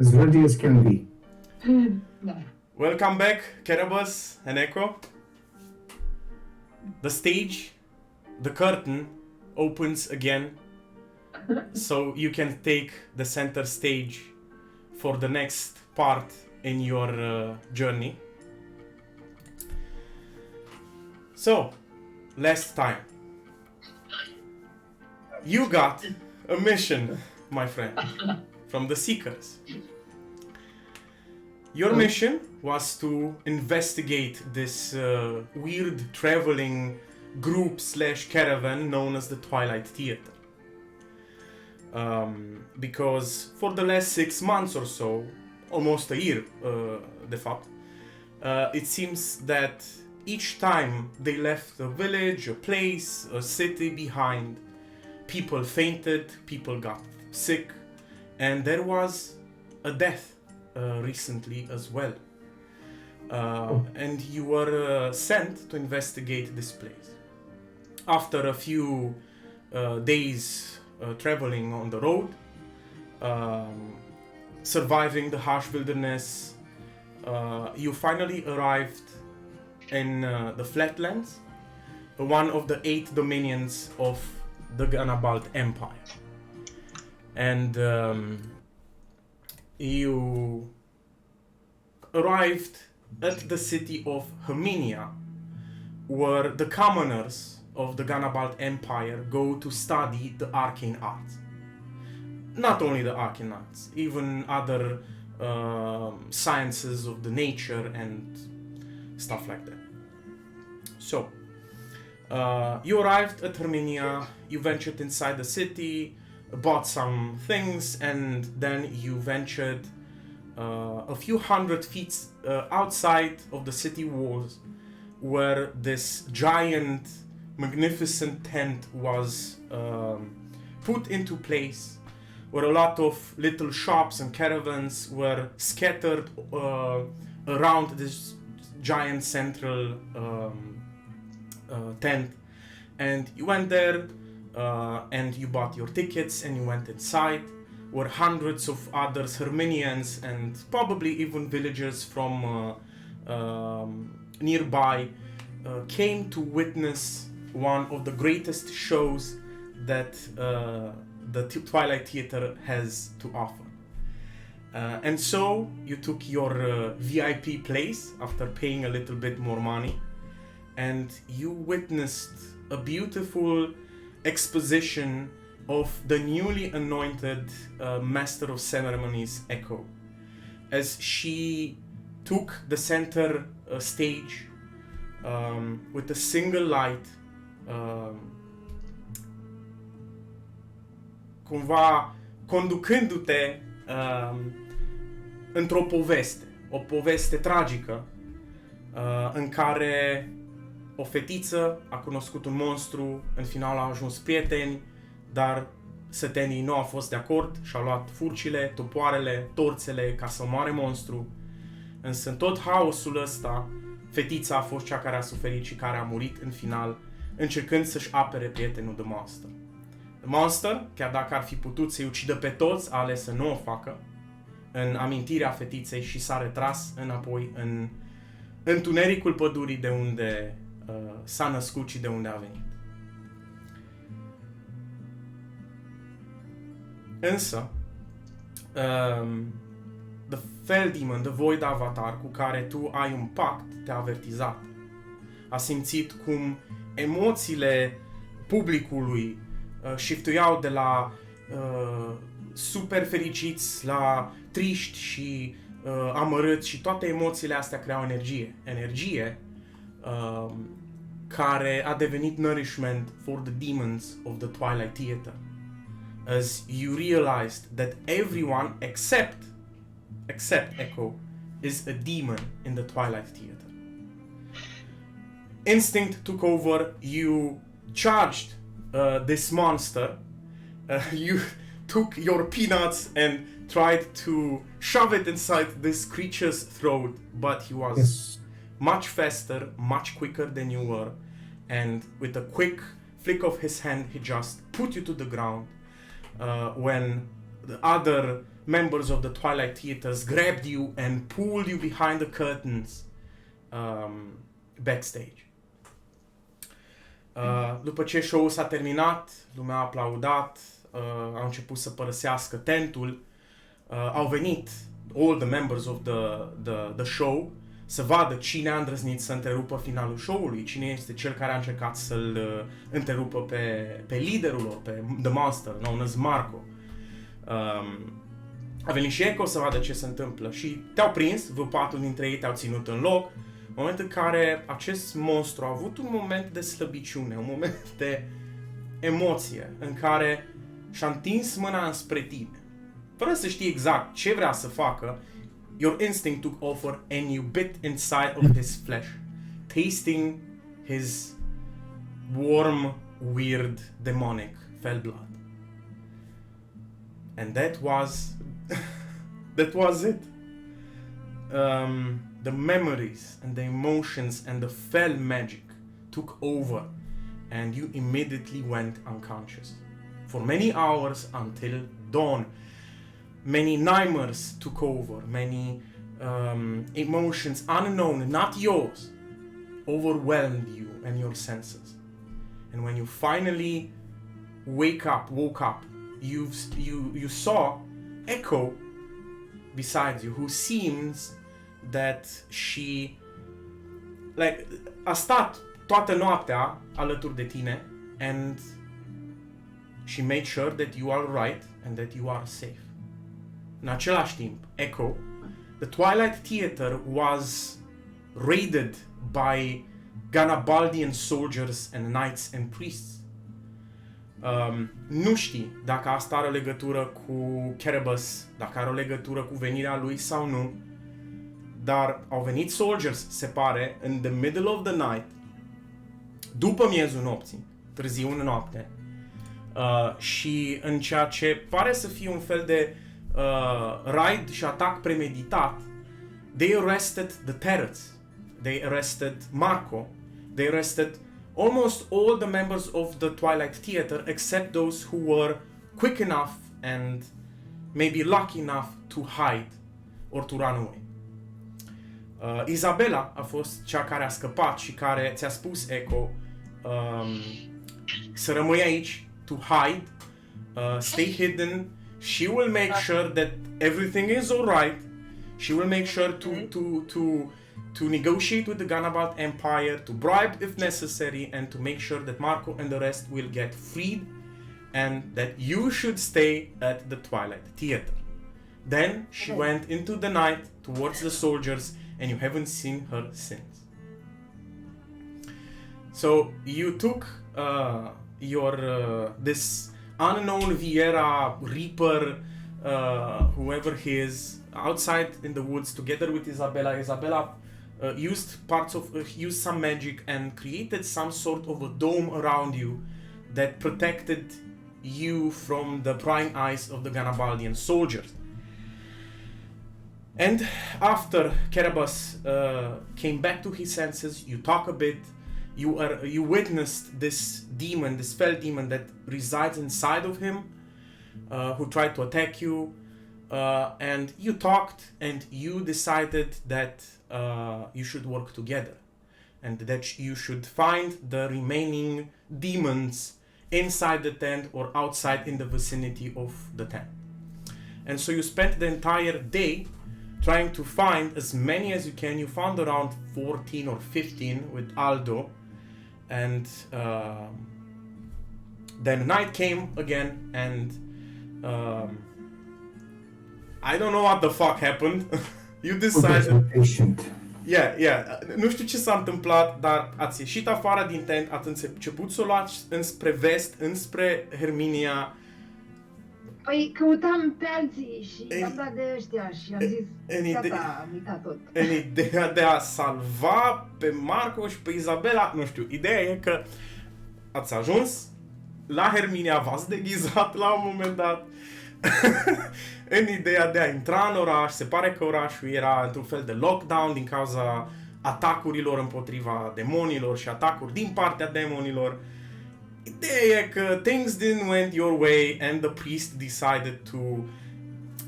As ready as can be. Welcome back, Carnivals and Echo. The stage, the curtain opens again, so you can take the center stage for the next part in your journey. So, last time, you got a mission, my friend, from the Seekers. Your mission was to investigate this weird traveling group / caravan known as the Twilight Theater. Because for the last 6 months or so, almost a year, de fapt, it seems that each time they left a village, a place, a city behind, people fainted, people got sick, and there was a death recently as well. And you were sent to investigate this place. After a few days traveling on the road, surviving the harsh wilderness, you finally arrived in the Flatlands, one of the 8 dominions of the Ganabalt Empire. And you arrived at the city of Herminia, where the commoners of the Ganabalt Empire go to study the arcane arts. Not only the arcane arts, even other sciences of the nature and stuff like that. So, you arrived at Herminia, you ventured inside the city, bought some things, and then you ventured a few hundred feet outside of the city walls, where this giant, magnificent tent was put into place, where a lot of little shops and caravans were scattered around this giant central tent. And you went there, and you bought your tickets and you went inside, where hundreds of other Herminians and probably even villagers from nearby came to witness one of the greatest shows that the Twilight Theater has to offer. And so you took your VIP place after paying a little bit more money, and you witnessed a beautiful exposition of the newly anointed Master of Ceremonies, Echo, as she took the center stage with a single light, cumva conducându-te într-o poveste, o poveste tragică în care o fetiță a cunoscut un monstru, în final au ajuns prieteni, dar sătenii nu au fost de acord și au luat furcile, topoarele, torțele ca să omoare monstru. Însă în tot haosul ăsta, fetița a fost cea care a suferit și care a murit în final, încercând să-și apere prietenul The Monster. The Monster, chiar dacă ar fi putut să-i ucidă pe toți, a ales să nu o facă, în amintirea fetiței, și s-a retras înapoi în întunericul pădurii de unde s-a născut și de unde a venit. Însă, The Fell Demon, The Void Avatar, cu care tu ai un pact, te-a avertizat. A simțit cum emoțiile publicului shiftuiau de la super fericiți la triști și amărâți, și toate emoțiile astea creau energie. Energie care a devenit nourishment for the demons of the Twilight Theater. As you realized that everyone except Echo is a demon in the Twilight Theater. Instinct took over, you charged this monster, you took your peanuts and tried to shove it inside this creature's throat, but he was much faster, much quicker than you were, and with a quick flick of his hand, he just put you to the ground when the other members of the Twilight Theaters grabbed you and pulled you behind the curtains backstage. După ce show-ul s-a terminat, lumea a aplaudat, au început să părăsească tentul, au venit all the members of the show să vadă cine a îndrăznit să întrerupă finalul show-ului, cine este cel care a încercat să-l întrerupă pe liderul lor, pe The Monster, known as Marco. A venit și Echo să vadă ce se întâmplă și te-au prins, vă patru dintre ei te-au ținut în loc, în momentul în care acest monstru a avut un moment de slăbiciune, un moment de emoție, în care și-a întins mâna înspre tine. Fără să știi exact ce vrea să facă, your instinct took over and you bit inside of his flesh, tasting his warm, weird, demonic fell blood. And that was it. The memories and the emotions and the fell magic took over and you immediately went unconscious. For many hours until dawn. Many nightmares took over, many emotions unknown, not yours, overwhelmed you and your senses. And when you finally woke up, you saw Echo beside you, who seems that she, like, a stat toată noaptea alături de tine, and she made sure that you are right and that you are safe. În același timp, Echo, the Twilight Theater was raided by Ganabaldian soldiers and knights and priests. Nu știi dacă asta are o legătură cu Carnivals, dacă are o legătură cu venirea lui sau nu, dar au venit soldiers, se pare, in the middle of the night, după miezul nopții, târziu în noapte, și în ceea ce pare să fie un fel de raid și atac premeditat, they arrested the Terrets, they arrested Marco, they arrested almost all the members of the Twilight Theater except those who were quick enough and maybe lucky enough to hide or to run away. Isabela a fost cea care a scăpat și care ți-a spus, Echo, să rămâi aici, to hide, stay hidden. She will make sure that everything is alright. She will make sure to negotiate with the Ganabalt Empire, to bribe if necessary, and to make sure that Marco and the rest will get freed, and that you should stay at the Twilight Theater. Then she went into the night towards the soldiers, and you haven't seen her since. So you took this unknown Viera Reaper, whoever he is, outside in the woods together with Isabela. Isabela used some magic and created some sort of a dome around you that protected you from the prying eyes of the Ganabaldian soldiers. And after Carnivals came back to his senses, you talk a bit. You witnessed this demon, this fell demon that resides inside of him, who tried to attack you, and you talked, and you decided that you should work together, and that you should find the remaining demons inside the tent or outside in the vicinity of the tent. And so you spent the entire day trying to find as many as you can. You found around 14 or 15 with Aldo. And then night came again, and I don't know what the fuck happened. You decided. Yeah. Nu știu ce s-a întâmplat, dar ați ieșit afară din tent, ați început să o luați înspre vest, înspre Herminia. Păi căutam pe alții și am dat de ăștia și am zis, gata, am uitat tot. În ideea de a salva pe Marco și pe Isabela, nu știu, ideea e că ați ajuns la Herminia, v-ați deghizat la un moment dat în ideea de a intra în oraș. Se pare că orașul era într-un fel de lockdown din cauza atacurilor împotriva demonilor și atacuri din partea demonilor. Ideea e că things didn't went your way and the priest decided to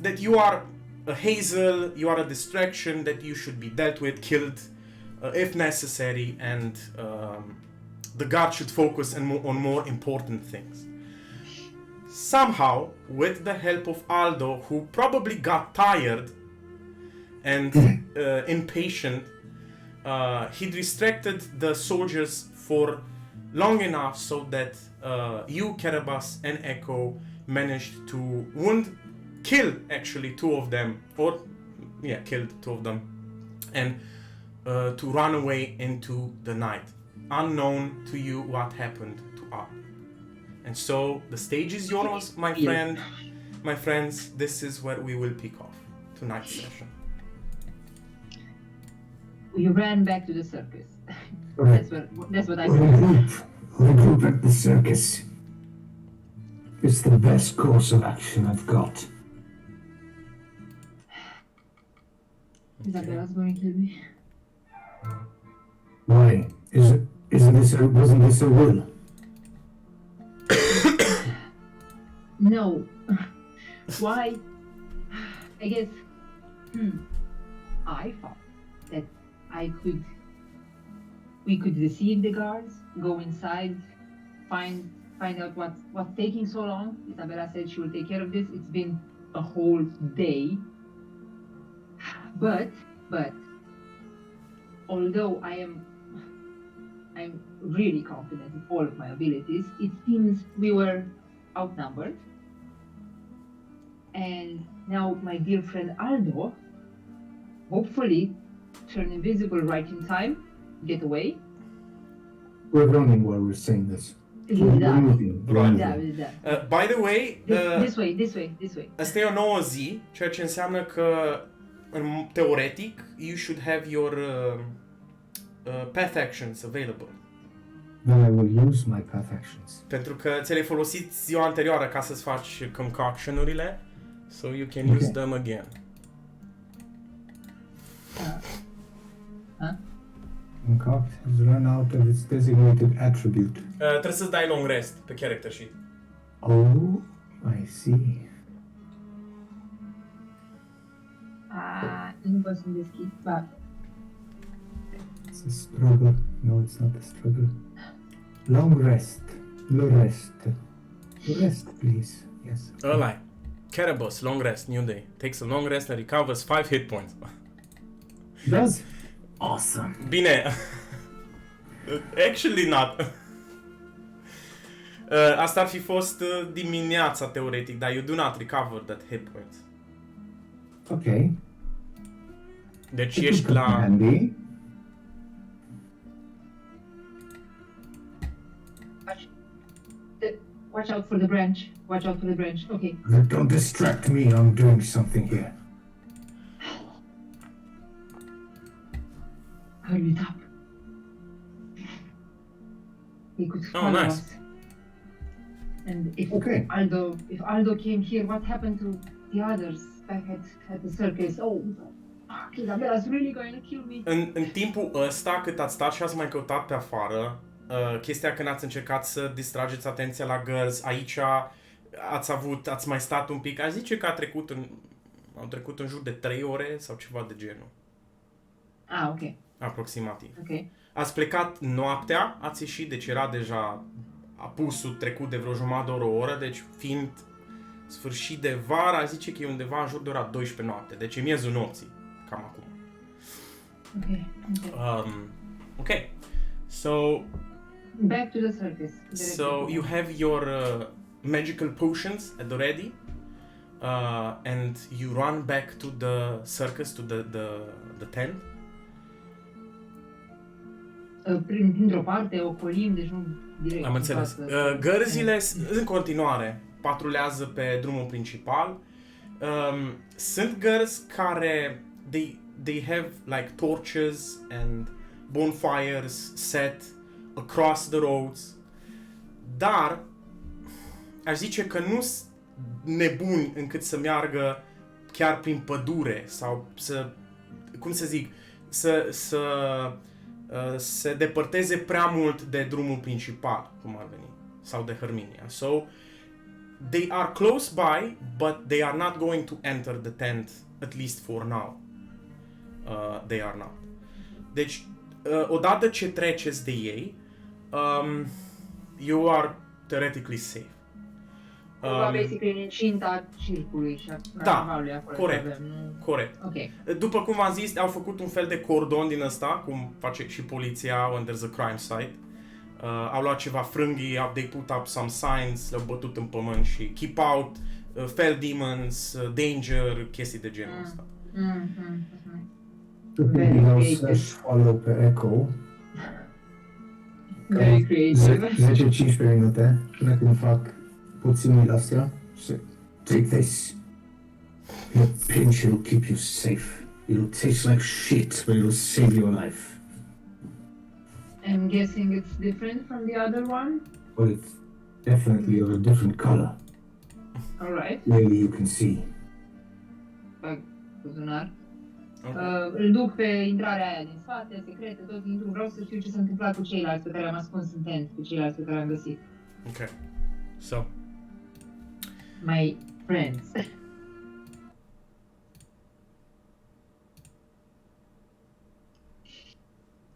that you are a hazel, you are a distraction that you should be dealt with, killed if necessary, and the god should focus on more important things. Somehow, with the help of Aldo, who probably got tired and impatient, he distracted the soldiers for long enough so that you, Carabas, and Echo managed to kill actually two of them, killed two of them, and to run away into the night. Unknown to you what happened to Al. And so the stage is yours, my friend. My friends, this is where we will pick off tonight's session. We ran back to the circus. That's what I said. Regroup at the circus. It's the best course of action I've got. Isabella's going to kill me. Why? Wasn't this a will? No. Why? I guess I thought that we could deceive the guards, go inside, find out what's taking so long. Isabella said she will take care of this. It's been a whole day. But although I'm really confident in all of my abilities, it seems we were outnumbered. And now my dear friend Aldo, hopefully turn invisible right in time, get away. We're running while we're saying this. By the way, this way. asta e o nouă zi, ceea ce înseamnă că teoretic you should have your path actions available. Then I will use my path actions. Pentru că ți le-ai folosit ziua anterioară ca să-ți faci concoction-urile, so you can use them again. Concoct has run out of its designated attribute. Trebuie să-ți dai long rest pe character sheet. Oh, I see. Nu pot să-mi deschid, but... It's a struggle. No, it's not a struggle. Long rest. Rest, please. Yes. Ăla-i. Carabas, long rest, new day. Takes a long rest and recovers 5 hit points. Does? Awesome. Bine. Actually not. Asta ar fi fost dimineața, teoretic, dar you do not recover that hit points. Ok. Deci ești la... Handy. Watch out for the branch. Okay. Don't distract me. I'm doing something here. Hurry it up. He could follow nice. us. And if Okay. Aldo came here, what happened to the others back at the circus? Oh, fuck, Isabella's really going to kill me. În timpul ăsta, cât ați stat și ați mai căutat pe afară, chestia când ați încercat să distrageți atenția la girls, aici ați mai stat un pic, aș zice că au trecut în jur de 3 ore sau ceva de genul. Ok. Aproximativ. Ok. Ați plecat noaptea, ați ieșit, deci era deja apusul trecut de vreo jumătate de oră, o oră, deci fiind sfârșit de vară, aș zice că e undeva în jur de ora 12 noapte, deci e miezul nopții, cam acum. Ok. So Back to the circus. So you have your magical potions at the ready, and you run back to the circus, to the tent. Printr-o parte, ocolim, deci nu direct. Am înțeles. Gărzile în continuare patrulează pe drumul principal. Sunt gărzi care they have like torches and bonfires set across the roads, dar aș zice că nu sunt nebuni încât să meargă chiar prin pădure sau să se depărteze prea mult de drumul principal, cum ar veni, sau de Herminia. So, they are close by, but they are not going to enter the tent, at least for now. They are not. Deci, odată ce treceți de ei, you are theoretically safe. Basically în incinta circului și a Da, carnavalului acolo. corect, Avem, nu? corect. Ok. După cum v-am zis, au făcut un fel de cordon din ăsta, cum face și poliția when there's a crime site. Au luat ceva frânghii, they put up some signs, le-au bătut în pământ și keep out, fell demons, danger, chestii de genul ăsta. Very Vreau creative. să-și follow pe Echo. Very creative. 10-15 minute până când fac puținile astea. So, take this. Your pinch will keep you safe. It'll taste like shit, but it'll save your life. I'm guessing it's different from the other one. But it's definitely of a different color. Alright. Maybe you can see. Bag buzunar. Ok. Îl duc pe intrarea aia din spate, secretă, tot intru. Vreau să știu ce s-a întâmplat cu ceilalți pe care am ascuns în tent, cu ceilalți pe care am găsit. Ok. So, My friends.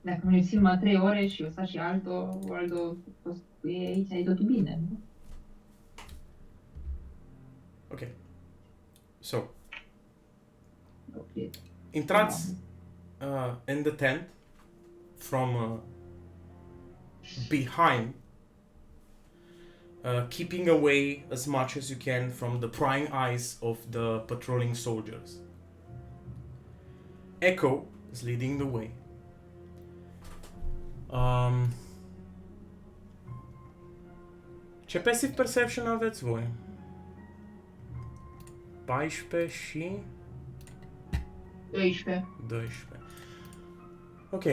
Dacă mă țin numai 3 ore și o sta și Aldo e aici, ai totul bine, nu? ok. So, Ok. intrați in the tent from behind, keeping away as much as you can from the prying eyes of the patrolling soldiers. Echo is leading the way. Ce passive perception aveți voi? 14 și 12. 12. Ok.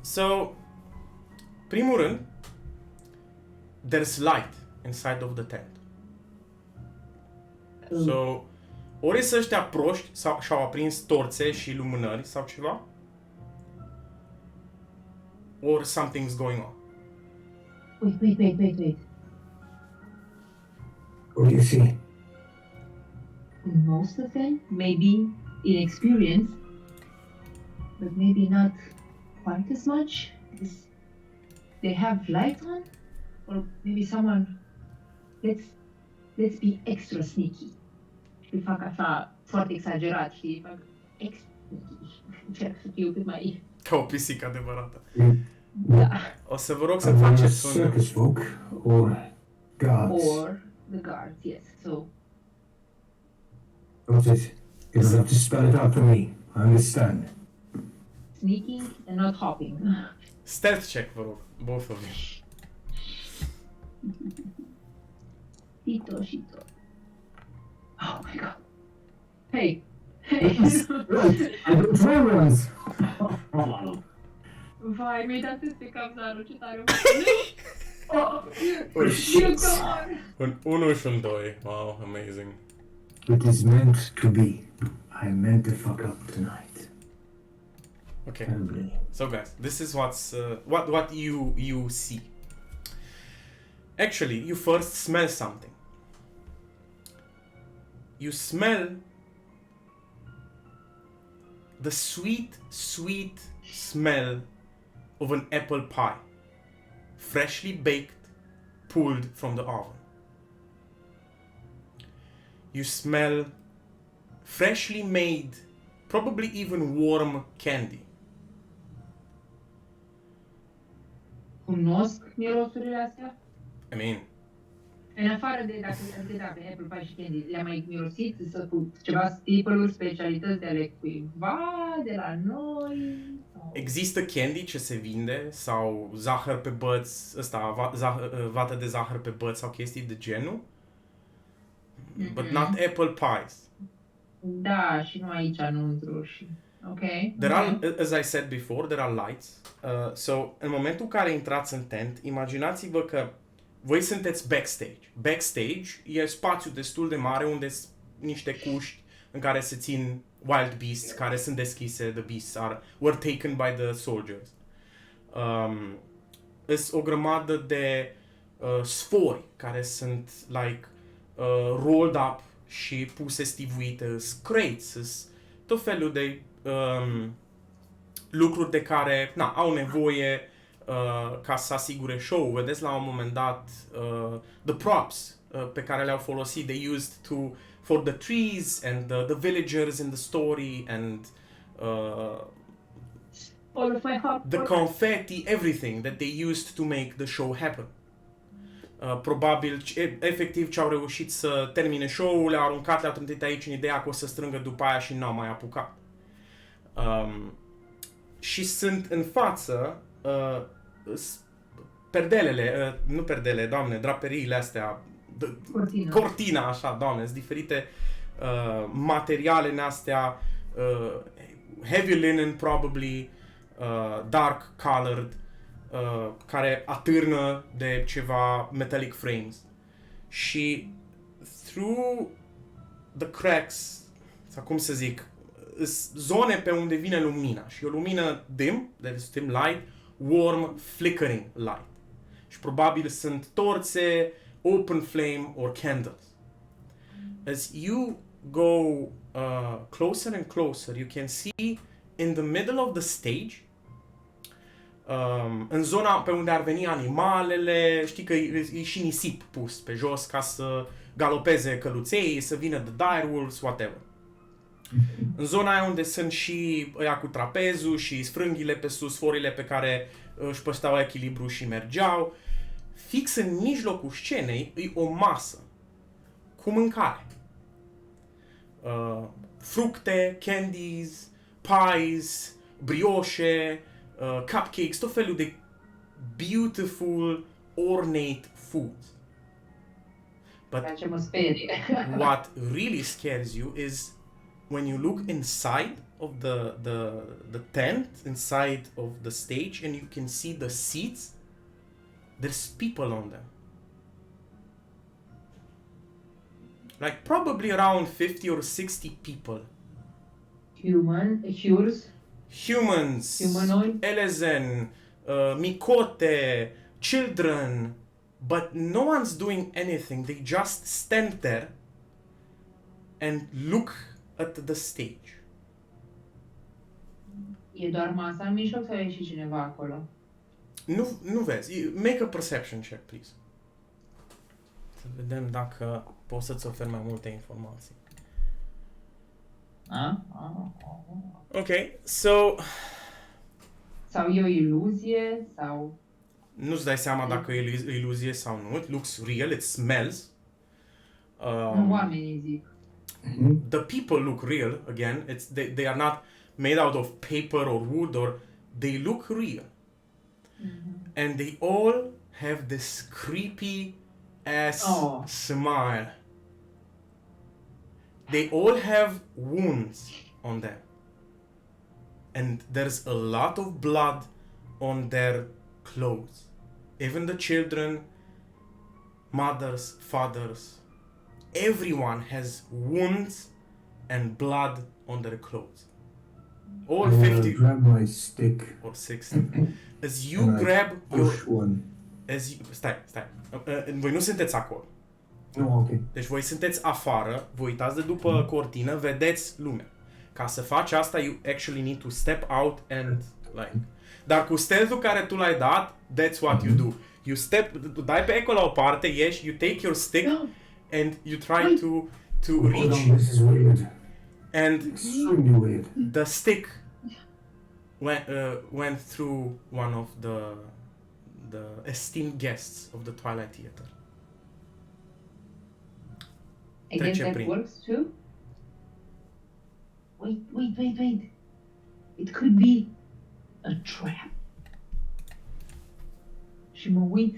So, primul rând, there's light inside of the tent. So, ori să ăștia proști sau și-au aprins torțe și lumânări sau ceva, or something's going on. Wait. What do you see? Most of them, maybe inexperienced, but maybe not quite as much. They have lights on, or maybe someone. Let's be extra sneaky. Și fac așa foarte exagerat și fac extra sneaky. Încerc să fiu cât mai. Ca o pisică adevărată. Da. O să vă rog să Are they faceți un... circus folk or guards? Or the guards, yes. So Got it. You don't have to spell it out for me. I understand. sneaking and not hopping. Stealth check, vă rog. Both of you. Shito. Oh my god. Hey. I don't try runs. Vai, mi-ai dat peste capzarul, ce tare. Un, Shit. un 1 și un 2. Wow, amazing. It is meant to be. I meant to fuck up tonight. Okay. Terribly. So guys, this is what you see. Actually, you first smell something. You smell the sweet smell of an apple pie, freshly baked, pulled from the oven. You smell freshly made, probably even warm candy. Cunosc mirosurile astea? I mean, În afară de dacă pe apple pie și candy, le-am mai mirosit să cu ceva staple-uri, specialități de ale cuiva, de la noi? Sau... există candy ce se vinde sau zahăr pe băț, vată de zahăr pe băț sau chestii de genul, but not apple pies. Da, și nu aici înăuntru și... Ok. There are, as I said before, there are lights. So, în momentul în care intrați în tent, imaginați-vă că voi sunteți backstage. Backstage e spațiu destul de mare unde sunt niște cuști în care se țin wild beasts care sunt deschise. The beasts were taken by the soldiers. Sunt o grămadă de sfori care sunt like rolled up și puse stivuite, crates, tot felul de lucruri de care au nevoie ca să asigure show. Vedeți la un moment dat the props pe care le-au folosit, they used for the trees and the villagers in the story and all of my hard the work. confetti, everything that they used to make the show happen. Probabil, efectiv, ce au reușit să termine show-ul, le-au aruncat, le-au trântit aici în ideea că o să strângă după aia și n-au mai apucat. Și sunt în față perdelele, nu perdele, doamne, draperiile astea, cortina, așa, doamne, sunt diferite materiale în astea, heavy linen, probably, dark colored, care atârnă de ceva metallic frames. Și through the cracks, sau cum să zic, zone pe unde vine lumina și o lumină dim, that is dim light, warm, flickering light. Și probabil sunt torțe, open flame or candles. As you go closer and closer, you can see in the middle of the stage, în zona pe unde ar veni animalele, știi că e și nisip pus pe jos ca să galopeze căluței, să vină the direwolves, whatever. În zona aia unde sunt și ăia cu trapezul și sfrânghile pe sus, forile pe care își păstau echilibru și mergeau, fix în mijlocul scenei e o masă cu mâncare. Fructe, candies, pies, brioșe, cupcakes, tot felul de beautiful, ornate foods. But what really scares you is when you look inside of the tent, inside of the stage, and you can see the seats, there's people on them. Like probably around 50 or 60 people. Humans, humanoid, elezen, micote, children, but no one's doing anything. They just stand there and look at the stage. E doar masa în mijloc sau e și cineva acolo? Nu vezi. Make a perception check, please. Să vedem dacă pot să-ți ofer mai multe informații. Ok, so... Sau e o iluzie, sau... Nu-ți dai seama dacă e iluzie sau nu. It looks real, it smells. Nu, oamenii zic. The people look real, again. They are not made out of paper or wood, or they look real. And they all have this creepy ass smile. They all have wounds on them. And there's a lot of blood on their clothes. Even the children, mothers, fathers, everyone has wounds and blood on their clothes. All 50 grab my stick or 60. As you grab your... Stai. Voi nu sunteți acolo. No, ok. Deci voi sunteți afară, vă uitați de după cortină, vedeți lumea. Ca să faci asta, you actually need to step out and like... Dar cu stealth-ul care tu l-ai dat, that's what you do. You dai pe eco la o parte, ieși, you take your stick and you try to reach. This is weird. And Extremely weird. the stick went through one of the esteemed guests of the Twilight Theater. I guess that works too? Wait. It could be a trap. Și mă uit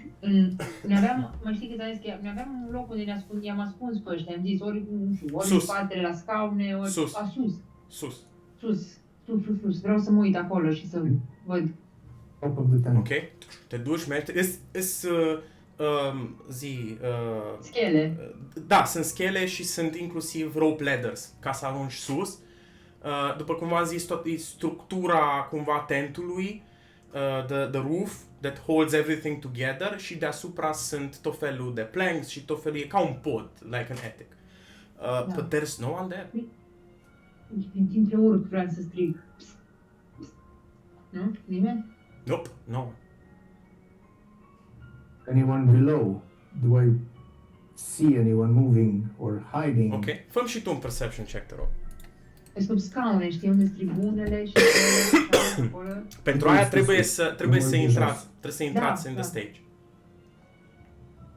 mă știi că ți-am zis că ne-aveam un loc unde i-am ascuns pe ăștia, am zis ori în spatele la scaune, ori sus. Vreau să mă uit acolo și să văd. Ok, te duci, mergi, schele. Da, sunt schele și sunt inclusiv rope ladders ca să ajungi sus. După cum v-am zis, tot e structura cumva tentului. the roof that holds everything together și deasupra sunt tot felul de planks și tot felul, e ca un pod, like an attic. But there's no one there. În timp ce urc vreau să strig. Psst, psst. Nu? Nimeni? Nope, no one. Anyone below? Do I see anyone moving or hiding? Ok, fă și tu un perception check, te rog. E sub scaune, știi unde sunt tribunele și acolo. Pentru aia trebuie să Nu intrați in the Da. stage.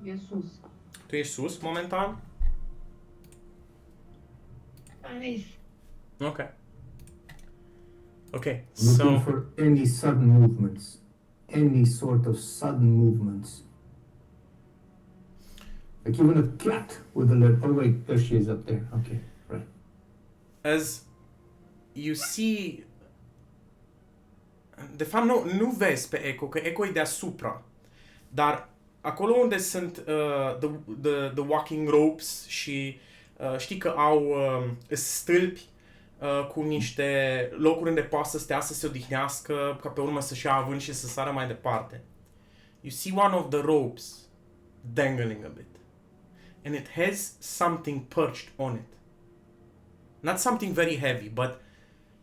E sus. Tu ești sus momentan? Nice. Ok. Ok, Looking so... for any sudden movements. Any sort of sudden movements. Like even a cat with a leg. Oh wait, there she is up there. Okay, right. As you see... De fapt, nu vezi pe Echo, că Echo e deasupra. Dar acolo unde sunt the walking ropes și știi că au stâlpi cu niște locuri unde poate să stea să se odihnească, ca pe urmă să-și ia avânt și să sară mai departe. You see one of the ropes dangling a bit. And it has something perched on it. Not something very heavy, but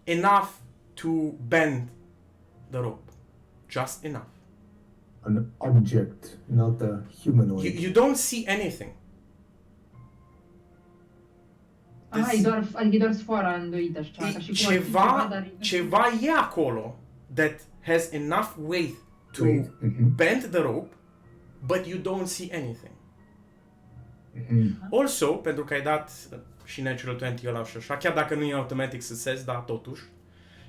enough to bend the rope. Just enough. An object, not a humanoid. You don't see anything. E doar sfoara îndoită așa, ca și cum ar fi dar... Ceva e acolo that has enough weight to bend the rope, but you don't see anything. Also, pentru că ai dat și Natural 20 ăla și așa, chiar dacă nu e automatic success, dar totuși,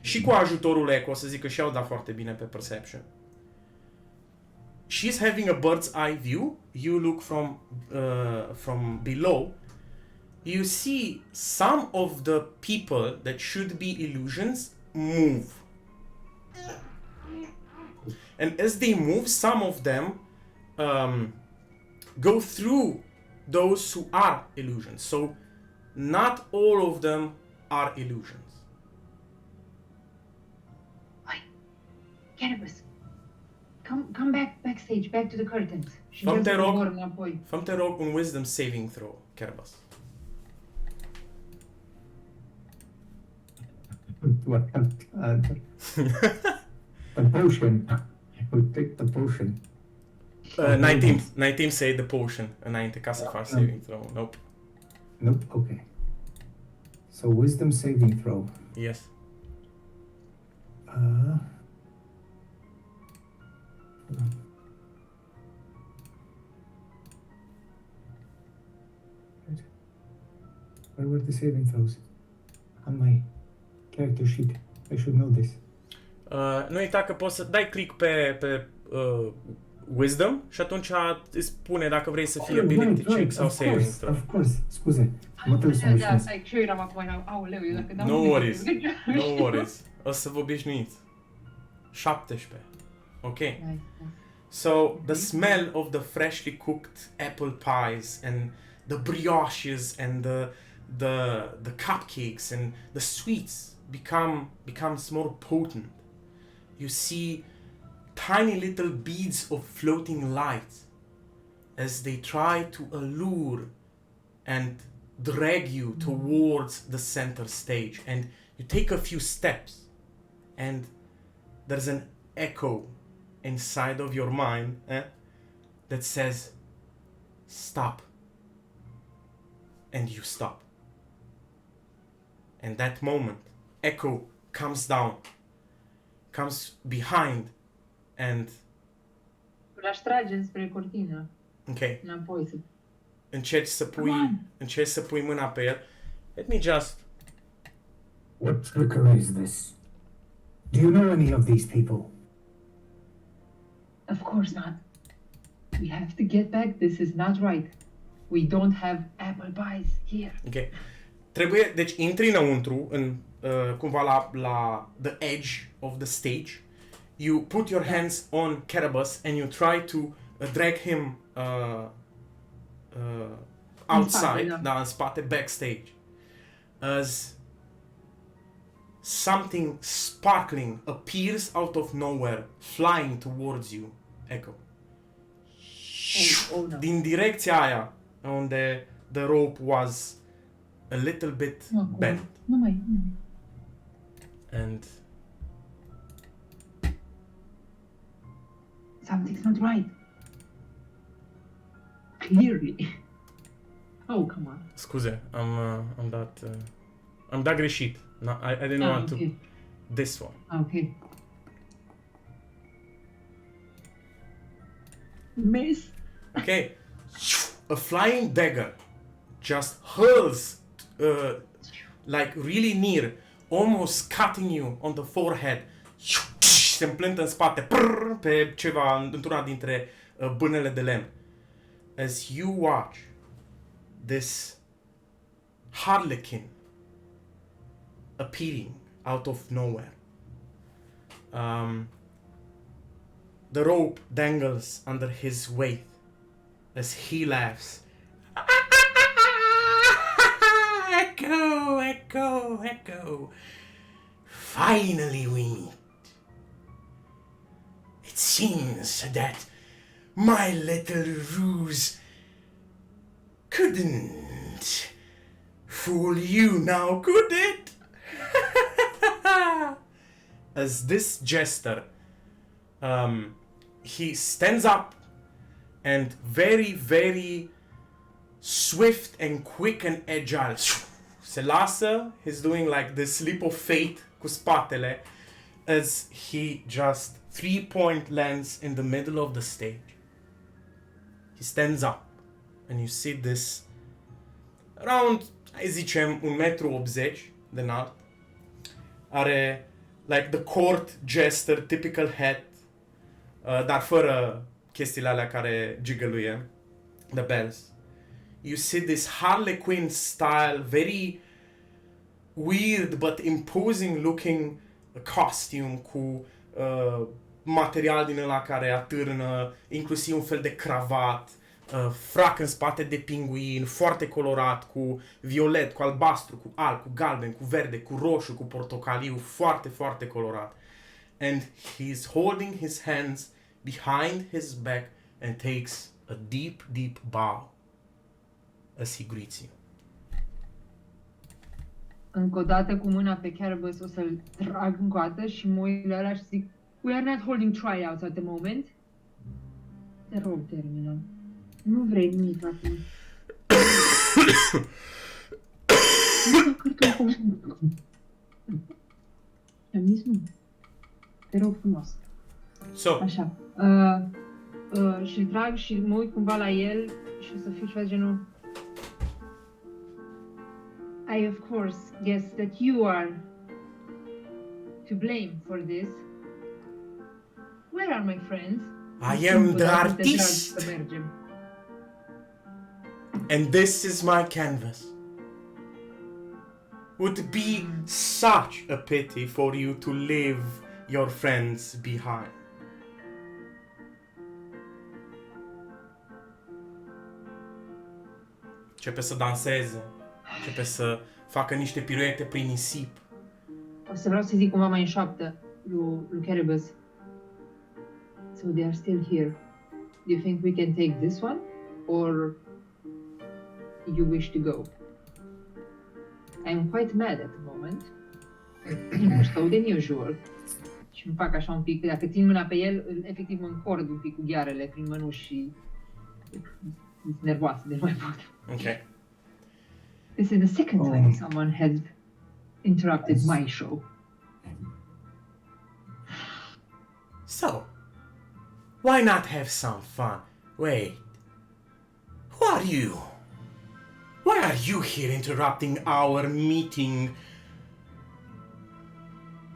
și cu ajutorul Echo, o să zic că și-au dat foarte bine pe Perception. She's having a bird's eye view. You look from below. You see some of the people that should be illusions move. And as they move, some of them go through those who are illusions. So not all of them are illusions. Carnivals, come backstage, back to the curtains. Și Fă-mi te rog, înapoi. fă-mi te rog un wisdom saving throw, Carnivals. What the potion. We'll take the potion. 19 say the potion înainte ca să faci saving throw. Nope. Nope. Okay. So wisdom saving throw. Yes. Where were the saving throws? On my character sheet. I should know this. Nu uita că poți să dai click pe wisdom și atunci îți spune dacă vrei să fie ability check sau saving throw. Of course. Scuze. Mă trebuie să mă Da, știu. stai, și eu eram acum, aoleu, eu dacă dau... No worries. No worries. O să vă obișnuiți. 17. Ok. Nice. So the smell of the freshly cooked apple pies and the brioches and the cupcakes and the sweets becomes more potent. You see tiny little beads of floating light as they try to allure and drag you towards the center stage, and you take a few steps and there's an echo inside of your mind that says stop, and you stop. And that moment echo comes behind and L-aș trage spre cortină, okay, înapoi să... încerci să pui mâna pe el. Let me just... What trickery is this? Do you know any of these people? Of course not. We have to get back. This is not right. We don't have apple pies here. Ok. Trebuie, deci intri înăuntru, cumva la the edge of the stage. You put your hands on Carabas and you try to drag him outside, în spate, în spate, backstage. As something sparkling appears out of nowhere, flying towards you, Echo. Oh no. Din direcția aia unde the rope was a little bit bent. Nu mai. And Something's not right. Clearly. Oh, come on. scuze, am dat greșit. No, I didn't want okay. to. This one. Okay. Miss. Okay. A flying dagger just hurls like really near, almost cutting you on the forehead. Se împlântă în spate pe ceva, într-una dintre bânele de lemn. As you watch this harlequin appearing out of nowhere. The rope dangles under his weight as he laughs. Echo, echo, echo. Finally we meet. It seems that my little ruse couldn't fool you now, could it? As this jester, he stands up and very, very swift and quick and agile se lasă. He's doing like this leap of faith cu spatele as he just 3-point lands in the middle of the stage. He stands up and you see this around, hai zicem, 1,80 m de înalt. Are like the court jester typical hat, dar fără chestiile alea care gigăluie, the bells. You see this harlequin style, very weird but imposing looking costume cu material din ăla care atârnă, inclusiv un fel de cravat, frac în spate de pinguin, foarte colorat, cu violet, cu albastru, cu alb, cu galben, cu verde, cu roșu, cu portocaliu, foarte, foarte colorat. And he's holding his hands behind his back and takes a deep, deep bow as he greets you. Încă o dată cu mâna pe Carnivals o să-l trag încă o dată și mă uit la ăla și zic We are not holding tryouts at the moment. Te rog, termină. Nu vrei nimic acum. Am zis nu. Te rog frumos. So, Așa. Și-l trag și mă uit cumva la el și o să fiu ceva de genul I of course guess that you are to blame for this. Where are my friends? I am the artist, and this is my canvas. Would be such a pity for you to leave your friends behind. Începe să danseze, începe să facă niște piruete prin nisip. O să vreau să zic cumva mai în șoaptă lui Carnivals. So they are still here. Do you think we can take this one? Or you wish to go? I'm quite mad at the moment. More so than usual. Și îmi fac așa un pic, dacă țin mâna pe el, efectiv mă încord un pic cu ghearele prin mănuși și sunt nervoasă de mai pot. Okay. This is the second time someone has interrupted my show. So, why not have some fun? Wait, who are you? Why are you here interrupting our meeting?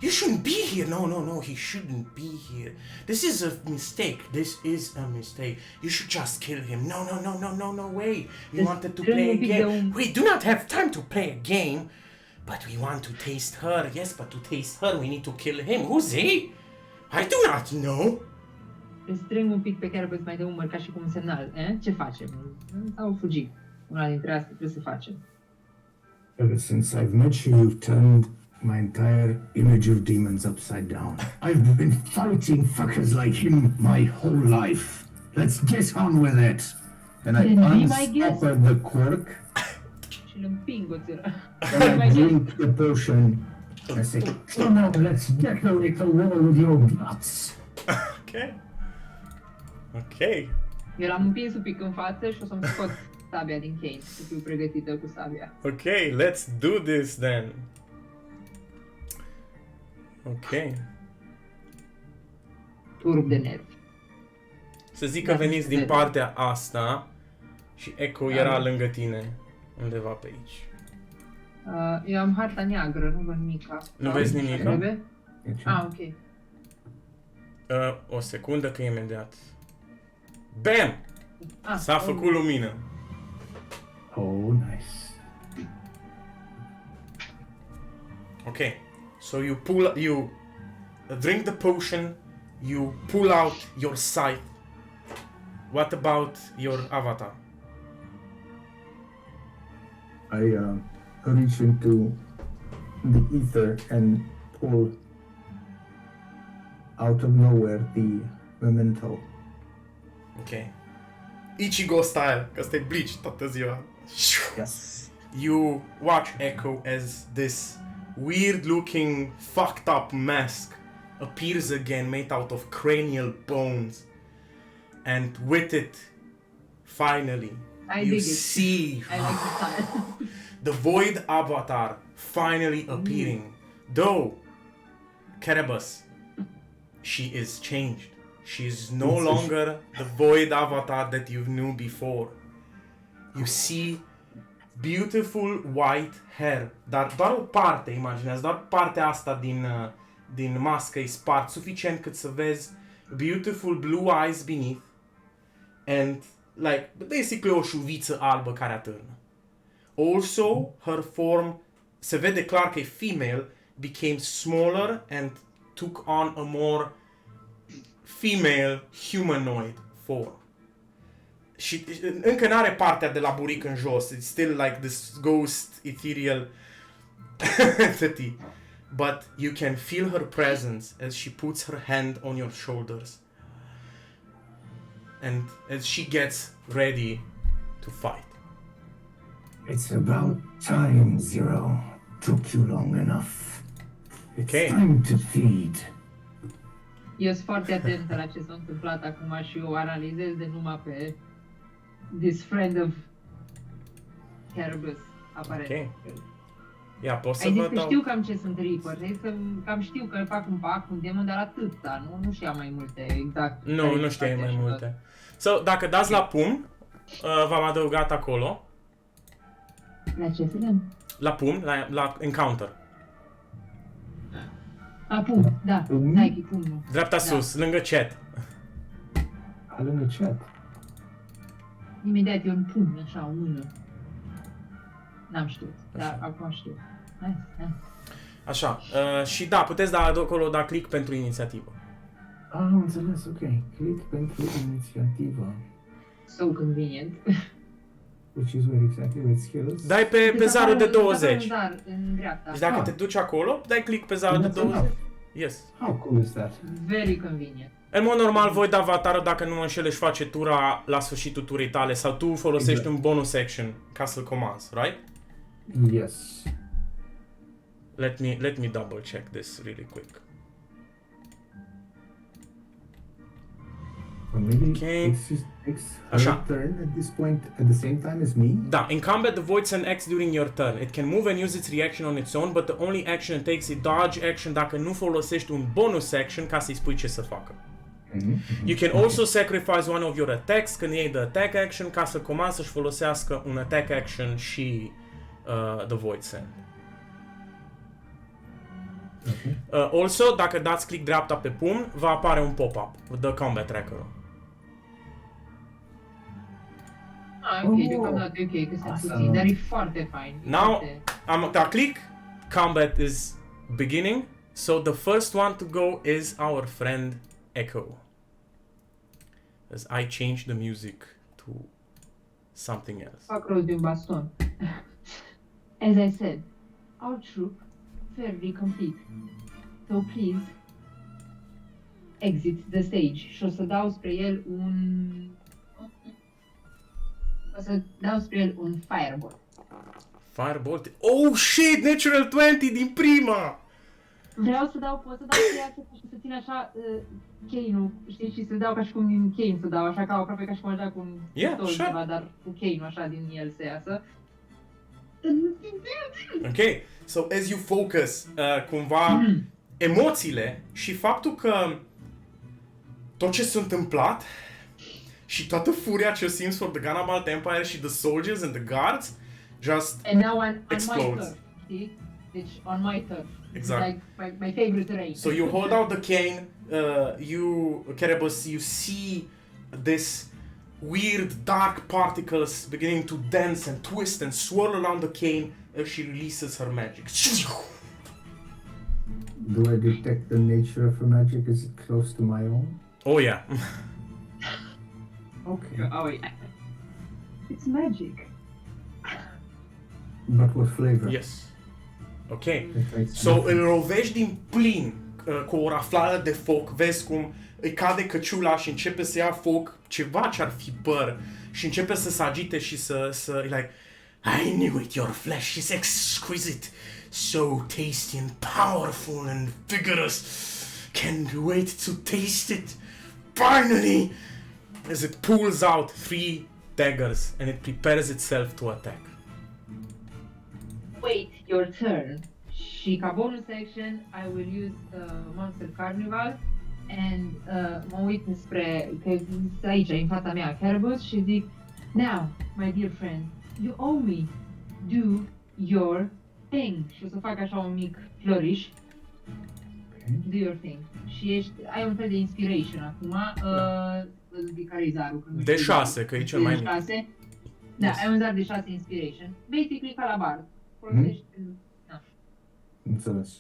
You shouldn't be here. No, he shouldn't be here. This is a mistake. This is a mistake. You should just kill him. No, wait. We wanted to play a game. We do not have time to play a game. But we want to taste her. Yes, but to taste her, we need to kill him. Who's he? I do not know. Îl strâng un pic pe Carnivals mai de umăr ca și cum un semnal. Ce facem? Sau fugim? Una dintre astea trebuie să facem. Ever since I've met you, you've turned my entire image of demons upside down. I've been fighting fuckers like him my whole life. Let's get on with it. And I Then be my guest. unstopper the cork Și îl împing o țără. and I drink the potion. I say, come on, let's decorate the wall with your guts. Ok. Ok. Eu l-am împins un pic în față și o să-mi scot sabia din cane, să fiu pregătită cu sabia. Ok, let's do this then. Ok. Turb de nervi. Să zic că Da, veniți din vede. partea asta și Echo era lângă tine, undeva pe aici. Eu am harta neagră, nu văd nimic. Nu vezi nimic? Trebuie? Ah, ok. O secundă că imediat. Bam! S-a făcut lumină. Oh, nice. Ok. So you drink the potion, you pull out your scythe. What about your avatar? I reach into the ether and pull out of nowhere the memento. Ok. Ichigo style, că ăsta e Bleach toată ziua. Yes. You watch Echo as this weird looking fucked up mask appears again made out of cranial bones. And with it, finally, I you dig it. see I like the style. the void avatar finally appearing. Though, Carnivals, she is changed. She is no longer the void avatar that you knew before. You see beautiful white hair, dar doar o parte, imaginează, doar partea asta din mască e spart, suficient cât să vezi beautiful blue eyes beneath and like basically o șuviță albă care atârnă. Also, her form, se vede clar că e female, became smaller and took on a more female humanoid form. Și încă n-are partea de la buric în jos. It's still like this ghost ethereal entity. But you can feel her presence as she puts her hand on your shoulders. And as she gets ready to fight. It's about time, Zero. Took you long enough. It's Okay. time to feed. Eu sunt foarte atentă la ce s-a întâmplat acum și eu analizez de numai pe this friend of Carnivals, aparent. Ok. Ia, pot să Ai zis vă că dau... știu cam ce sunt Reaper, ai zis că cam știu că fac un pact, un demon, dar atâta, nu știam mai multe, exact. Nu știai mai multe. So, dacă dați la pumn, v-am adăugat acolo. La ce să vedem? La pumn, la encounter. A, pumn, da, Nike, pumnul. Dreapta sus, lângă chat. Lângă chat. Imediat e un pumn, așa, unul. N-am știut, dar acum știu. Nice. Așa, și da, puteți da acolo, da click pentru inițiativă. Am înțeles, ok. Click pentru inițiativă. So convenient. Which is where exactly? With skills? Dai pe zarul de 20. Dar, în dreapta. Deci dacă te duci acolo, dai click pe zarul de 20. Yes. How cool is that? Very convenient. În mod normal, voi da avatarul, dacă nu mă înșel, își face tura la sfârșitul turii tale sau tu folosești un bonus action ca să-l comanzi, right? Yes. Let me double check this really quick. Or maybe Okay. it's Așa. her turn at this point at the same time as me? Da, in combat, the void send acts during your turn. It can move and use its reaction on its own, but the only action it takes is dodge action dacă nu folosești un bonus action ca să-i spui ce să facă. You can also sacrifice one of your attacks când iei the attack action ca să comanzi să-și folosească un attack action și the void send. Also, dacă dați click dreapta pe pumn, va apare un pop-up, the combat tracker. Ah, ok, deocamdată e ok, că sunt Awesome. puțin, dar e foarte fain. Now, Foarte... am dat click, combat is beginning, so the first one to go is our friend Echo. As I change the music to something else. Fac rost de un baston. As I said, our troop fairly complete. So please exit the stage. Și o să dau spre el un fireball. Firebolt. Oh shit, natural 20 din prima! Pot să dau viață și să țin așa Kane-ul, știi, și să dau ca și cum din Kane să dau, așa ca aproape ca și cum aș da cu un pistol sure. ceva, dar cu Kane-ul așa din el să iasă. Ok, so as you focus, cumva emoțiile și faptul că tot ce s-a întâmplat și toată furia ce o simți for the Ganabalt Empire și the soldiers and the guards just And now on my explodes. turf, știi? Deci on my turf. Exact. Like my favorite terrain. So you hold out the cane, Caribus, you see this weird dark particles beginning to dance and twist and swirl around the cane as she releases her magic. Do I detect the nature of her magic? Is it close to my own? Oh yeah. Okay. Oh wait. It's magic. But what flavor? Yes. Ok. It's So îl rovești din plin cu o raflală de foc, vezi cum îi cade căciula și începe să ia foc, ceva ce-ar fi păr, și începe să se agite și să like, I knew it, your flesh is exquisite, so tasty and powerful and vigorous, can't wait to taste it, finally, as it pulls out 3 daggers and it prepares itself to attack. Wait your turn. Și ca bonus action, I will use Monster Carnival and mă uit spre, că sunt aici, în fața mea, Caribus, și zic, now, my dear friend, you owe me, do your thing. Și o să fac așa un mic flourish. Okay. Do your thing. Și ai un fel de inspiration acum, zic care-i zarul? De 6, că e cel mai mic. 6. Da, Yes. ai un zar de 6 inspiration. Basically, ca la bar. Folosești Înțeles.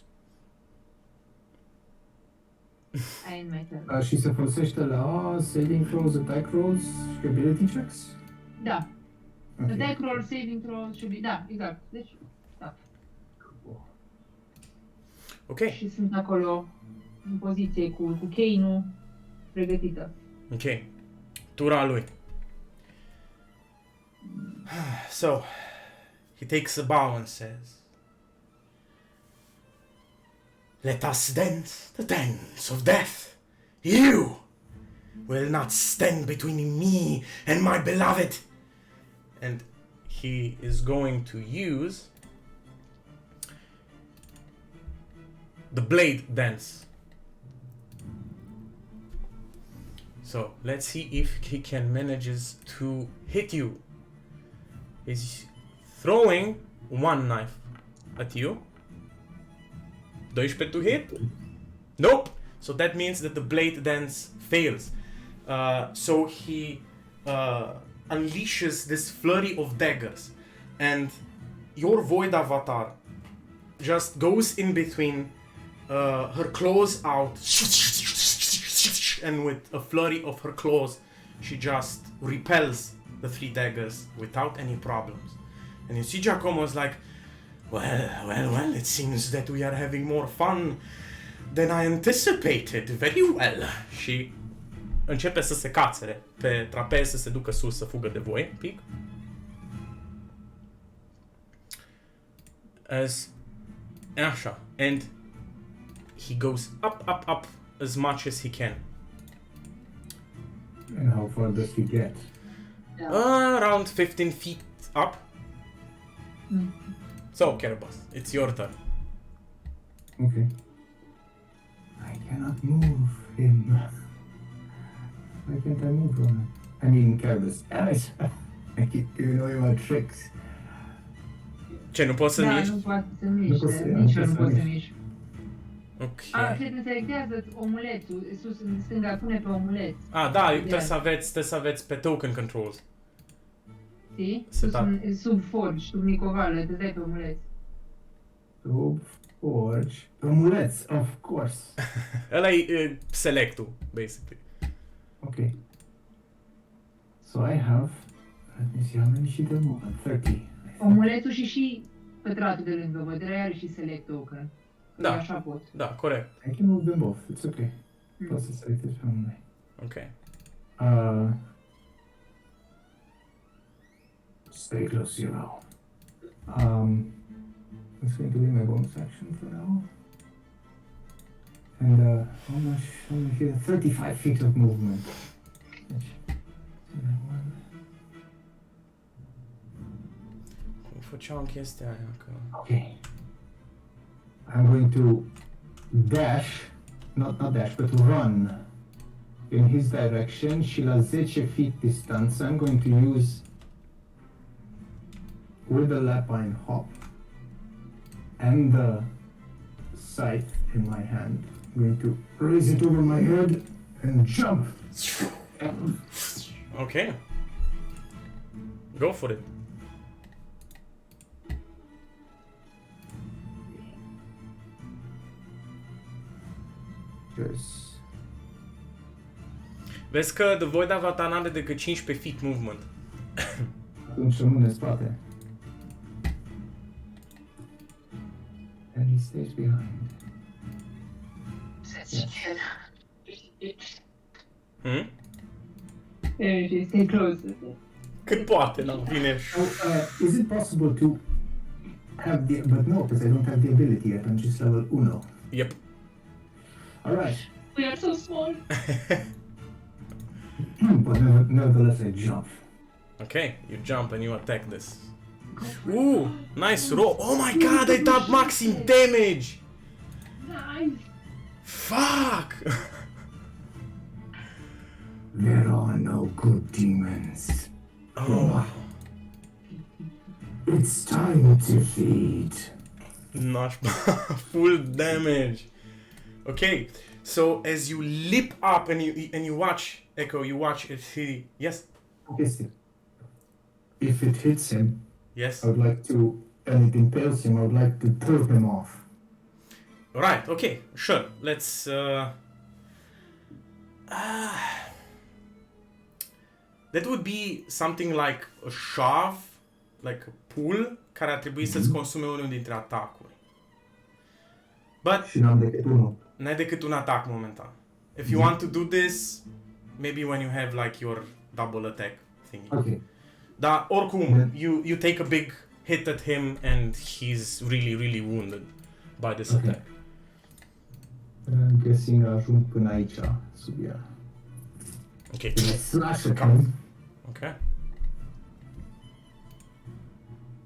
ai în my turn. Și se folosește la saving throws, attack rolls și ability checks? Da. Okay. Attack roll, saving throw, should be, da, exact. Deci, da. Ok. Și sunt acolo în poziție cu Kane-ul pregătită. Ok. Tura lui. So, he takes a bow and says, let us dance the dance of death. You will not stand between me and my beloved. And he is going to use the blade dance. So let's see if he can manages to hit you. He's throwing one knife at you. 12 to hit? Nope. So that means that the blade dance fails. So he unleashes this flurry of daggers, and your void avatar just goes in between her claws out, and with a flurry of her claws, she just repels the 3 daggers without any problems. And you see Giacomo's like, well, it seems that we are having more fun than I anticipated. Very well. Și începe să se cațere pe trapez, să se ducă sus, să fugă de voi, un pic. Așa. And he goes up as much as he can. And how far does he get? Around 15 feet up. So, Caribus, it's your turn. Okay. I cannot move him. Why can't I move him? I mean, Caribus. I keep giving away my tricks. Ce, nu poți să Da, miști? nu poate să Nu pot miște, să- nici eu nu nu pot pot să să mișc. mișc. Ok. Cred că selectează omulețul, sus în stânga, pune pe omuleț, Da, trebuie să aveți pe token controls. știi? Setat. Sub forge, sub nicovală, te dai pe omuleț. Sub forge. Amuleți, of course. Ăla e selectul, basically. Okay. So I have, let me see how many she did move. 30. Omulețul și pătratul de lângă, văd, are și select token. Da. Așa pot. Da, corect. I can move them both. It's okay. Mm. Poți să selectezi pe amândoi. Ok. Stay close, zero. It's going to be my bonus action for now. And how much here? 35 feet of movement. Cum făceam chestia aia? Că... Okay. I'm going to dash, not dash, but run in his direction și la 10 feet distanță I'm going to use with the lapine hop and the scythe in my hand. I'm going to raise it over my head and jump. Ok. Go for it. Just Vezi că The Void Avatar n-are decât 15 feet movement. atunci rămâne în spate. And he stays behind. Hmm? Maybe stay close. Cât poate, n-am vine. Is it possible to have the... But no, because I don't have the ability yet. I'm just level 1. Yep. Alright. We are so small. But nevertheless, I jump. Okay, you jump and you attack this. Ooh, nice roll. Oh my god, I tapped maximum damage! Nice. Fuck! There are no good demons. Oh, It's time to feed. nașpa. Full damage. Okay, so as you leap up and you watch, Echo, you watch it hit. Yes? Yes. If it hits him, Yes? I would like to, and it impales him, I would like to throw him off. Right, okay, sure. Let's that would be something like a shove, like a pull, care ar trebui să-ți consume unul dintre atacuri. But Și n-am decât unul. n-ai decât un atac momentan. If you want to do this, maybe when you have like your double attack thingy. Okay. Dar oricum, you take a big hit at him and he's really wounded by this Okay. attack. I'm guessing ajung până aici, sub ea. Okay. Slash at him. Okay.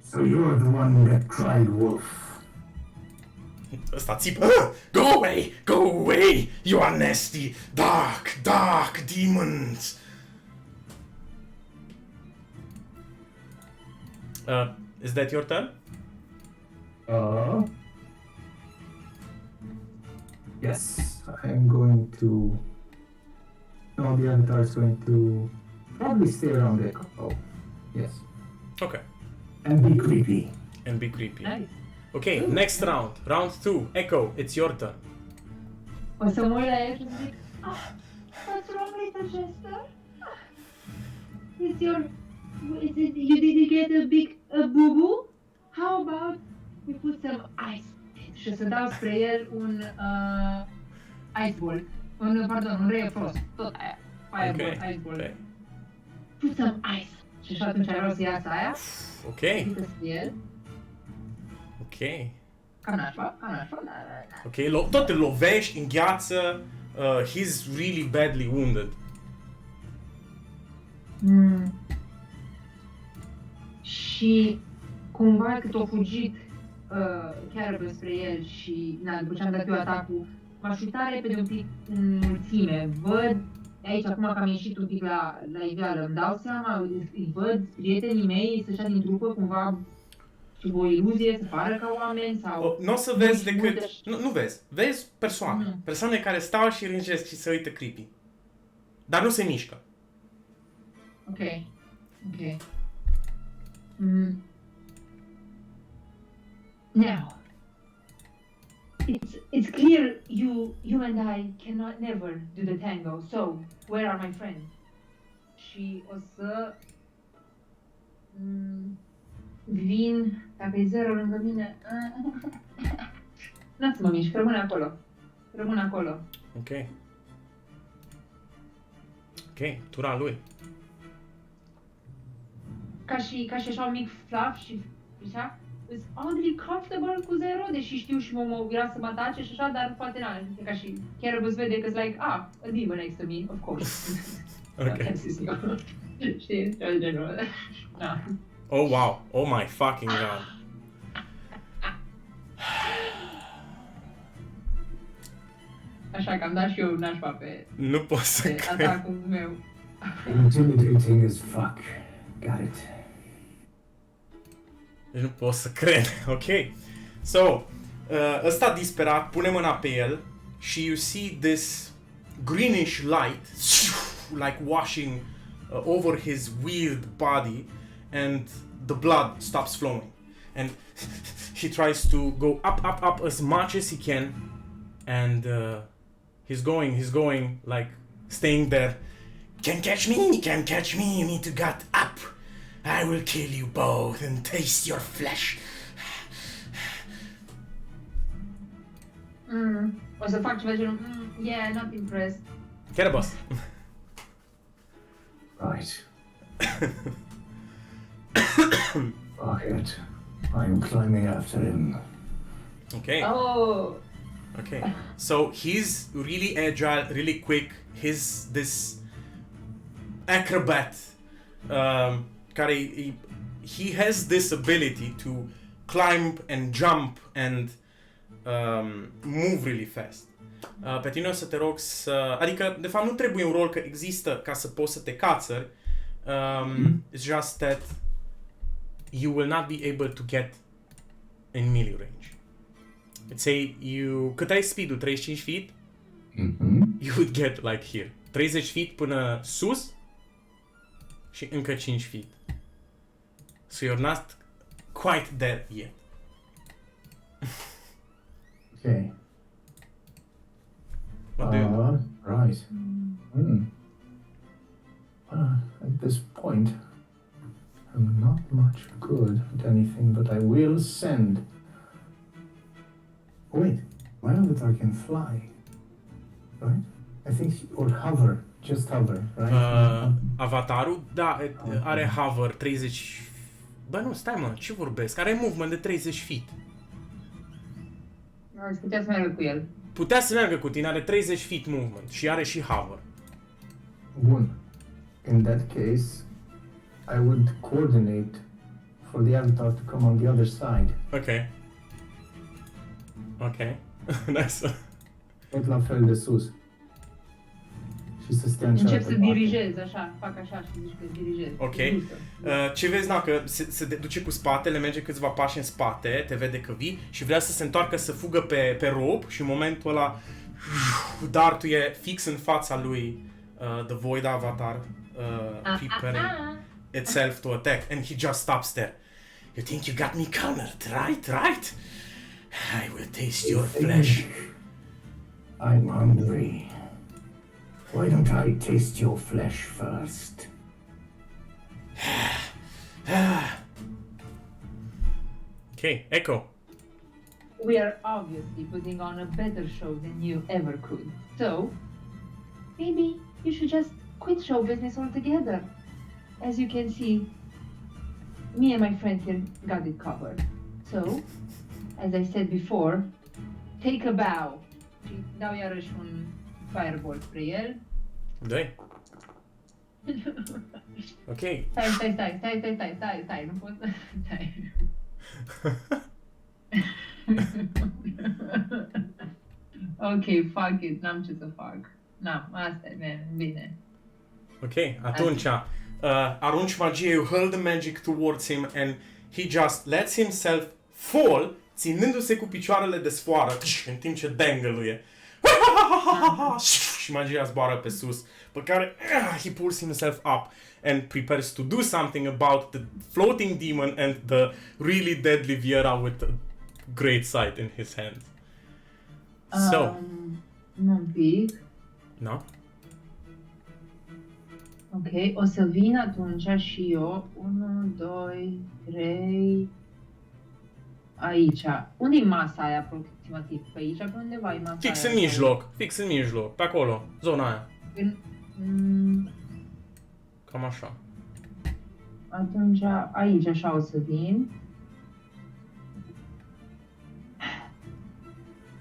So you're the one that cried wolf. Ăsta țipă. "Ah! Go away! Go away! You are nasty! Dark demons!" Is that your turn? Yes, I'm going to... No, the avatar is going to probably stay around Echo. Oh, yes. Okay. And be creepy. And be creepy. Nice. Okay, next round. Round 2. Echo, it's your turn. O să mă uit la el și zic, what's wrong, little Chester? You didn't get a big boo-boo? How about we put some ice? Și o să dau spre el un ice ball. Un ray of frost. Tot aia. Fireball, ice ball. Okay. Put some ice. Și atunci vreau să iasă aia. Okay. Uite spre el. Okay. Cam nașpa. Ok, tot îl lovești, îngheață. He's really badly wounded. Și cumva cât a fugit chiar spre el și după ce am dat eu atacul, m-aș uita repede un pic în mulțime. Văd aici acum că am ieșit un pic la iveală, îmi dau seama, îi văd prietenii mei să-și din trupă cumva și o iluzie, să pară ca oameni sau... Nu o să vezi decât... Nu vezi. Vezi persoane. Persoane care stau și rângesc și se uită creepy. Dar nu se mișcă. Ok. Now, it's clear you and I cannot never do the tango. So, where are my friends? Și o să vin, dacă e zero lângă mine, N-a să mă mișc, rămâne acolo. Rămâne acolo. Ok. Ok, tura lui. Ca și așa un mic fluff și așa, is oddly comfortable cu zero, deși știu și mă vrea să mă atace și așa, dar poate n-am, ca și Carnivals vede că-s like, a demon next to me, of course. Ok. Știi, cel genul. Da. Oh, wow. Oh my fucking god. Așa că am dat și eu nașpa pe Nu pot să cred. atacul meu. Intimidating as fuck. Got it. Deci nu pot să cred. Ok. So, ăsta disperat pune mâna pe el și you see this greenish light like washing over his weird body and the blood stops flowing. And he tries to go up as much as he can and he's going like staying there. Can't catch me, you need to get up. I will kill you both and taste your flesh. O să fac ceva genul, yeah, not impressed. Carnivals. Right. Fuck it. I'm climbing after him. Okay. Oh, Okay. So he's really agile, really quick. He's this acrobat. He has this ability to climb and jump and move really fast. Pe tine o să te rog să... Adică, de fapt, nu trebuie un rol că există ca să poți să te cațări. It's just that you will not be able to get in melee range. Let's say you... Cât ai speed-ul? 35 feet? You would get like here. 30 feet până sus și încă 5 feet. So you're not quite there yet. Okay. What do you... Right. At this point, I'm not much good at anything, but I will send. Wait, my avatar can fly, right? I think, or hover, just hover, right? Avatarul, da, are hover 30... Bă, nu, stai mă, ce vorbesc? Are movement de 30 feet. ați putea să meargă cu el. Putea să meargă cu tine, are 30 feet movement și are și hover. Bun. In that case, I would coordinate for the avatar to come on the other side. Ok. Ok. Nice. Tot la fel de sus. Și să stea în Încep cealaltă să parte. dirigez, așa, fac așa și zici că dirigez. Ok. Ce vezi, dacă se duce cu spatele, merge câțiva pași în spate, te vede că vii și vrea să se întoarcă să fugă pe rob și în momentul ăla dartul e fix în fața lui, the Void Avatar, preparing itself to attack, and he just stops there. You think you got me cornered, right? I will taste your flesh. I'm hungry. Why don't I taste your flesh first? Okay, Echo. We are obviously putting on a better show than you ever could. So, maybe you should just quit show business altogether. As you can see, me and my friend here got it covered. So, as I said before, take a bow. Și dau iarăși un fireball spre el. Doi. Ok. Stai, nu pot să... Stai. Ok, fuck it, n-am ce să fac. N-am, asta e, bine. Ok, atunci arunci magie, you hurl the magic towards him and he just lets himself fall, ținându-se cu picioarele de sfoară în timp ce dangăluie. Și magia zboară pe sus, pe care he pulls himself up and prepares to do something about the floating demon and the really deadly Viera with a great sight in his hands. So, Un pic. no? Ok, o să vin atunci și eu. 1, 2, 3... Aici. Unde-i masa aia aproximativ? Pe aici, pe undeva, e masa Fix aia, în sau- mijloc, fix în mijloc, pe acolo, zona aia. Mm, Cam așa. Atunci, aici așa o să vin.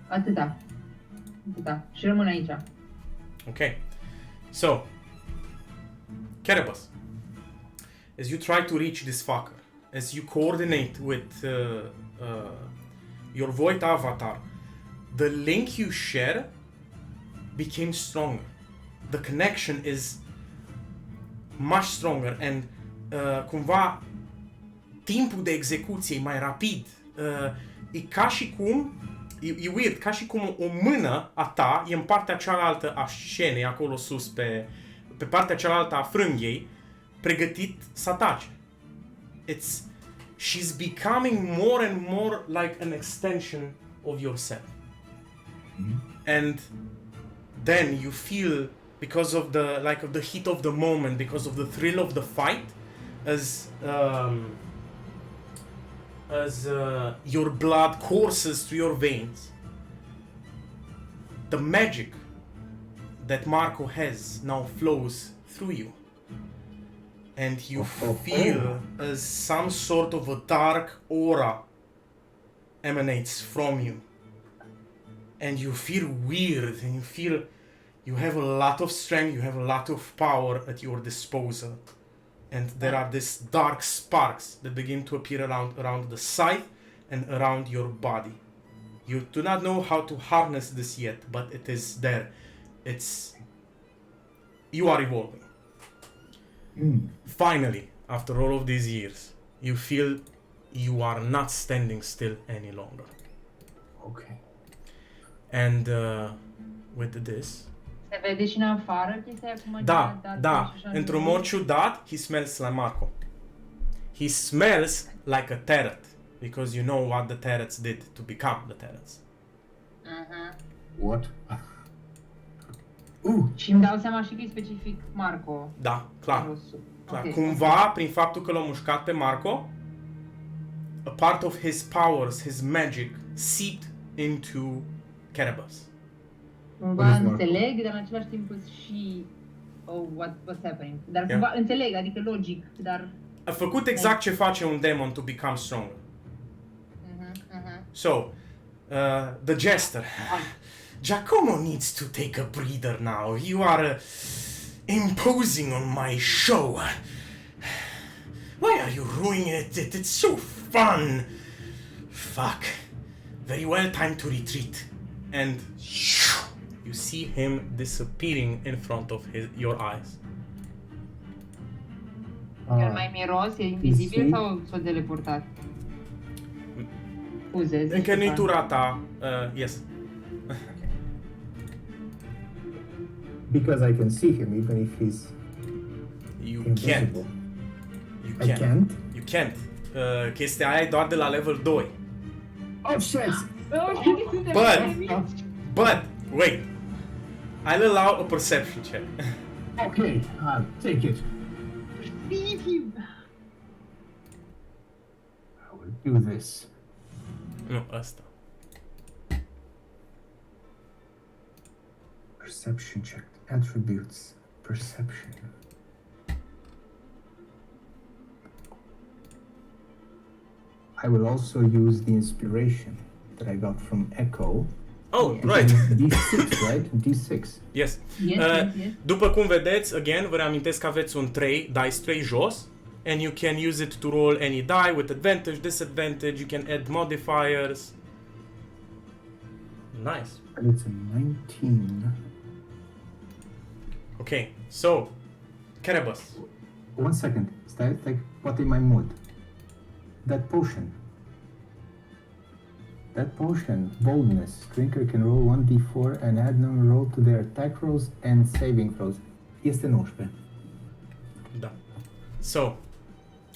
Atâta. Atâta. Și rămân aici. Okay. So, Carnivals, as you try to reach this fucker, as you coordinate with your void avatar, the link you share became stronger. The connection is much stronger and cumva timpul de execuție e mai rapid. E ca și cum, e weird, ca și cum o mână a ta e în partea cealaltă a scenei, acolo sus, pe partea cealaltă a frânghiei, pregătit să atace. She's becoming more and more like an extension of yourself. And then you feel, because of the heat of the moment, because of the thrill of the fight, as your blood courses through your veins, the magic that Marco has now flows through you, and you feel as some sort of a dark aura emanates from you, and you feel weird, and you feel you have a lot of strength, you have a lot of power at your disposal. And there are these dark sparks that begin to appear around the scythe and around your body. You do not know how to harness this yet, but it is there. You are evolving. Finally, after all of these years, you feel you are not standing still any longer. Okay. And with this... Se vede și în afară chestia aia cum Da, într-un mod ciudat, he smells like Marco. He smells like a terret, because you know what the terrets did to become the terrets. What? Și îmi dau seama și că e specific Marco. Da, clar. Clar. Okay. Cumva, prin faptul că l-a mușcat pe Marco, a part of his powers, his magic, seeped into Carnivals. Cumva înțeleg, dar în același timp și what's happening. Dar cumva înțeleg, adică logic, dar... A făcut exact ce face un demon to become stronger. So, the jester. Giacomo needs to take a breather now. You are imposing on my show. Why are you ruining it? It's so fun. Fuck. Very well, time to retreat. And you see him disappearing in front of your eyes. Chiar mai miros? E invizibil sau s-a teleportat? Scuze, zici Încă nu-i ceva. tura ta. Yes. Because I can see him even if he's You invisible. can't. You I can't? You can't. Chestia aia e doar de la level 2. Oh shit! But, wait. I'll allow a perception check. Okay, I'll take it. Leave him! I will do this. Nu, asta. Perception check. Attributes. Perception. I will also use the inspiration that I got from Echo. Oh, right. D6, right? D6. Yes. Yes. După cum vedeți, again, vă reamintesc că aveți un 3, dice 3 jos, and you can use it to roll any die with advantage, disadvantage, you can add modifiers. Nice. And it's a 19. Okay, so, Carnivals. 1 second. Stai, poate e mai mult. That potion. That potion, boldness. Drinker can roll 1d4 and add number roll to their attack rolls and saving throws. Este 19. Da. So,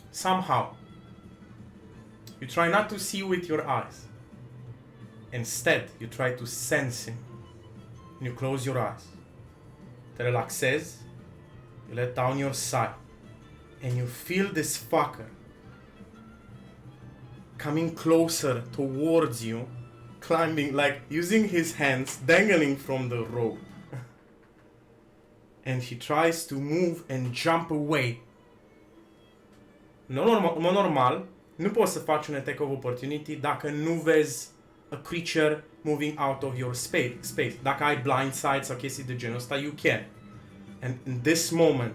somehow, you try not to see with your eyes. Instead, you try to sense him. And you close your eyes. Te relaxezi, you let down your sigh, and you feel this fucker coming closer towards you climbing, like using his hands, dangling from the rope. And he tries to move and jump away. Normal, nu poți să faci un attack of opportunity dacă nu vezi a creature moving out of your space. Dacă ai blind sight sau chestii de genul ăsta, you can. And in this moment,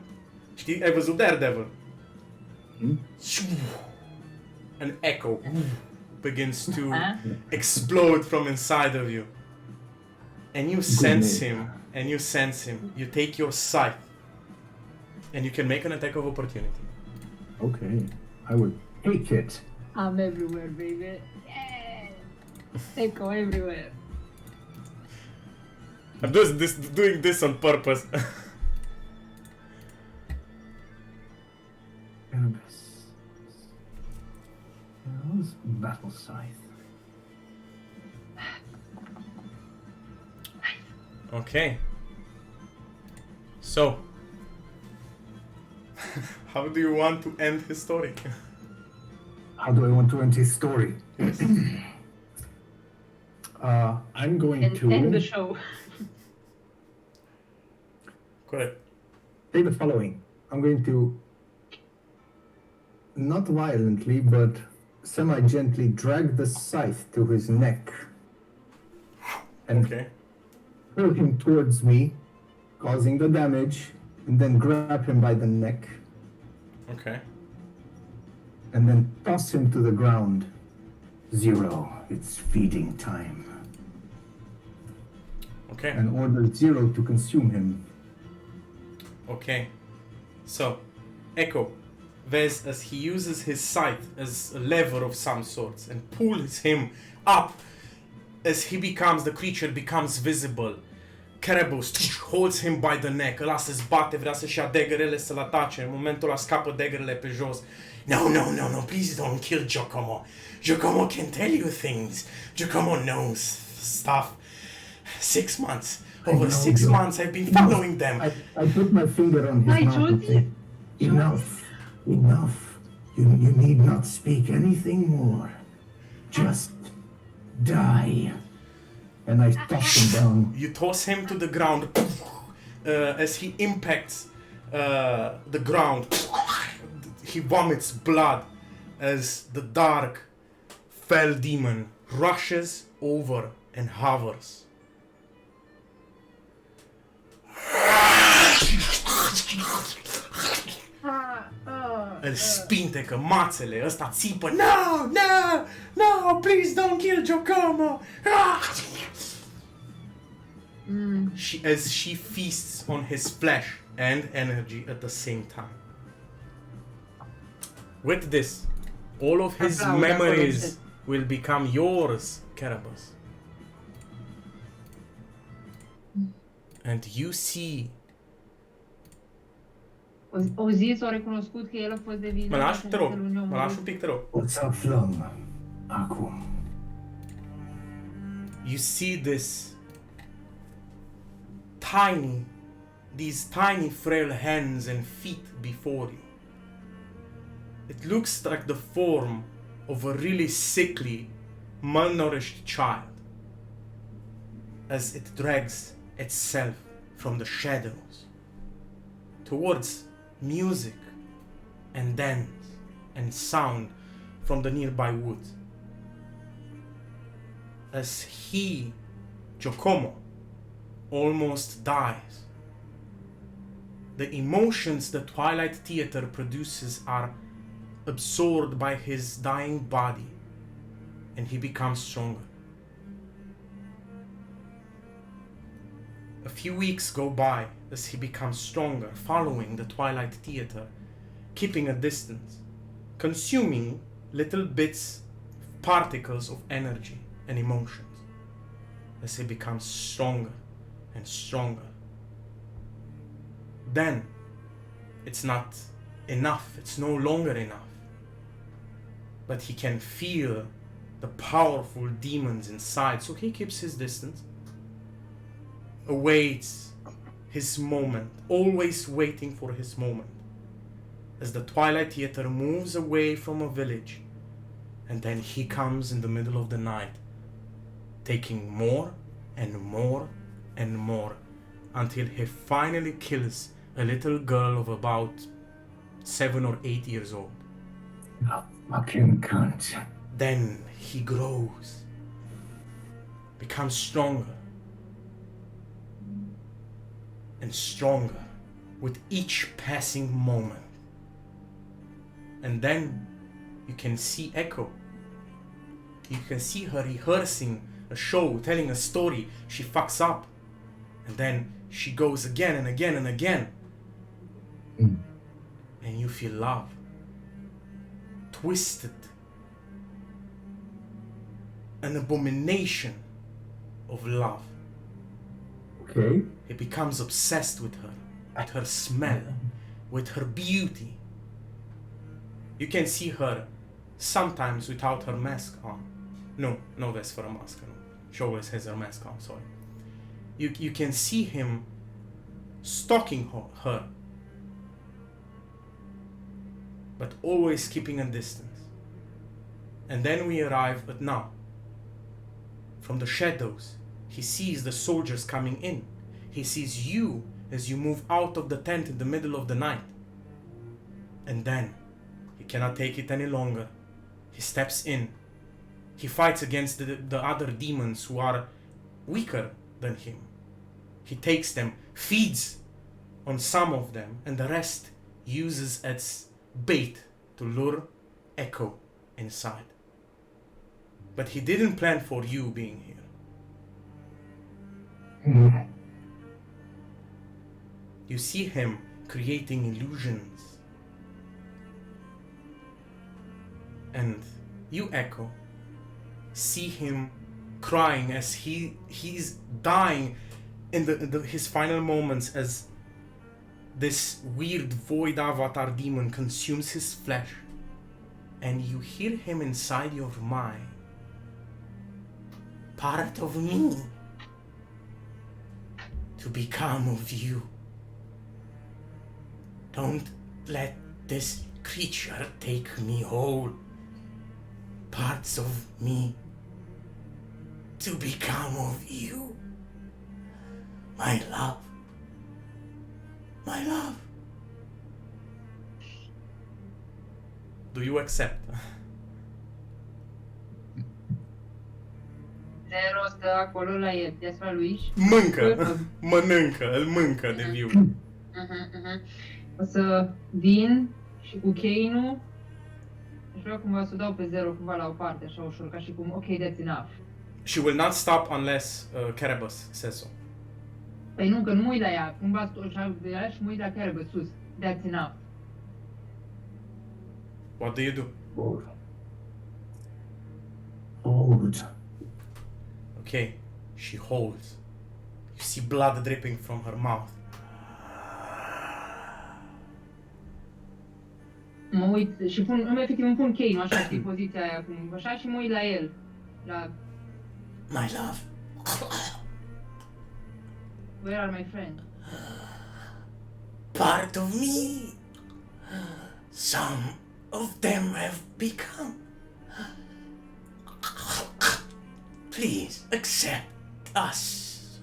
știi, ai văzut Daredevil? An echo begins to explode from inside of you. And you sense him, you take your scythe, and you can make an attack of opportunity. Okay, I would take it. I'm everywhere, baby. Yeah. Echo everywhere. I'm doing this on purpose. Cannabis. How's battle scythe? Okay. So, how do you want to end his story? How do I want to end his story? I'm going to End the show. Correct. say the following. I'm going to, not violently, but semi-gently drag the scythe to his neck and Okay. hurl him towards me, causing the damage, and then grab him by the neck, Okay. and then toss him to the ground. Zero, it's feeding time. Okay. And order Zero to consume him. Okay. So, Echo, vezi as he uses his scythe as a lever of some sorts and pulls him up as the creature becomes visible. Caribous holds him by the neck, îl lasă zbate, vrea să-și ia daggerele să-l atace. În momentul ăla scapă daggerele pe jos. No, please don't kill Giacomo. Giacomo can tell you things. Giacomo knows stuff. 6 months. Over 6 months I've been following them. I put my finger on his Hi, mouth and Jody. say, enough. You need not speak anything more. Just die. And I toss him down. You toss him to the ground as he impacts the ground. He vomits blood as the dark, fell demon rushes over and hovers. Îl spintecă mațele, ăsta țipă, no, please don't kill Giacomo. As she feasts on his flesh and energy at the same time. With this, all of his memories will become yours, Caribous. And you see... O zi s-a recunoscut că el a fost de vină. Mă lași, te rog, mă lași un pic, te rog. What's aflăm acum? You see these tiny frail hands and feet before you. It looks like the form of a really sickly, malnourished child as it drags itself from the shadows towards music and dance and sound from the nearby woods. As he, Giacomo, almost dies. The emotions the Twilight Theater produces are absorbed by his dying body, and he becomes stronger. A few weeks go by as he becomes stronger, following the Twilight Theater, keeping a distance, consuming little bits, particles of energy and emotions, as he becomes stronger and stronger. Then, it's not enough, it's no longer enough. But he can feel the powerful demons inside, so he keeps his distance, awaits his moment, always waiting for his moment, as the Twilight Theater moves away from a village, and then he comes in the middle of the night taking more and more and more until he finally kills a little girl of about 7 or 8 years old. Oh, fucking cunt. Then he grows, becomes stronger and stronger with each passing moment. And then you can see Echo. You can see her rehearsing a show, telling a story. She fucks up. And then she goes again and again and again. Mm. And you feel love. Twisted. An abomination of love. Okay. He becomes obsessed with her smell, with her beauty. You can see her sometimes without her mask on. No that's for a mask. No. She always has her mask on, sorry. You can see him stalking her, but always keeping a distance. And then we arrive at now. From the shadows, he sees the soldiers coming in. He sees you as you move out of the tent in the middle of the night. And then, he cannot take it any longer. He steps in. He fights against the other demons who are weaker than him. He takes them, feeds on some of them, and the rest uses as bait to lure Echo inside. But he didn't plan for you being here. Mm. You see him creating illusions. And you, Echo, see him crying as he's dying in his final moments as this weird void avatar demon consumes his flesh. And you hear him inside your mind. Part of me to become of you. Don't let this creature take me whole. Parts of me to become of you. My love. My love. Do you accept? Zero stă acolo la el, deasupra lui și... Mâncă, mănâncă, îl mâncă de viu. O să vin și cu Keinu și vreau cumva să o dau pe Zero cumva la o parte, așa ușor, ca și cum, ok, that's enough. She will not stop unless Carnivals says so. Păi nu, că nu mă uit la ea, cumva așa de ea și mă uit la Carnivals sus, that's enough. What do you do? Hold. Hold. Okay, she holds. You see blood dripping from her mouth. Mă uit și pun, efectiv îmi pun Keinu, așa, știi, poziția aia, cum, așa, și mă uit la el, la... My love. Where are my friends? Part of me. Some of them have become. Please accept us.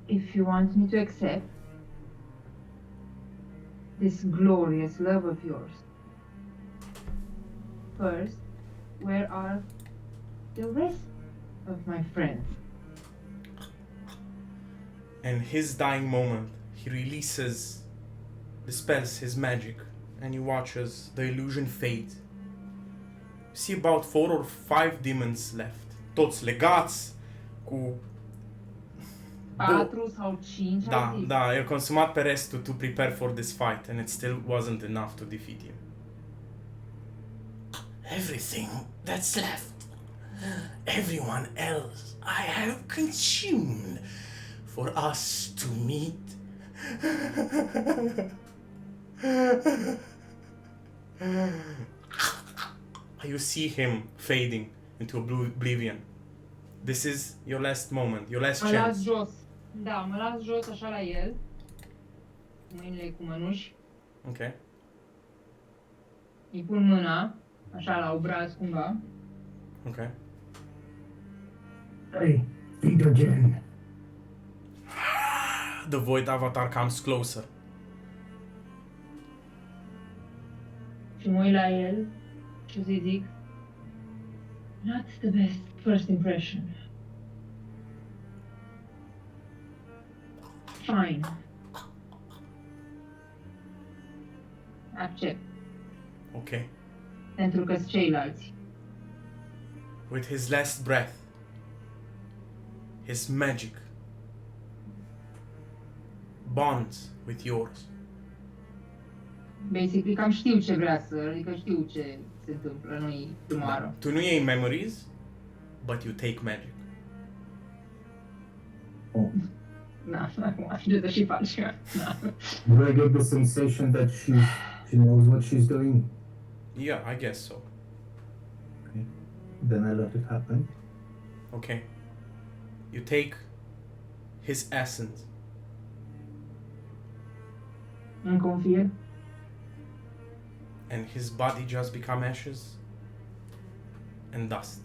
If you want me to accept this glorious love of yours, first, where are the rest of my friends? In his dying moment, he dispels his magic, and you watch as the illusion fades. You see about 4 or 5 demons left, toți legați, cu... 4 sau 5, Da, ai zis? da, el consumat pe restul to prepare for this fight, and it still wasn't enough to defeat him. Everything that's left, everyone else I have consumed for us to meet. You see him fading into oblivion. This is your last moment, your last Mă chance. las jos. Da, mă las jos așa la el. Cu mâinile cu mănuși. Okay. Îi pun mâna așa la obraz cumva. Ok. Hey, think again. The void avatar comes closer. Și mă uit la el și o să-i zic, not the best first impression. Fine. Accept. Ok. Pentru că sunt ceilalți. With his last breath, his magic bonds with yours. Basically, cam știu ce vrea să, adică știu ce se întâmplă, nu-i tumoară. Tu nu iei memories, but you take magic. Oh. Na, acum, știu să și faci. Na. Do I get the sensation that she knows what she's doing? Yeah, I guess so. Okay. Then I let it happen. Okay. You take his essence. Îmi confirm. And his body just become ashes and dust.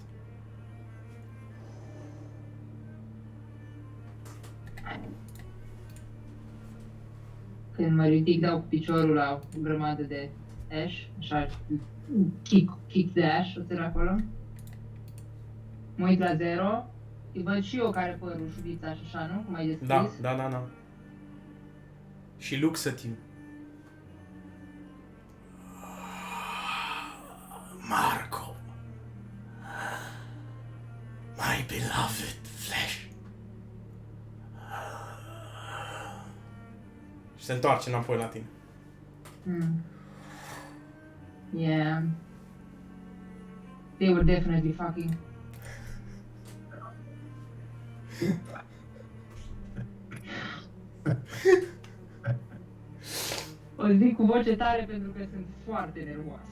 Când mă ridic, dau cu piciorul la o grămadă de ash, așa, kick the ash, o țăr acolo. Mă uit la zero, îi văd și eu care părul, șuvița și așa, nu? Cum ai descris? Da. She looks at you. Marco, my beloved flesh. Și se întoarce înapoi la tine. Yeah. They were definitely fucking. O zic cu voce tare pentru că sunt foarte nervoasă.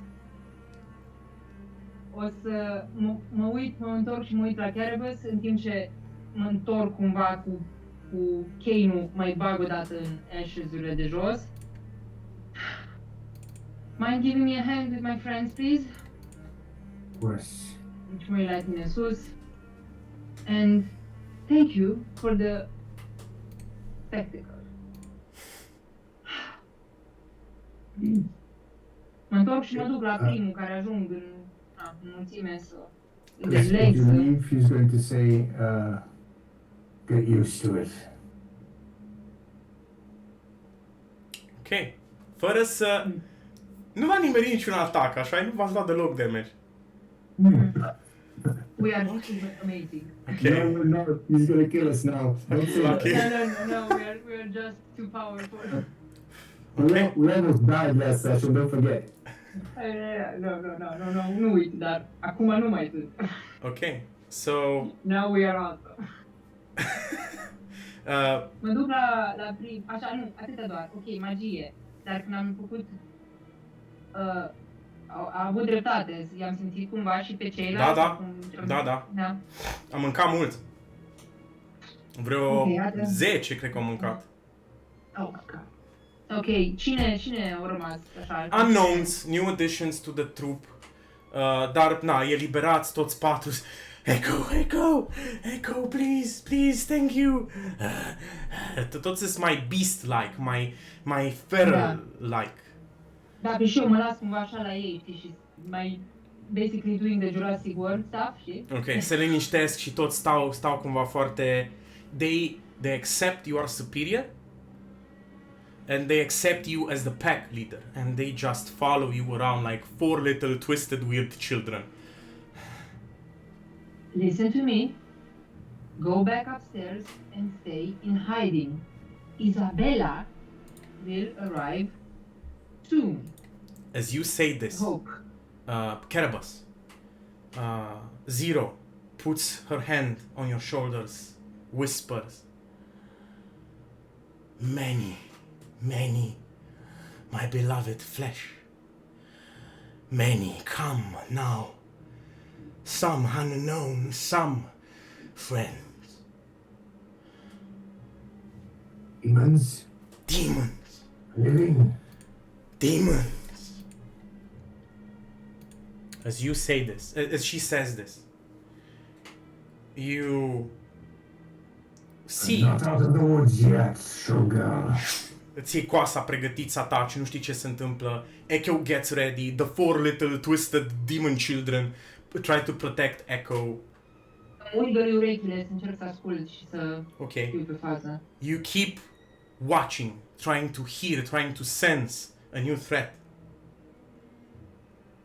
O să mă uit, mă întorc și mă uit la Carnivals în timp ce mă întorc cumva cu Kane-ul, mai bag o dată în ashes-urile de jos. Mind giving me a hand with my friends, please? Of course. Deci mă uit la tine sus. And thank you for the spectacle. Mă întorc și mă duc la primul care ajung în mulțime să... Chris, if you leave, he's going to say, get used to it. Ok. Fără să... Nu v-a nimerit niciun atac, așa? Nu v-ați luat deloc damage. We are amazing. Ok. No, he's gonna kill us now. Don't say Lucky. that. No, we are just too powerful. Levels died last session, don't forget. No, nu uit, dar acum nu mai sunt. Ok. So... Now we are awesome. uh, Mă duc la prim, așa, nu, atâta doar, ok, magie. Dar când am făcut, a avut dreptate, i-am simțit cumva și pe ceilalți. Da. Am mâncat mult. Vreo 10 cred că am mâncat. Oh my god. Ok, cine au rămas așa? Unknowns, new additions to the troop. Dar, na, eliberați toți patru. Echo, please, thank you. Toți sunt mai beast-like, mai feral-like. Da, pe și eu mă las cumva așa la ei, știi, și mai basically doing the Jurassic World stuff, știi? Ok, se liniștesc și toți stau cumva foarte... They accept you are superior. And they accept you as the pack leader. And they just follow you around like 4 little twisted weird children. Listen to me. Go back upstairs and stay in hiding. Isabella will arrive soon. As you say this, Hope. Carnivals, Zero puts her hand on your shoulders, whispers, Many, my beloved flesh. Many come now. Some unknown, some friends. Demons? Demons. Living? Demons. as you say this, as she says this, you see... I'm not out of the woods yet, sugar. Îți iei coasa pregătit să ataci, nu știi ce se întâmplă. Echo gets ready, the four little twisted demon children try to protect Echo. Uigări urechile, să încerc să ascult și să Okay. fiu pe fază. You keep watching, trying to hear, trying to sense a new threat.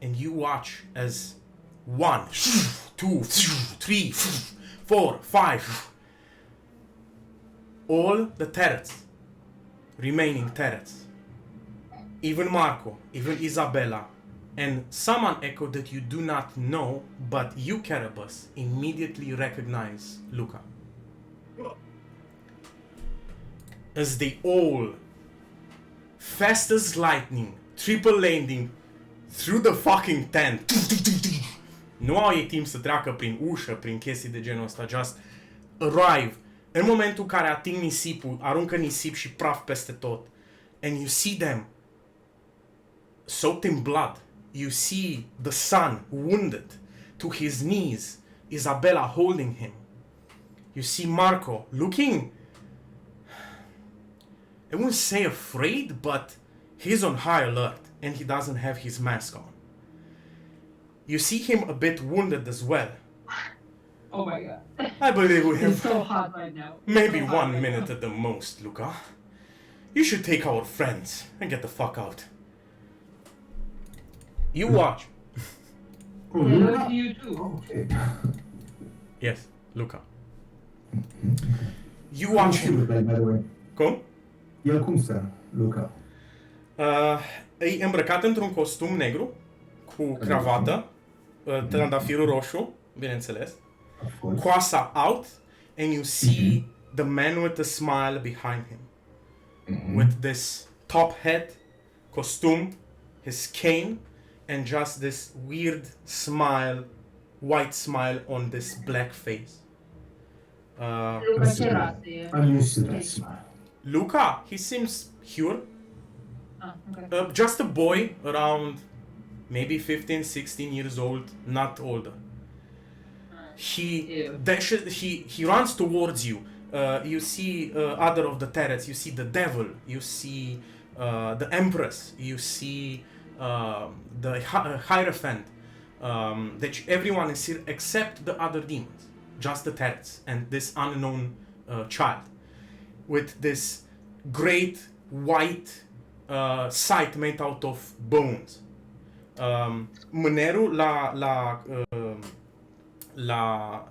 And you watch as 1, 2, 3, 4, 5, all the turrets, remaining turrets, even Marco, even Isabella, and someone Echo that you do not know, but you, Carabas, immediately recognize Luca. As they all, fast as lightning, triple landing through the fucking tent. Nu au ei timp să treacă prin ușă, prin chestii de genul ăsta, just arrive. În momentul în care ating nisipul, aruncă nisip și praf peste tot. And you see them soaked in blood. You see the son wounded to his knees, Isabella holding him. You see Marco looking, I wouldn't say afraid, but he's on high alert and he doesn't have his mask on. You see him a bit wounded as well. Oh my god. I believe we It's have so hot right now. maybe So hot 1 right minute now. at the most, Luca. You should take our friends and get the fuck out. You watch. Hello to you too. Okay. Yes, Luca. You watch How him. by the way. Cum? El cum stă, Luca? E îmbrăcat într-un costum negru cu cravată, trandafirul roșu, bineînțeles, Of course. coasa out, and you see the man with the smile behind him. With this top hat, costume, his cane, and just this weird smile, white smile on this black face. Luca, ce rasă e? I'm used to that smile. Luca, he seems pure. Ah, ok. Just a boy around maybe 15, 16 years old, not older. He Ew. dashes, he runs towards you. You see other of the turrets. You see the devil. You see the empress. You see the hierophant. That everyone is here except the other demons, just the turrets and this unknown child with this great white sight made out of bones. Mânerul la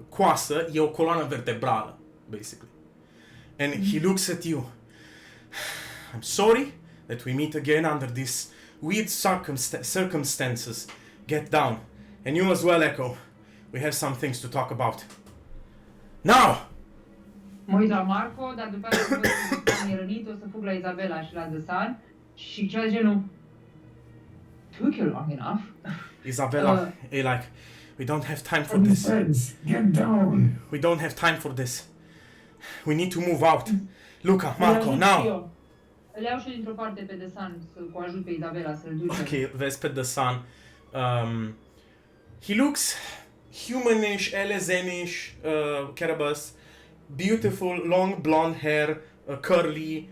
coasă e o coloană vertebrală, basically. And he looks at you. I'm sorry that we meet again under these weird circumstances. Get down. And you as well, Echo. We have some things to talk about. Now! Mă uit la Marco, dar după aceea văd că e rănit, o să fug la Isabela și la Desan și ceva de genul took you long enough. Isabella, e like, we don't have time for From this. the beds, get down. We don't have time for this. We need to move out. Luca, Îl iau Marco, și now! eu. Îl iau și dintr-o parte pe Desan să o ajut pe Isabela să-l duce. Okay, vezi pe the sun. He looks humanish, elezenish, Carabas. Beautiful, long blonde hair, curly,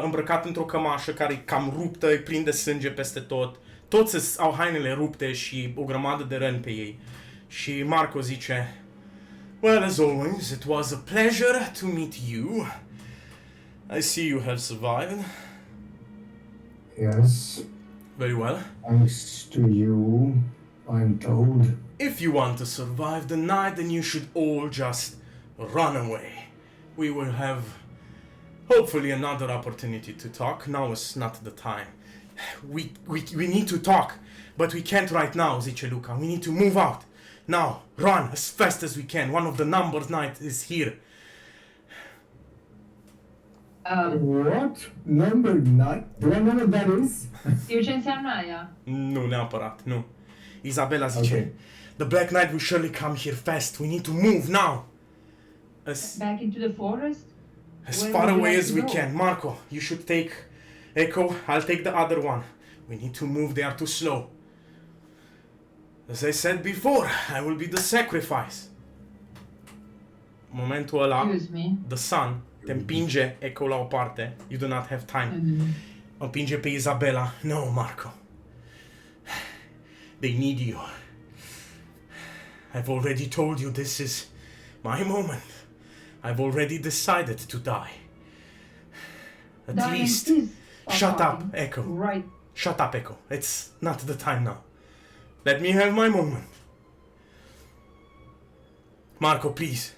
îmbrăcat într-o cămașă care e cam ruptă, îi prinde sânge peste tot. Toți au hainele rupte și o grămadă de răni pe ei. Și Marco zice, well, as always, it was a pleasure to meet you. I see you have survived. Yes, Very well. thanks to you, I'm told. If you want to survive the night, then you should all just run away. We will have, hopefully, another opportunity to talk. Now is not the time. We need to talk, but we can't right now, zice Luca. We need to move out. Now, run as fast as we can. One of the numbers night is here. What? Number 9? Do I know what that is? Știu ce înseamnă aia. Nu neapărat, nu. Isabella zice, Okay. the Black Knight will surely come here fast. We need to move now. Back into the forest? As Where far would you away like as to we go? can. Marco, you should take Echo. I'll take the other one. We need to move. They are too slow. As I said before, I will be the sacrifice. Momentul ăla, Excuse me. the sun te împinge Echo la o parte. You do not have time. O împinge pe Isabela. No, Marco. They need you. I've already told you this is my moment. I've already decided to die. At Darling, least, please stop shut up, talking. Echo. Right. Shut up, Echo. It's not the time now. Let me have my moment. Marco, please.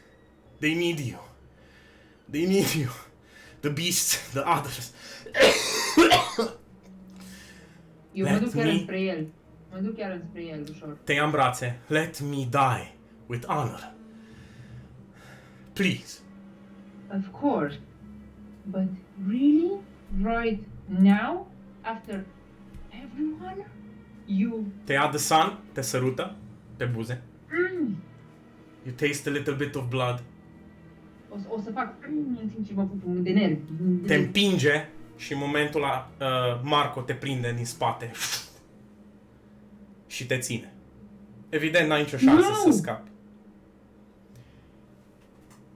They need you. They need you. The beasts, the others. Eu mă Let duc chiar me- înspre el. Mă duc chiar înspre el, ușor. Te ia în brațe. Let me die with honor. Please. Of course. But really? Right now? After everyone? You... Te ia de sun, te sărută pe buze. Mm. You taste a little bit of blood. O să fac în timp ce mă pup de nervi. Te împinge și în momentul ăla Marco te prinde din spate. Și te ține. Evident, n-ai nicio șansă No! să scapi.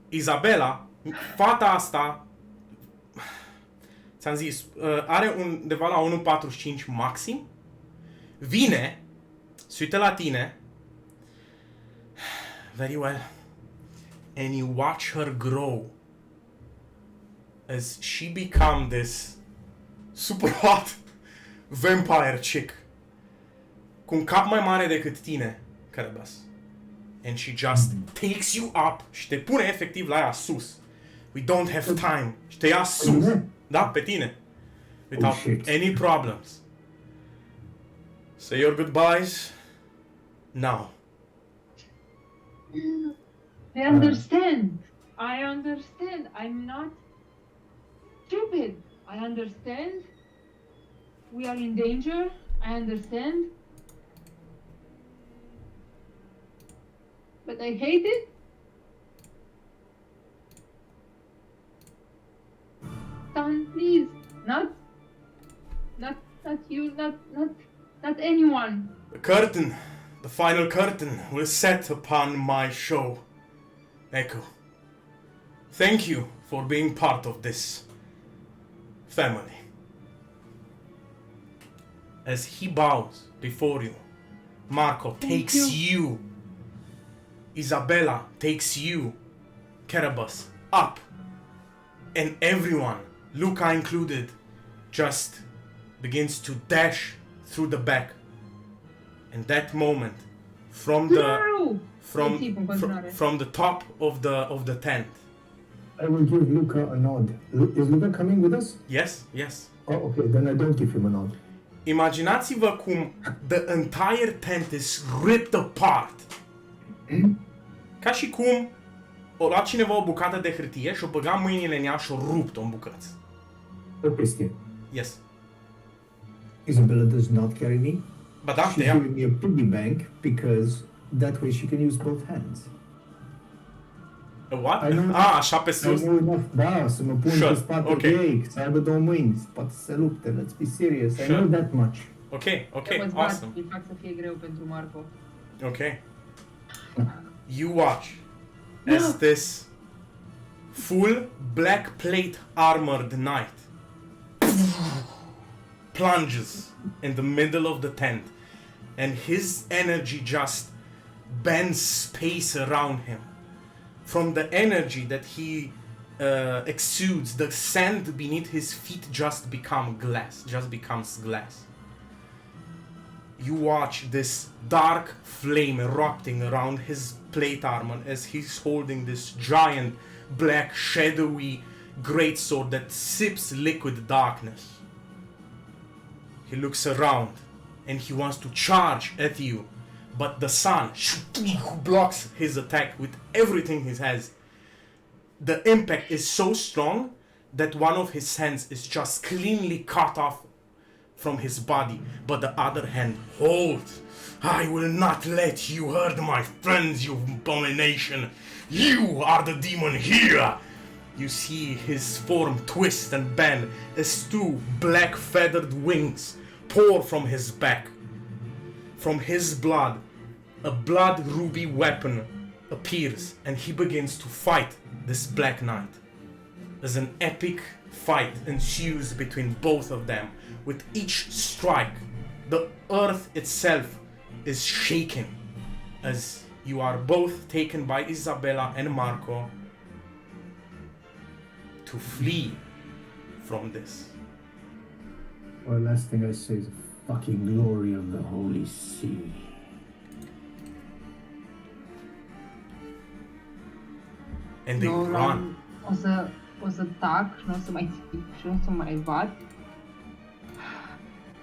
Isabela, fata asta, ți-am zis, are undeva la 1,45 maxim, vine, se uită la tine, very well, and you watch her grow as she become this super hot vampire chick cu un cap mai mare decât tine, Carabas. And she just takes you up și te pune efectiv la ea sus. We don't have time. Și te ia sus. Da, pe tine. Without shit. any problems. Say your goodbyes now. I understand. I understand. I'm not stupid. I understand. We are in danger. I understand. But I hate it. Son, please. Not you. Not anyone. The curtain, the final curtain will set upon my show. Echo. Thank you for being part of this family. As he bows before you, Marco takes you. Isabella takes you, Carabas, up. And everyone, Luca included, just begins to dash through the back. And that moment, from the No! from Sì, con continuare. from the top of the tent. I will give Luca a nod. Is Luca coming with us? Yes, yes. Oh, okay. Then I don't give him a nod. Imaginați-vă cum the entire tent is ripped apart. Ca și cum o luat cineva o bucată de hârtie și o băga mâinile în ea și o rupt-o în bucăți. O chestie. Yes. Isabella does not carry me. Ba da, te She's ia. giving me a piggy bank because that way she can use both hands. A what? I know- Așa pe I sus? know enough, da, să mă pun Sure, pe spate ok. ei, să aibă două mâini, poate să se lupte, let's be serious, I Sure. know that much. Ok, ok, Te awesome. îi fac să fie greu pentru Marco. Ok. You watch as this full black plate armored knight plunges in the middle of the tent, and his energy just bends space around him. From the energy that he exudes, the sand beneath his feet just becomes glass. You watch this dark flame erupting around his plate armor as he's holding this giant, black, shadowy greatsword that sips liquid darkness. He looks around and he wants to charge at you, but the sun blocks his attack with everything he has. The impact is so strong that one of his hands is just cleanly cut off from his body, but the other hand holds. I will not let you hurt my friends, you abomination. You are the demon here. You see his form twist and bend as two black feathered wings pour from his back. From his blood, a blood ruby weapon appears and he begins to fight this Black Knight. As an epic fight ensues between both of them. With each strike, the earth itself is shaken as you are both taken by Isabella and Marco to flee from this. Well, the last thing I say is the fucking glory of the Holy See. And they run. O să tac și nu o să mai țip și nu o să mai bat.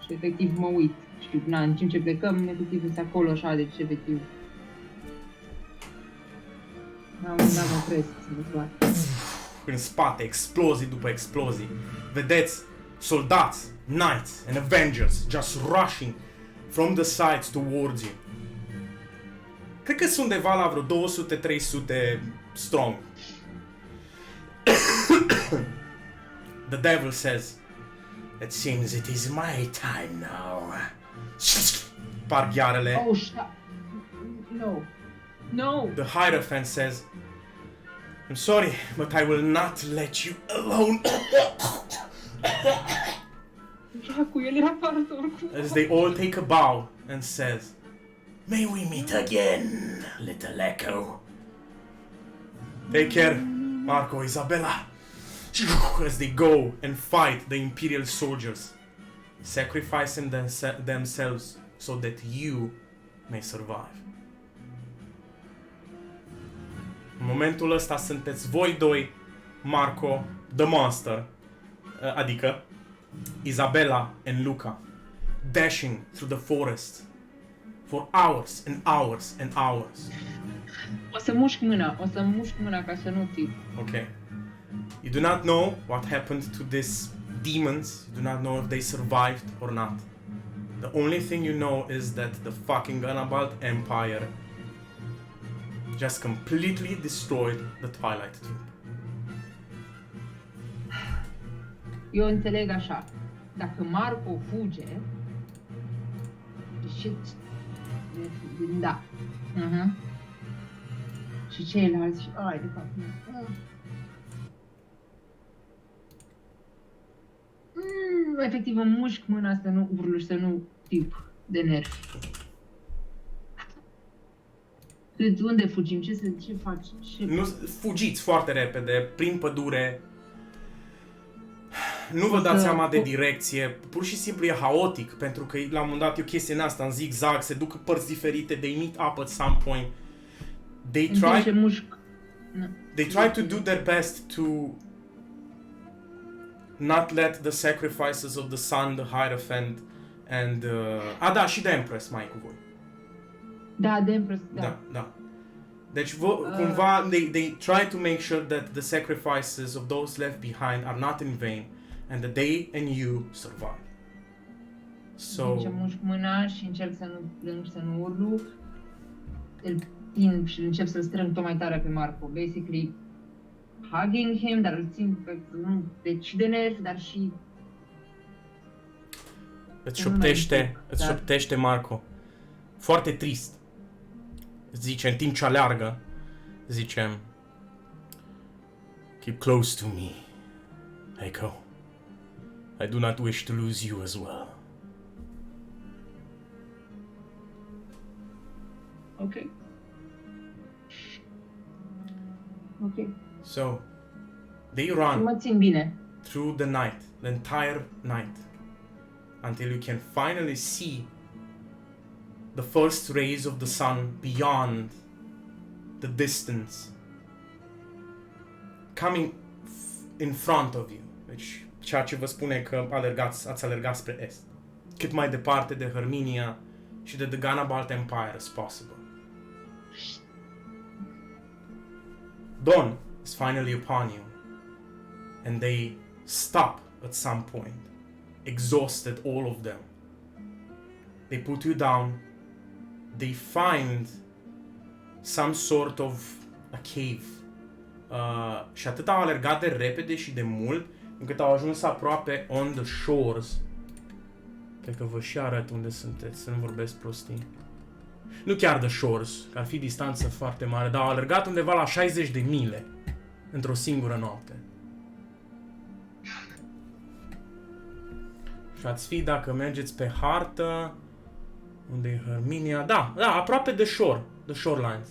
Și efectiv mă uit. Și în timp ce plecăm, efectiv sunt acolo așa, deci efectiv... La un moment dat mă opresc să mă bat. În spate, explozii după explozii. Vedeți soldați, knights and avengers just rushing from the sides towards you. Cred că sunt undeva la vreo 200-300 strong. The devil says, "It seems it is my time now." Parghiarele. Oh, no. No! The Hierophant says, "I'm sorry, but I will not let you alone." Dracu, el era partă oricum. As they all take a bow and says, "May we meet again, little Echo." Take care, Marco, Isabella. As they go and fight the Imperial soldiers, sacrificing themselves so that you may survive. În momentul ăsta sunteți voi doi, Marco, the Monster, adică Isabella and Luca, dashing through the forest for hours and hours and hours. O să mușc mâna ca să nu tip. Okay. You do not know what happened to these demons. You do not know if they survived or not. The only thing you know is that the fucking Ganabalt Empire just completely destroyed the Twilight Troop. Eu înțeleg așa. Dacă Marco fuge... Da. Și ceilalți... Ai, de fapt... Efectiv, îmi mușc mâna să nu urlu și să nu tip de nervi. Unde fugim? Ce faci? Nu, fugiți foarte repede, prin pădure. Nu vă dați seama de direcție, pur și simplu e haotic, pentru că la un moment dat e o chestie în asta, în zigzag, se duc părți diferite, they meet up at some point. They try to do their best to not let the sacrifices of the sun, the Hierophant, and... da, și The Empress mai e cu voi. Da, The Empress, da. Da. Deci, cumva, they try to make sure that the sacrifices of those left behind are not in vain, and that they and you survive. So... Deci mușc mâna și încerc să nu plâng și să nu urlu. Îl țin și încep să-l strâng tot mai tare pe Marco. Basically, hugging him, dar îl țin pe... Deci de nervi, dar și... Îți șoptește Marco. Foarte trist. Zice, în timp ce aleargă, zice, "Keep close to me, Echo. I do not wish to lose you as well." Okay. So, they run Mă țin bine. through the night, the entire night, until you can finally see the first rays of the sun beyond the distance, coming in front of you. Deci, ceea ce vă spune că ați alergat spre est. Cât mai departe de Herminia și de The Ganabalt Empire as possible. Dawn is finally upon you, and they stop at some point, exhausted, all of them. They put you down. They find some sort of a cave. Și atât au alergat de repede și de mult, încât au ajuns aproape on the shores. Cred că vă și arăt unde sunteți, să nu vorbesc prostii. Nu chiar The Shores, că ar fi distanță foarte mare, dar au alergat undeva la 60 de mile într-o singură noapte. Și ați fi, dacă mergeți pe hartă, unde e Herminia, da, aproape de shore, the shorelines.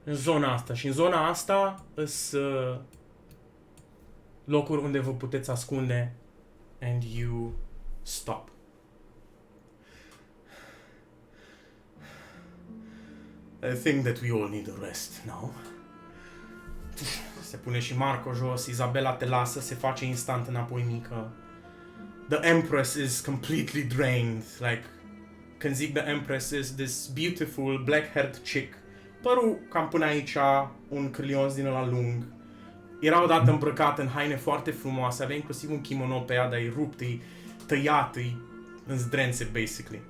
În zona asta. Și în zona asta sunt locuri unde vă puteți ascunde and you stop. I think that we all need a rest now. Se pune și Marco jos, Isabela te lasă, se face instant înapoi mică. The Empress is completely drained, like, când zic The Empress is this beautiful black-haired chick, părul cam până aici, un cârlion din ăla lung. Era odată îmbrăcată în haine foarte frumoase, avea inclusiv un kimono pe ea, dar e rupt, e tăiat, e în zdrențe, basically.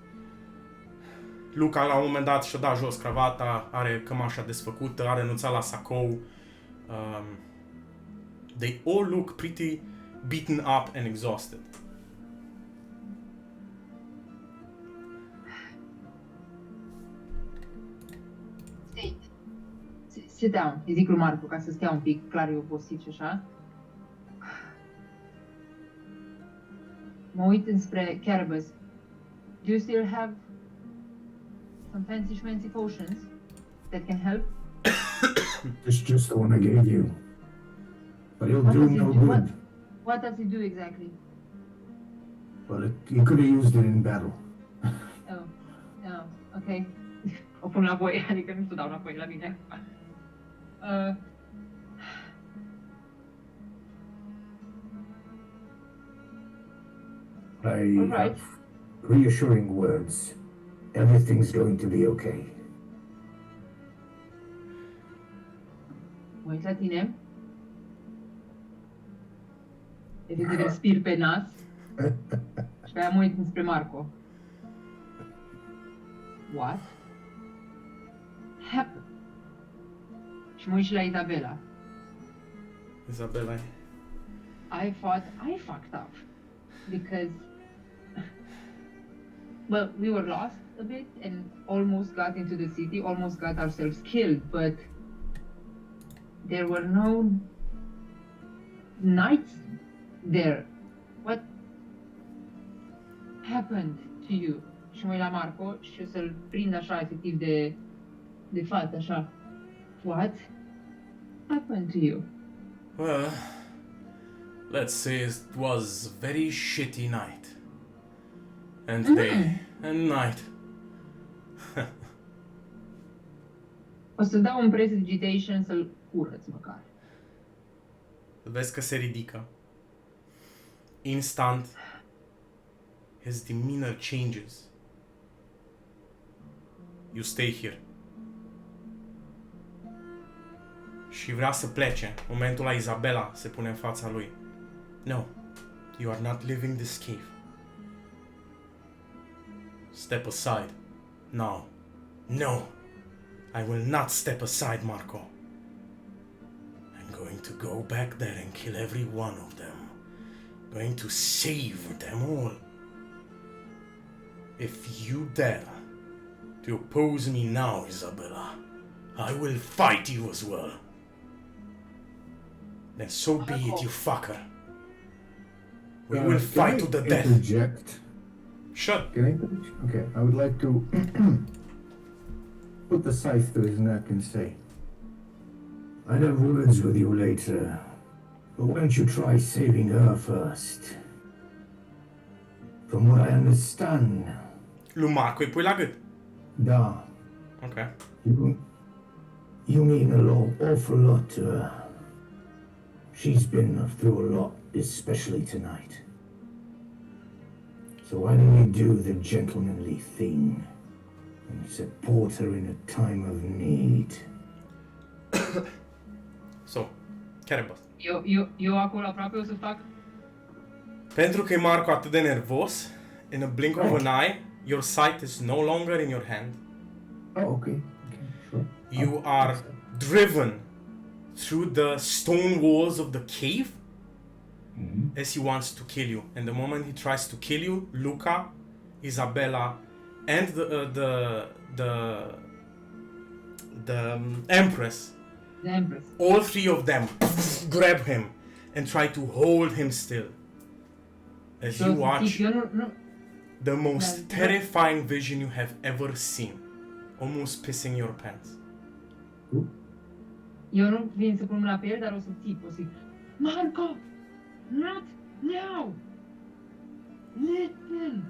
Luca la un moment dat și-a dat jos cravata, are cămașa desfăcută, a renunțat la sacou. They all look pretty beaten up and exhausted. Sit down, îi zic lui Marco ca să stea un pic, clar e obosit și așa. Mă uit înspre Carnivals. Do you still have some fancy schmancy potions that can help? It's just the one I gave you. But it'll do no good. What does it do exactly? Well, you could have used it in battle. Oh, ok. O pun la voi, adică nu știu, dau înapoi la mine. I All right. have reassuring words. Everything's going to be okay. Mă uit la tine. Efectiv respir pe nas. Și pe aia mă uit înspre Marco. What happened? Și mă uit și la Isabela. Isabela. I thought I fucked up. Because, well, we were lost a bit and almost got into the city, almost got ourselves killed, but there were no knights there. What happened to you? Și mă uit la Marco și o să-l prind așa, efectiv, de față, așa. What happened to you? Well, let's say it was a very shitty night. And day and night. O să dau un prestidigitation să-l curăț măcar. Vezi că se ridică. Instant, his demeanor changes. You stay here. Și vrea să plece. Momentul la Isabela se pune în fața lui. No, you are not leaving this cave. Step aside. No. No. I will not step aside, Marco. I'm going to go back there and kill every one of them. Going to save them all. If you dare to oppose me now, Isabella, I will fight you as well. Then so be it, you fucker. We will fight to the death. Interject. Sure. Can I? Okay, I would like to put the scythe to his neck and say, I'd have words with you later, but why don't you try saving her first? From what I understand, Lui Marco îi pui la gât. da, Ok. you mean awful lot to her. She's been through a lot, especially tonight. So why don't you do the gentlemanly thing and support her in a time of need? So, Carnivals. Eu acolo aproape o să fac... Pentru că e Marco atât de nervos, in a blink of an eye, your sight is no longer in your hand. Oh, okay. Okay, sure. You are driven through the stone walls of the cave as he wants to kill you. And the moment he tries to kill you, Luca, Isabella, and the Empress, The Empress. all three of them grab him and try to hold him still. As Și you o să watch zic, eu nu, the most Da. terrifying vision you have ever seen, almost pissing your pants. eu nu vin să pun mâna pe el, dar o să țip, o să zic, Marco, not now! Listen!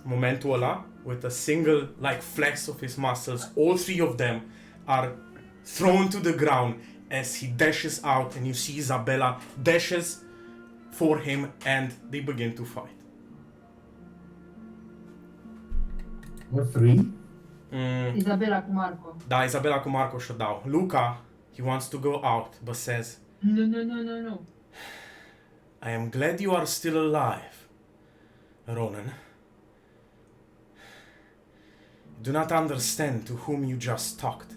Momentul ăla, with a single like flex of his muscles, all three of them are thrown to the ground as he dashes out, and you see Isabella dashes for him and they begin to fight. What, 3? Isabela cu Marco. Da, Isabella cu Marco și-o dau. Luca, he wants to go out, but says, No. I am glad you are still alive, Ronan. I do not understand to whom you just talked.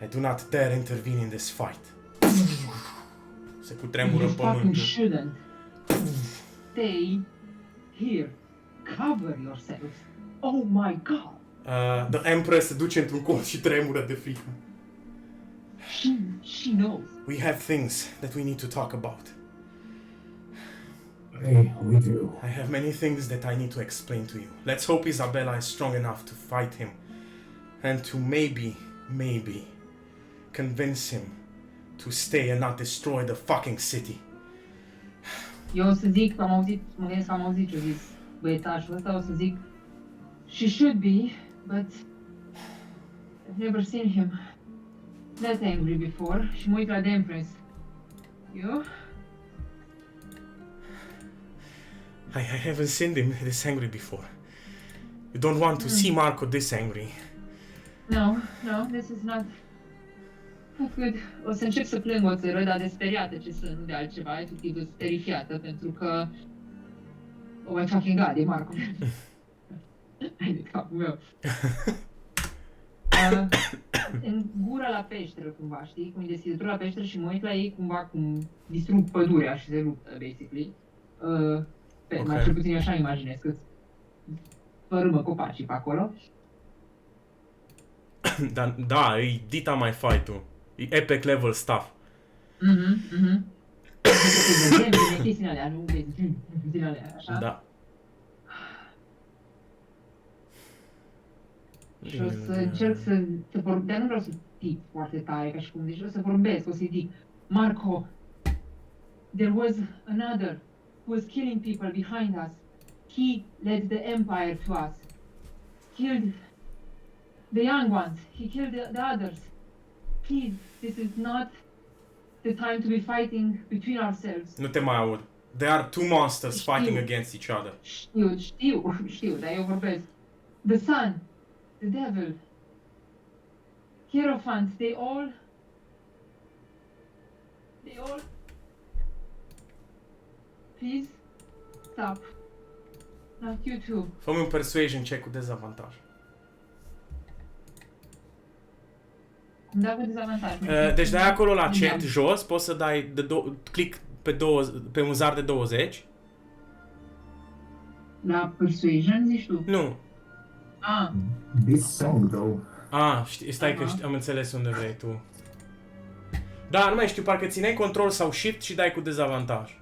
I do not dare intervene in this fight. Se cutremură You fucking pământul. shouldn't. Stay here. Cover yourselves. Oh my god. The Empress se duce într-un colț și tremură de frică. She knows. We have things that we need to talk about. Hey, we do. I have many things that I need to explain to you. Let's hope Isabella is strong enough to fight him and to maybe convince him to stay and not destroy the fucking city. Eu o să zic, mă gândesc că am auzit ce-a zis băietașul ăsta, o să zic, she should be, but I've never seen him that angry before. Și mă uit la The Empress. You? I haven't seen him this angry before. You don't want to see Marco this angry. No, this is not good. O să încep să plâng o țără, dar de speriată ce sunt, nu de altceva, efectiv de terifiată, pentru că oh my fucking god, e Marco. Hai de capul meu. În gura la peșteră cumva, știi? Cum e deschizătură la peșteră și mă uit la ei cumva cum distrug pădurea și se luptă, basically. Ok. Cel puțin așa imaginez, că fărâmă copacii pe acolo. Da, e dita mai fight-ul. E epic level stuff. Vedem chestiile alea, nu vezi chestiile alea, așa? Da. Și o să încerc să vorbesc, dar nu vreau să tip foarte tare, ca și cum, deci o să vorbesc, o să-i zic, Marco, there was another who was killing people behind us. He led the empire to us. Killed the young ones. He killed the others. Please, this is not the time to be fighting between ourselves. Nu te mai aud. There are two monsters Știu. fighting against each other. Știu, dar eu vorbesc. The sun, the devil, Hierophant, they all... Please, stop. Not you too. Fă-mi un persuasion check cu dezavantaj. Îmi dau cu dezavantaj. Deci dai acolo la chat Da. jos, poți să dai click pe un zar de 20. La persuasion, zici tu? Nu. Ah, This song, though. Stai că am înțeles unde vrei tu. Da, nu mai știu, parcă țineai control sau shift și dai cu dezavantaj.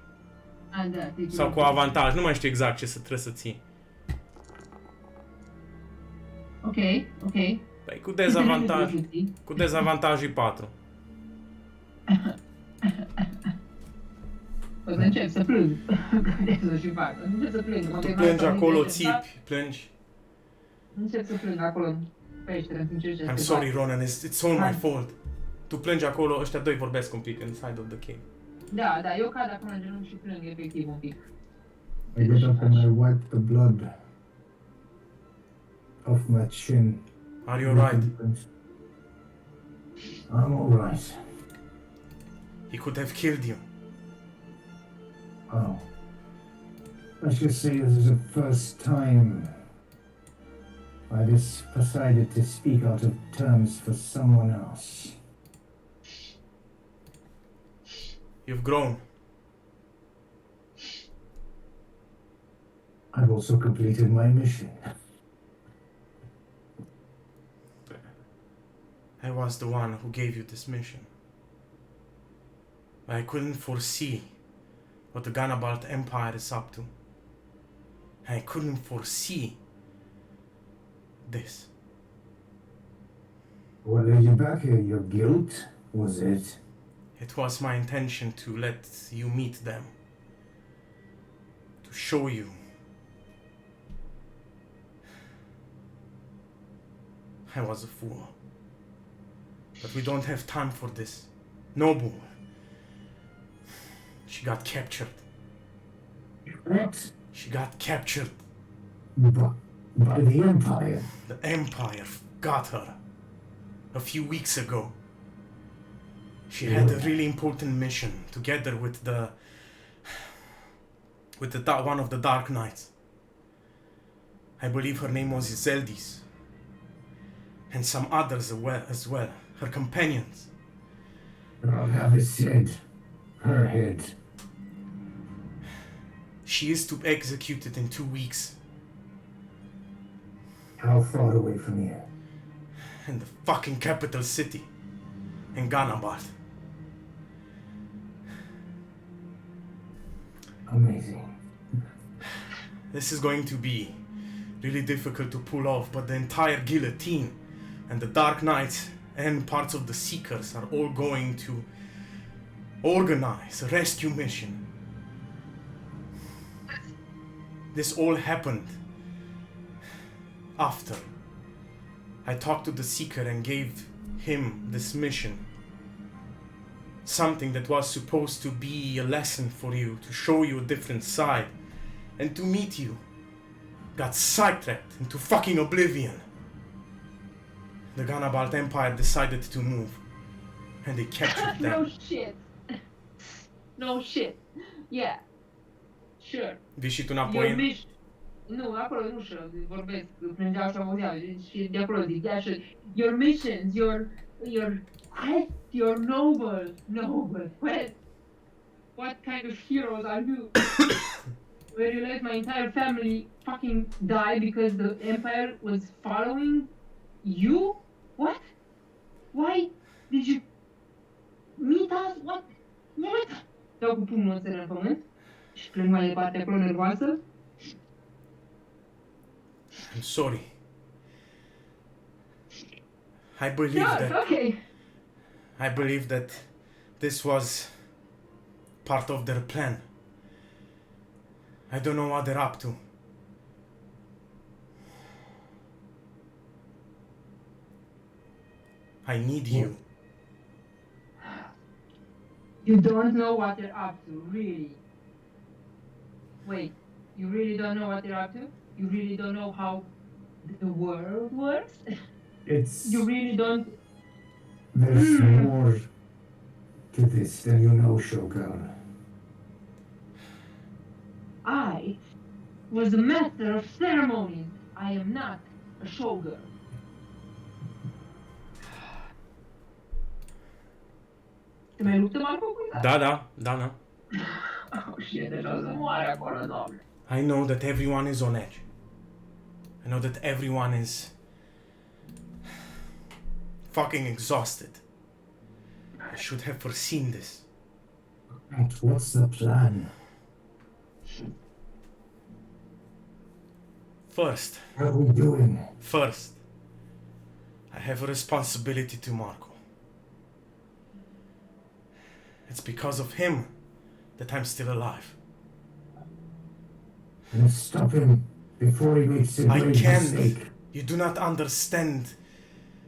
da. Sau cu avantaj, nu mai știu exact ce trebuie să ții. Ok. Păi cu dezavantaj, cu dezavantaj e 4. O să încep să plâng. Să și fac. O să încep să plâng. Tu plângi acolo, țipi, plângi. Încep să plâng acolo în peșteră, în timp ce I'm sorry, Ronan, it's all my fault. Tu plângi acolo, ăștia doi vorbesc un pic inside of the cave. Da, eu cad acolo în genunchi și plâng efectiv un pic. I get up and I wipe the blood off my chin. Are you alright? I'm alright. He could have killed you. Oh. Let's just say this is the first time I just decided to speak out of terms for someone else. You've grown. I've also completed my mission. I was the one who gave you this mission. I couldn't foresee what the Ganabalt Empire is up to. I couldn't foresee this. What led you back here? Your guilt, was it? It was my intention to let you meet them. To show you. I was a fool. But we don't have time for this. Nobu. She got captured. What? She got captured. By the Empire? The Empire got her. A few weeks ago. She had a really important mission together with one of the Dark Knights. I believe her name was Iseldis. And some others as well. Her companions. I'll have his head. Her head. She is to be executed in 2 weeks. How far away from here? In the fucking capital city. In Ganabalt. Amazing. This is going to be really difficult to pull off, but the entire guillotine and the Dark Knights and parts of the Seekers are all going to organize a rescue mission. This all happened after I talked to the Seeker and gave him this mission. Something that was supposed to be a lesson for you, to show you a different side, and to meet you. Got sidetracked into fucking oblivion. The Ganabalt Empire decided to move, and they captured them. No shit. No shit. Yeah. Sure. Vii și tu Your înapoi? mission. Nu, acolo nu știu, vorbesc, plângeau și auzeau, și de acolo zic, yeah, sure. Your missions, your quest, your noble. What kind of heroes are you? Where you let my entire family fucking die because the Empire was following you? What? Why did you meet us? What? Dau cu pumnul ăsta în pământ și plâng mai departe acolo nervoasă. I'm sorry. I believe Sure, that okay. I believe that this was part of their plan. I don't know what they're up to. I need you. You don't know what they're up to, really. Wait, you really don't know what they're up to? You really don't know how the world works? It's... You really don't... There's more to this than you know, Shogun. I was a master of ceremonies. I am not a showgirl. Te mai luptă Marco cu Da. Oh shit, deja o să moare acolo, doamne. I know that everyone is on edge. I know that everyone is fucking exhausted. I should have foreseen this. And what's the plan? First, What are we doing? I have a responsibility to Marco. It's because of him that I'm still alive. Let's stop him before he makes a I great can't. mistake. You do not understand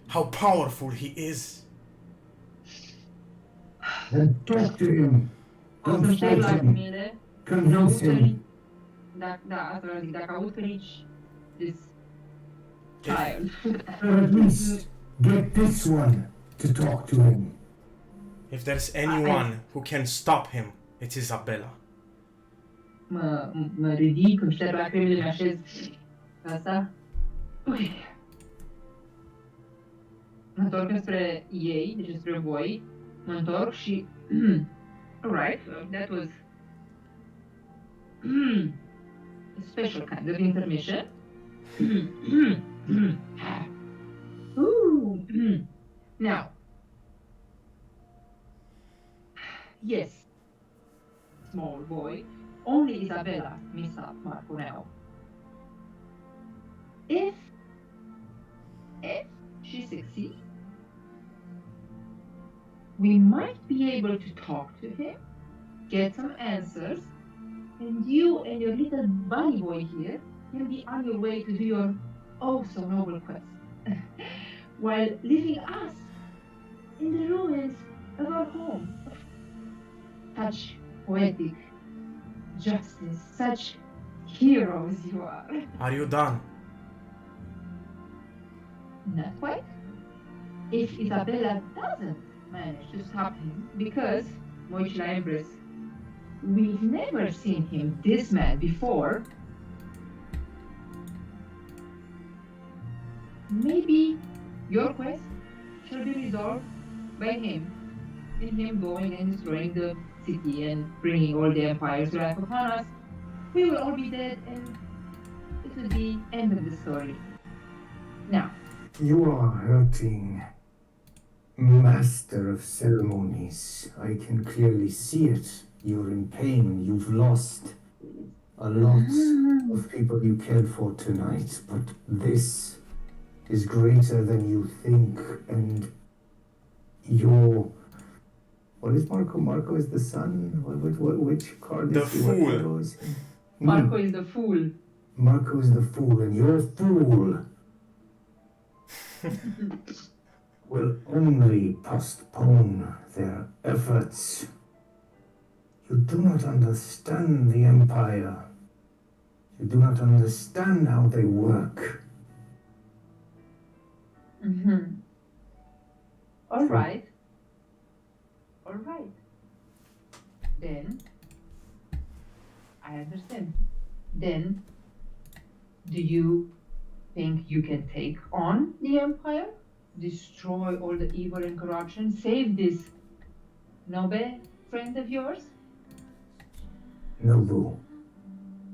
how powerful he is. Then talk to him. O să Don't stai fight la him. mine. Convince him. Da, asta vreau să zic, dacă aud că nici this If, child. Or at least get this one to talk to him. if there's anyone who can stop him, it's Isabella. Mă ridic, îmi șterg lacrimile, mă așez asta. Ok. Mă întorc înspre ei, deci înspre voi. Mă întorc și... Alright, so that was... a special kind of intermission. Ooh. Now, yes, small boy, only Isabella missed out Marco now. If she succeeds, we might be able to talk to him, get some answers, and you and your little bunny boy here can be on your way to do your oh so noble quest, while leaving us in the ruins of our home. Such poetic justice, such heroes you are. Are you done? Not quite. If Isabella doesn't manage to stop him, because, Moichila Empress, we've never seen him this mad before, maybe your quest shall be resolved by him, in him going and destroying the city and bringing all the empire's wrath upon us. We will all be dead, and it will be end of the story. Now, You are hurting, Master of Ceremonies. I can clearly see it. You're in pain. You've lost a lot of people you cared for tonight, but this is greater than you think, and your... What is Marco? Marco is the sun? Which card The is he? What fool. hero is he? Marco is the fool. Marco is the fool, and you're a fool. Will only postpone their efforts. You do not understand the Empire. You do not understand how they work. Mm-hmm. All right. All right. Then, I understand. Then, do you think you can take on the Empire? Destroy all the evil and corruption? Save this noble friend of yours? Nobu,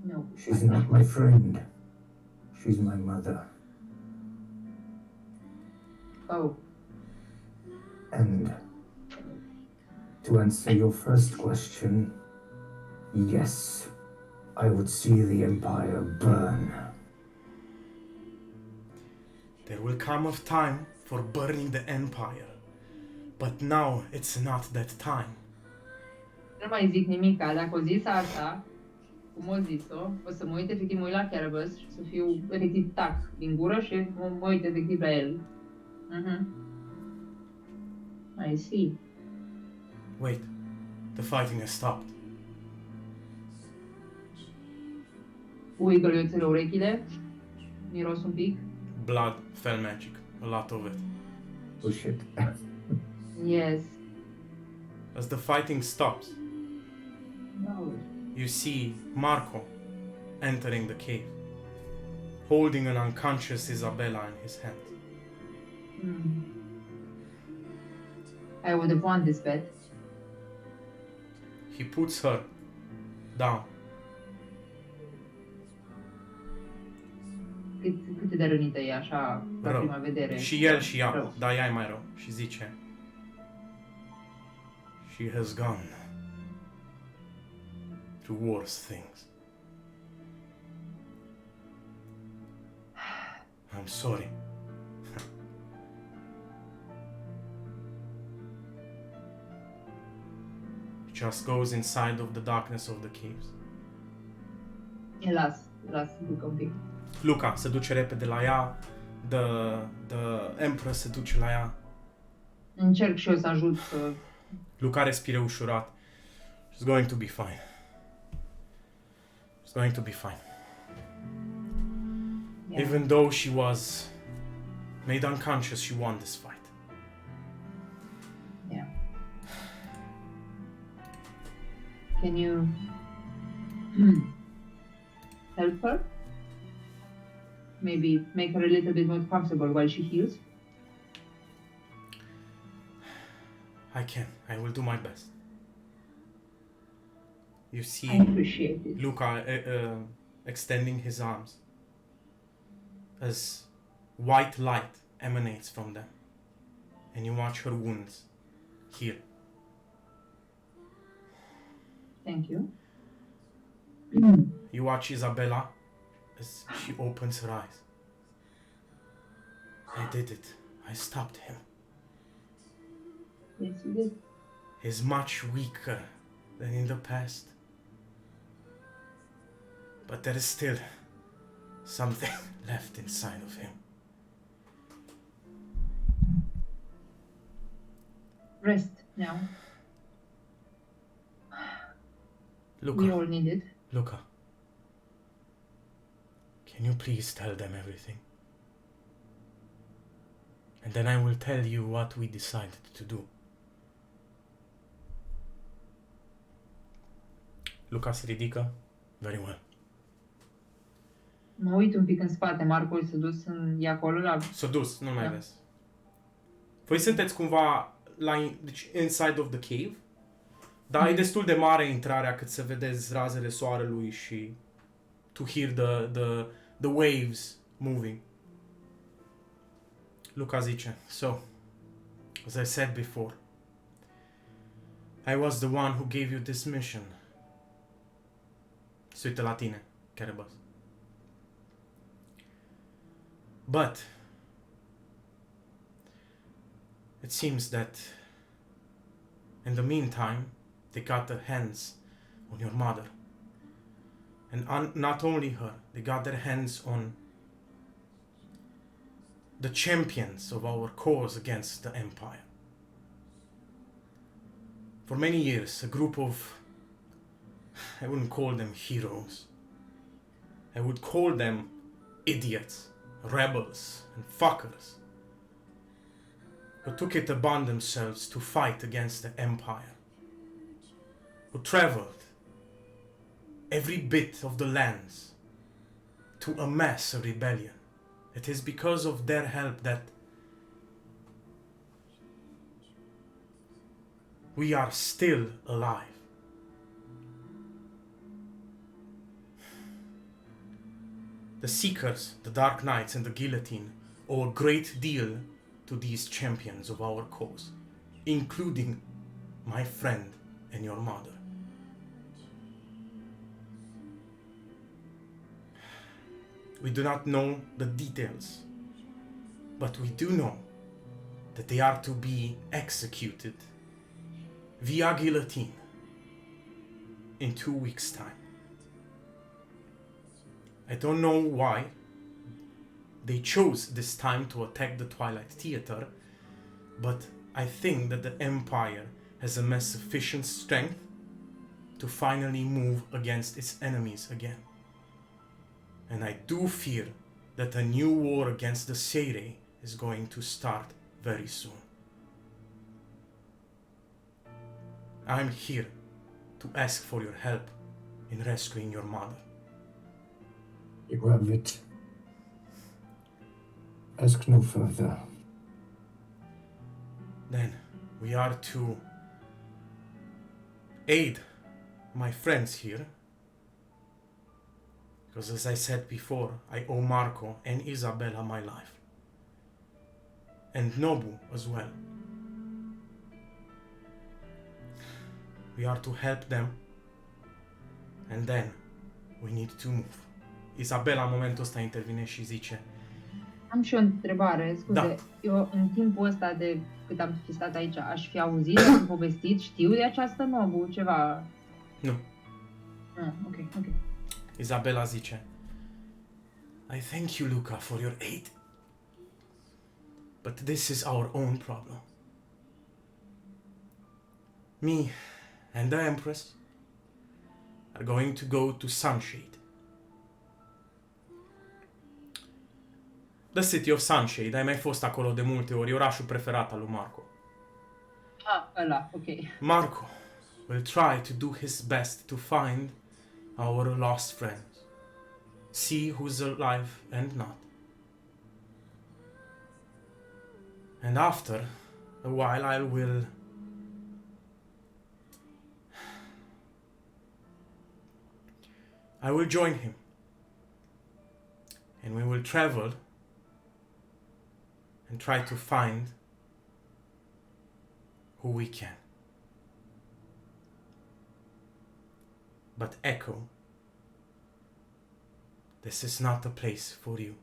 No. she's not my friend. She's my mother. Oh, And to answer your first question, yes, I would see the Empire burn. There will come a time for burning the Empire. But now it's not that time. nu mai zic nimic, dacă o zis asta, cum o zis-o, o să mă uit efectiv, mă uit la Carnivals și să fiu efectiv tac din gură și mă uit efectiv la el. I see. Wait, the fighting has stopped. Ui gălioțele urechile, miros un pic. Blood, fell magic, a lot of it. Oh shit. Yes. As the fighting stops, No. you see Marco entering the cave, holding an unconscious Isabella in his hand. I would have won this bet. He puts her down. Cât de rănită e așa, la Rău. prima vedere. Și el și ea, Rău. dar ea e mai rău. Și zice: She has gone to worse things. I'm sorry. He just goes inside of the darkness of the caves. Las ducă un pic. Luca se duce repede la ea, the Empress se duce la ea. Încerc și eu să ajut să... Luca respire ușurat. She's going to be fine. She's going to be fine. Yeah. Even though she was made unconscious, she won this fight. Yeah. Can you help her? Maybe make her a little bit more comfortable while she heals? I can. I will do my best. You I see appreciate it. Luca extending his arms as white light emanates from them. and you watch her wounds heal. Thank you. You watch Isabella as she opens her eyes. I did it. I stopped him. Yes, you did. He's much weaker than in the past. But there is still something left inside of him. Rest now. We all Luca, need it. Luca, can you please tell them everything? And then I will tell you what we decided to do. Luca se ridică. Very well. Mă uit un pic în spate, Marco s-a dus e acolo la... S-a dus, nu mai Da. vezi. Voi sunteți cumva deci inside of the cave, dar e destul de mare intrarea cât să vedeți razele soarelui și to hear the waves moving. Luca zice, so, as I said before, I was the one who gave you this mission. Se uită la tine, Carnivals. But it seems that in the meantime they got their hands on your mother, and not only her, they got their hands on the champions of our cause against the empire. For many years, a group of, I wouldn't call them heroes, I would call them idiots, rebels, and fuckers, who took it upon themselves to fight against the empire, who traveled every bit of the lands to amass a rebellion. It is because of their help that we are still alive. The Seekers, the Dark Knights, and the Guillotine owe a great deal to these champions of our cause, including my friend and your mother. We do not know the details, but we do know that they are to be executed via guillotine in 2 weeks' time. I don't know why they chose this time to attack the Twilight Theater, but I think that the Empire has amassed sufficient strength to finally move against its enemies again. And I do fear that a new war against the Seirei is going to start very soon. I'm here to ask for your help in rescuing your mother. You have it. Ask no further. Then we are to aid my friends here, because as I said before, I owe Marco and Isabella my life, and Nobu as well. We are to help them, and then we need to move. Isabela în momentul ăsta intervine și zice: Am și o întrebare, scuze. Da. Eu în timpul ăsta de cât am fi stat aici, aș fi auzit, am povestit, știu de această Nobu, ceva... Nu. Ok. Isabela zice: I thank you, Luca, for your aid. But this is our own problem. Me and the Empress are going to go to Sunshade. The City of Sunshade, ai mai fost acolo de multe ori, e orașul preferat al lui Marco. Ăla, ok. Marco will try to do his best to find our lost friends. See who's alive and not. And after a while I will join him. And we will travel and try to find who we can. But Echo, this is not a place for you.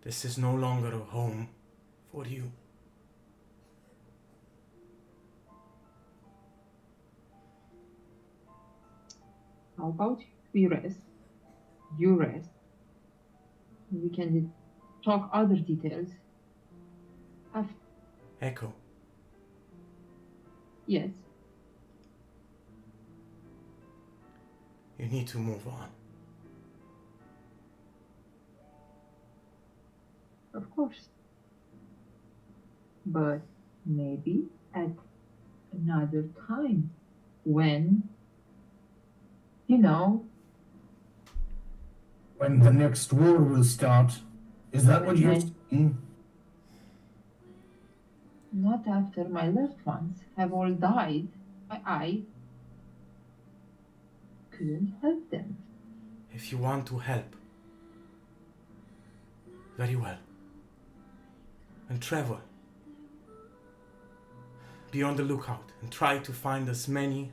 This is no longer a home for you. How about we rest? You rest. We can talk other details. After. Echo, Yes. you need to move on. Of course. But maybe at another time when, you know, When the next war will start. Is that what you're saying? not after my loved ones have all died. I couldn't help them. If you want to help, very well. And travel. Be on the lookout and try to find as many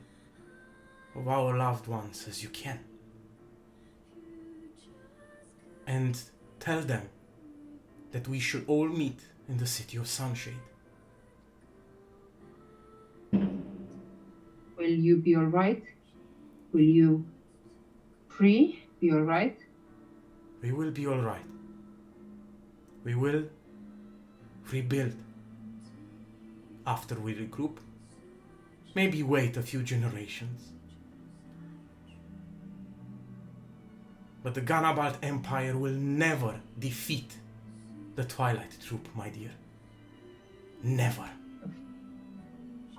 of our loved ones as you can. And tell them that we should all meet in the city of Sunshade. Will you be alright? Will you free be alright? We will be alright. We will rebuild after we regroup. Maybe wait a few generations. But the Ganabalt Empire will never defeat the Twilight Troop, my dear. Never.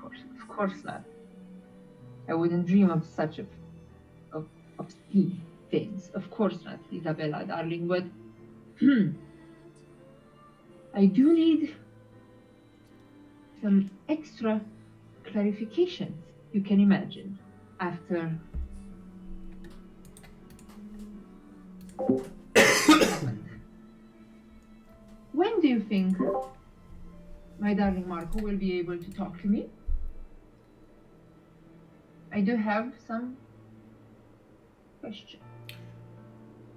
Of course not. I wouldn't dream of such of obscene things. Of course not, Isabella, darling, but I do need some extra clarifications, you can imagine, after when do you think my darling Marco will be able to talk to me? I do have some questions.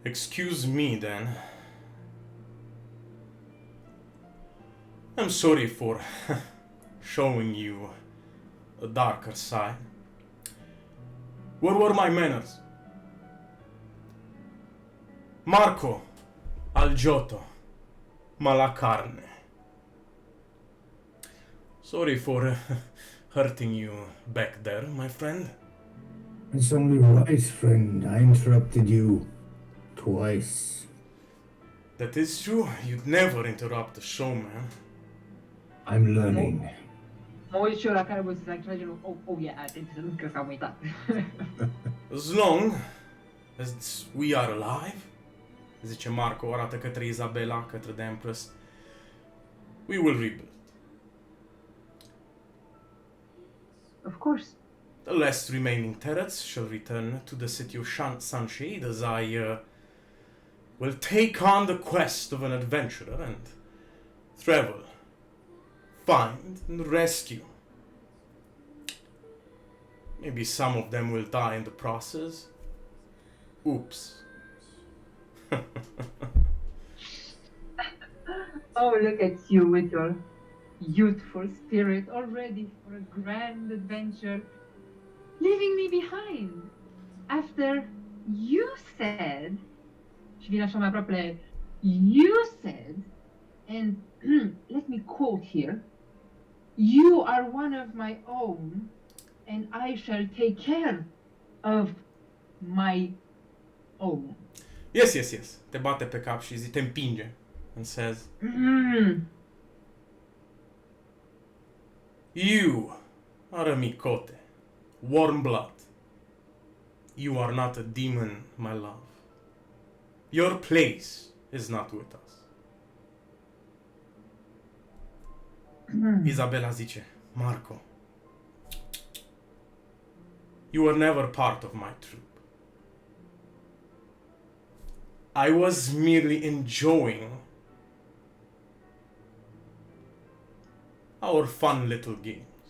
Excuse me then. I'm sorry for showing you a darker side. Where were my manners? Marco, al giotto, ma la carne. Sorry for hurting you back there, my friend. It's only right, friend. I interrupted you twice. That is true. You'd never interrupt a show, man. I'm learning. Mă uit și eu la care voi să trage oh yeah, atenție, nu cred că am uitat. As long as we are alive, zice Marco, arată către Isabela, către The Empress, we will rebuild. Of course. The last remaining turrets shall return to the city of Sunshade as I will take on the quest of an adventurer and travel, find and rescue. Maybe some of them will die in the process. Oops. Oh, look at you with your youthful spirit, all ready for a grand adventure, leaving me behind after you said, și vine așa mai aproape, you said, and let me quote here, you are one of my own and I shall take care of my own. Yes, yes, yes. Te bate pe cap și te împinge and says, you are a micote, warm blood. You are not a demon, my love. Your place is not with us. Isabela zice, Marco, you were never part of my troop. I was merely enjoying our fun little games.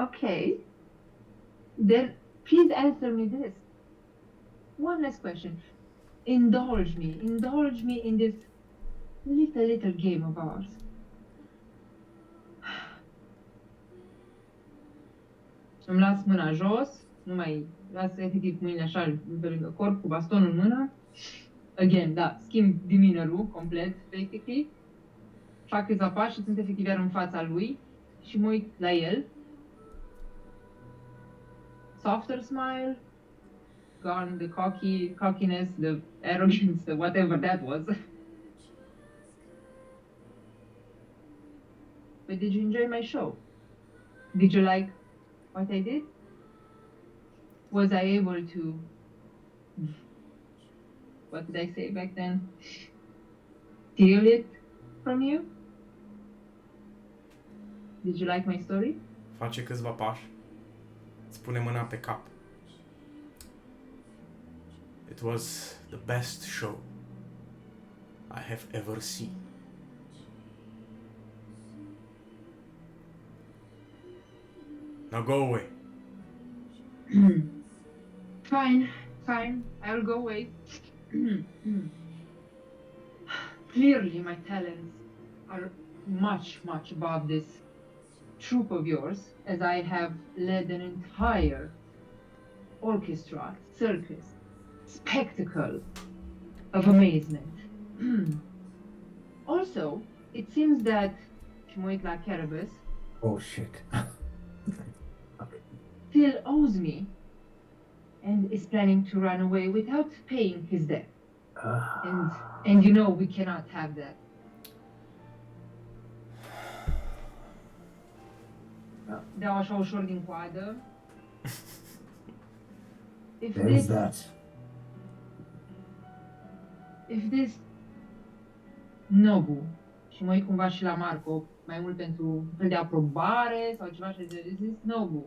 Okay. Then please answer me this. One last question. Indulge me in this little game of ours. Îmi las mâna jos, nu mai las efectiv mâinile așa pe lângă corp, cu bastonul în mână. Again, da, schimb demeanor-ul complet, basically. Fac câțiva pași și sunt efectiv iar în fața lui și mă uit la el. Softer smile, gone the cockiness, the arrogance, the whatever that was. But did you enjoy my show? Did you like what I did? Was I able to, what did I say back then? Steal it from you? Did you like my story? Face câțiva pași. Îți pune mâna pe cap. It was the best show I have ever seen. Now go away. Fine, I'll go away. Clearly my talents are much above this troupe of yours, as I have led an entire orchestra, circus, spectacle of amazement. Also, it seems that, și mă uit la Carnivals, Oh shit. still owes me and is planning to run away without paying his debt. And you know we cannot have that. Dau așa ușor din coadă. There is that. If this Nobu, și mă uit cumva și la Marco, mai mult pentru un fel de aprobare sau ceva și de this Nobu.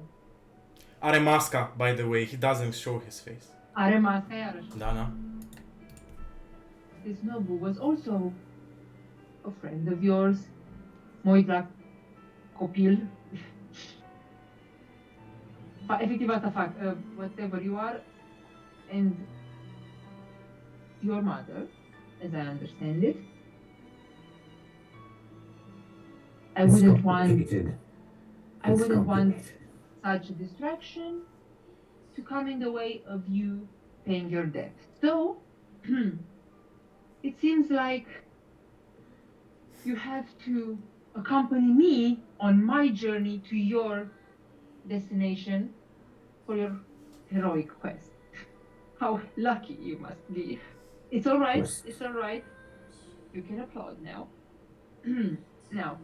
Are masca, by the way. He doesn't show his face. Are masca iarăși. Da. This Nobu was also a friend of yours. Mă uit la copil. Efectiv asta fac. Whatever you are, and your mother, as I understand it. I wouldn't want such a distraction to come in the way of you paying your debt. So, it seems like you have to accompany me on my journey to your destination for your heroic quest. How lucky you must be. It's all right. Yes. It's all right. You can applaud now. Now,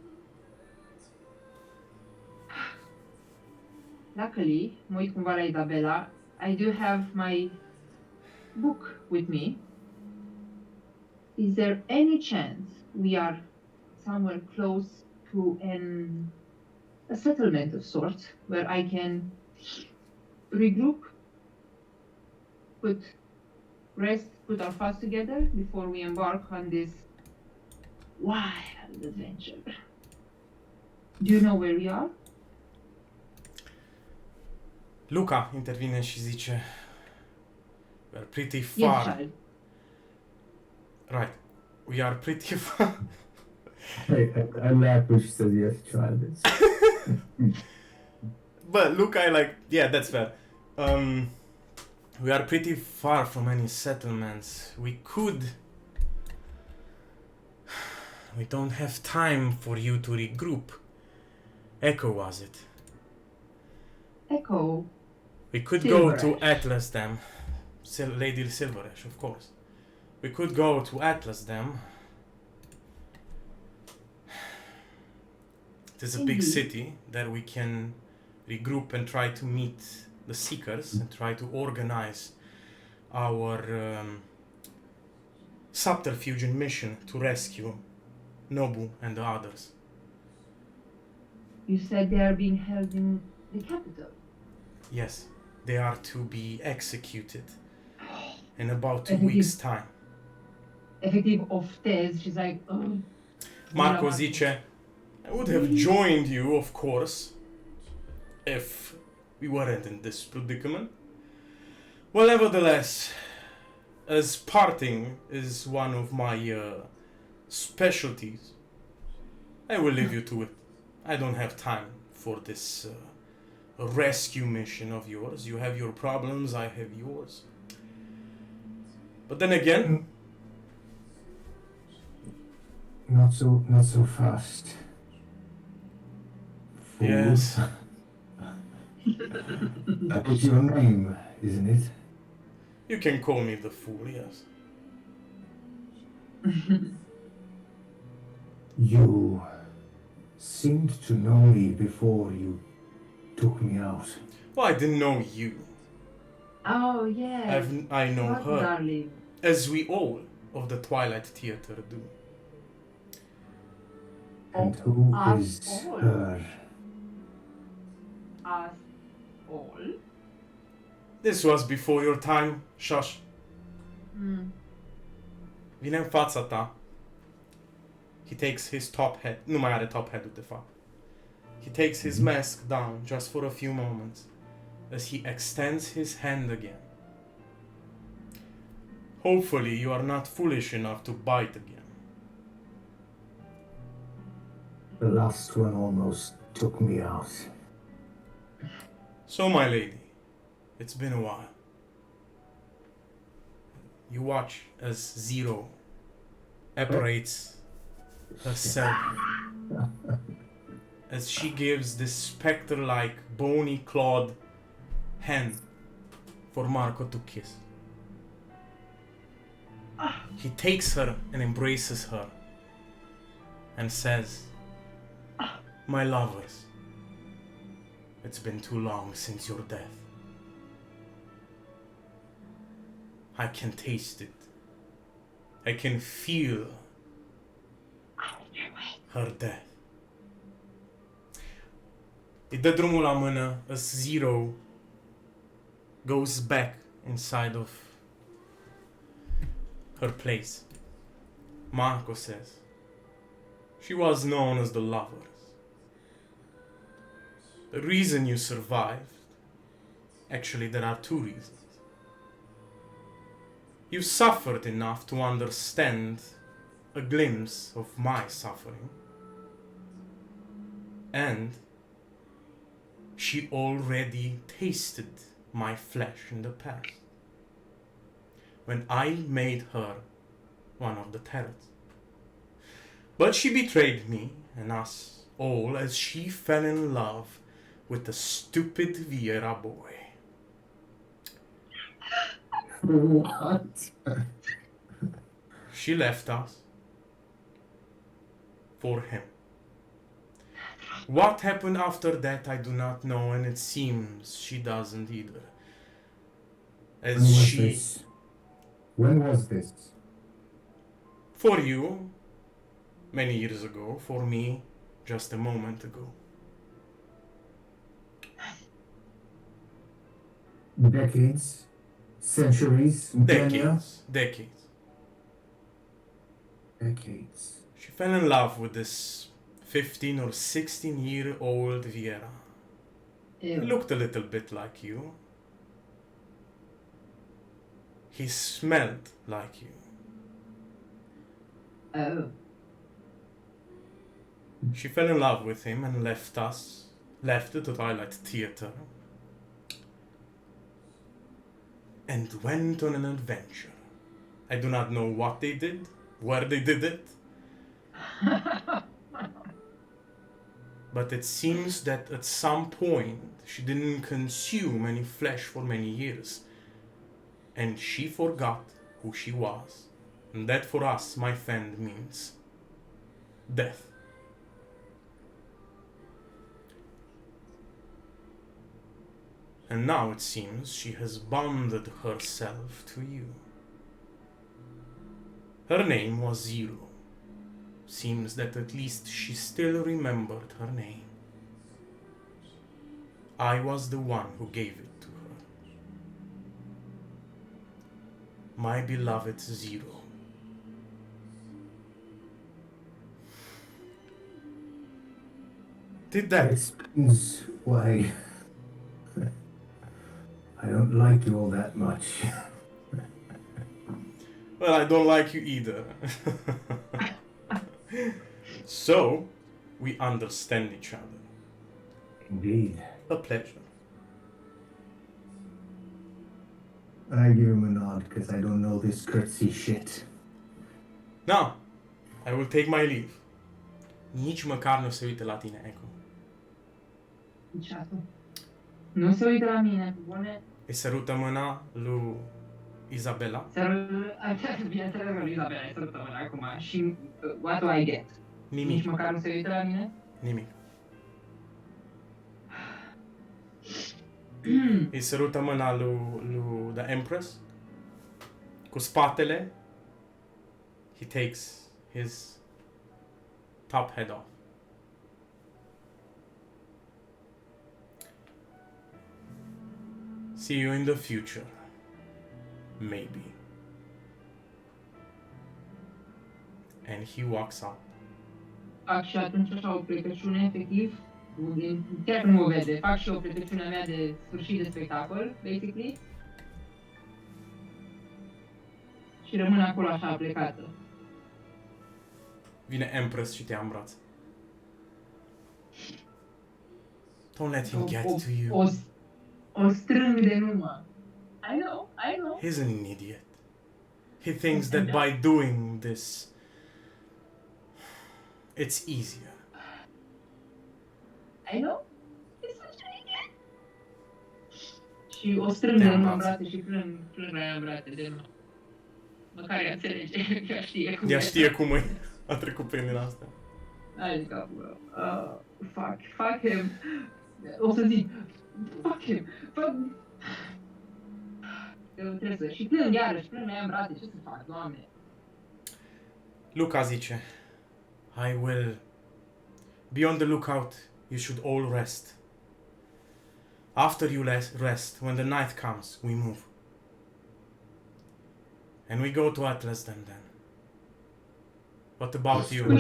luckily, mă uit cumva la Isabela, I do have my book with me. Is there any chance we are somewhere close to a settlement of sorts where I can regroup, put our thoughts together before we embark on this wild adventure? Do you know where we are? Luca intervine și zice, we are pretty Yes, far. child. Right. We are pretty far. I laugh when she says yes, child. But Luca, yeah, that's fair. We are pretty far from any settlements. We don't have time for you to regroup. Echo, was it? Echo. We could go to Silverash. Atlas Dam. Lady Silverash, of course. We could go to Atlas Dam. It is a big Indeed. city that we can regroup and try to meet the Seekers and try to organize our subterfuge and mission to rescue Nobu and the others. You said they are being held in the capital. Yes, they are to be executed in about 2 I think weeks' time. efectiv oftez și like, Marco zice, I would have joined you, of course, if we weren't in this predicament. Well, nevertheless, as parting is one of my specialties, I will leave you to it. I don't have time for this rescue mission of yours. You have your problems, I have yours. But then again, Not so fast. Fool. yes, That was your name, isn't it? you can call me the fool, yes. You seemed to know me before you took me out. Well, I didn't know you. Oh, yes. I know What, her, darling? as we all of the Twilight Theater do. And who us is all. her? Us all? This was before your time, shush. Mm. Vine în fața ta. He takes his top hat. Nu mai are top hat-ul, de fapt. He takes his mask down just for a few moments as he extends his hand again. Hopefully you are not foolish enough to bite again. The last one almost took me out. So, my lady, it's been a while. You watch as Zero apparates herself as she gives this specter-like, bony-clawed hand for Marco to kiss. He takes her and embraces her and says, "My lovers, it's been too long since your death. I can taste it. I can feel her death." Îi dă drumul la mână as Zero goes back inside of her place. Marco says, "She was known as the Lovers. The reason you survived, actually there are two reasons. You suffered enough to understand a glimpse of my suffering, and she already tasted my flesh in the past, when I made her one of the terrors. But she betrayed me and us all as she fell in love with the stupid Vieira boy. What? She left us for him. What happened after that I do not know, and it seems she doesn't either. When As was she, this? When was this? for you, many years ago, for me, just a moment ago. Decades? Centuries? Millennia? Decades. Decades. She fell in love with this 15 or 16-year-old Vieira. He Ew. looked a little bit like you. He smelled like you. Oh. She fell in love with him and left the Twilight Theater, and went on an adventure. I do not know what they did, where they did it, but it seems that at some point she didn't consume any flesh for many years, and she forgot who she was. And that for us, my friend, means death. And now it seems she has bonded herself to you. Her name was Zero. Seems that at least she still remembered her name. I was the one who gave it to her. My beloved Zero, Did That that? explains why I don't like you all that much. Well, I don't like you either. So, we understand each other. Indeed. A pleasure. I give him a nod because I don't know this curtsy shit. Now, I will take my leave. Nici măcar nu se uită la tine, Echo. Niciodată. Nu se uită la mine, cu bune. Îi sărută mâna lui Isabela. Bineînțeles că lui Isabela îi sărută mâna acum. Și what do I get? Nimic. Nici măcar nu se uită la mine? Nimic. Îi sărută mâna lui The Empress. Cu spatele. He takes his top head off. See you in the future. Maybe. And he walks out. Fac și atunci așa o plecăciune, efectiv. Chiar că nu mă vede, fac și o plecăciune mea de sfârșit de spectacol, basically. Și rămân acolo așa plecată. Vine Empress și te ia în braț. Don't let him get to you. O strâng de numă. I know. He's an idiot. He thinks that by doing this, it's easier. I know. He's such an idiot. Și o strâng de numă în brațe și plâng la ea în brațe de numă. Măcar ea înțelege, ea știe cum Ea e. știe cum e. A trecut prin din asta. Hai de capul meu. Fuck him. O să zic, fuck him. Trebuie să... Și plâng iarăși, plâng la ea în brațe. Ce să fac, Doamne? Luca zice, I will be on the lookout. You should all rest. After you rest, when the night comes, we move. And we go to Atlas then. What about you?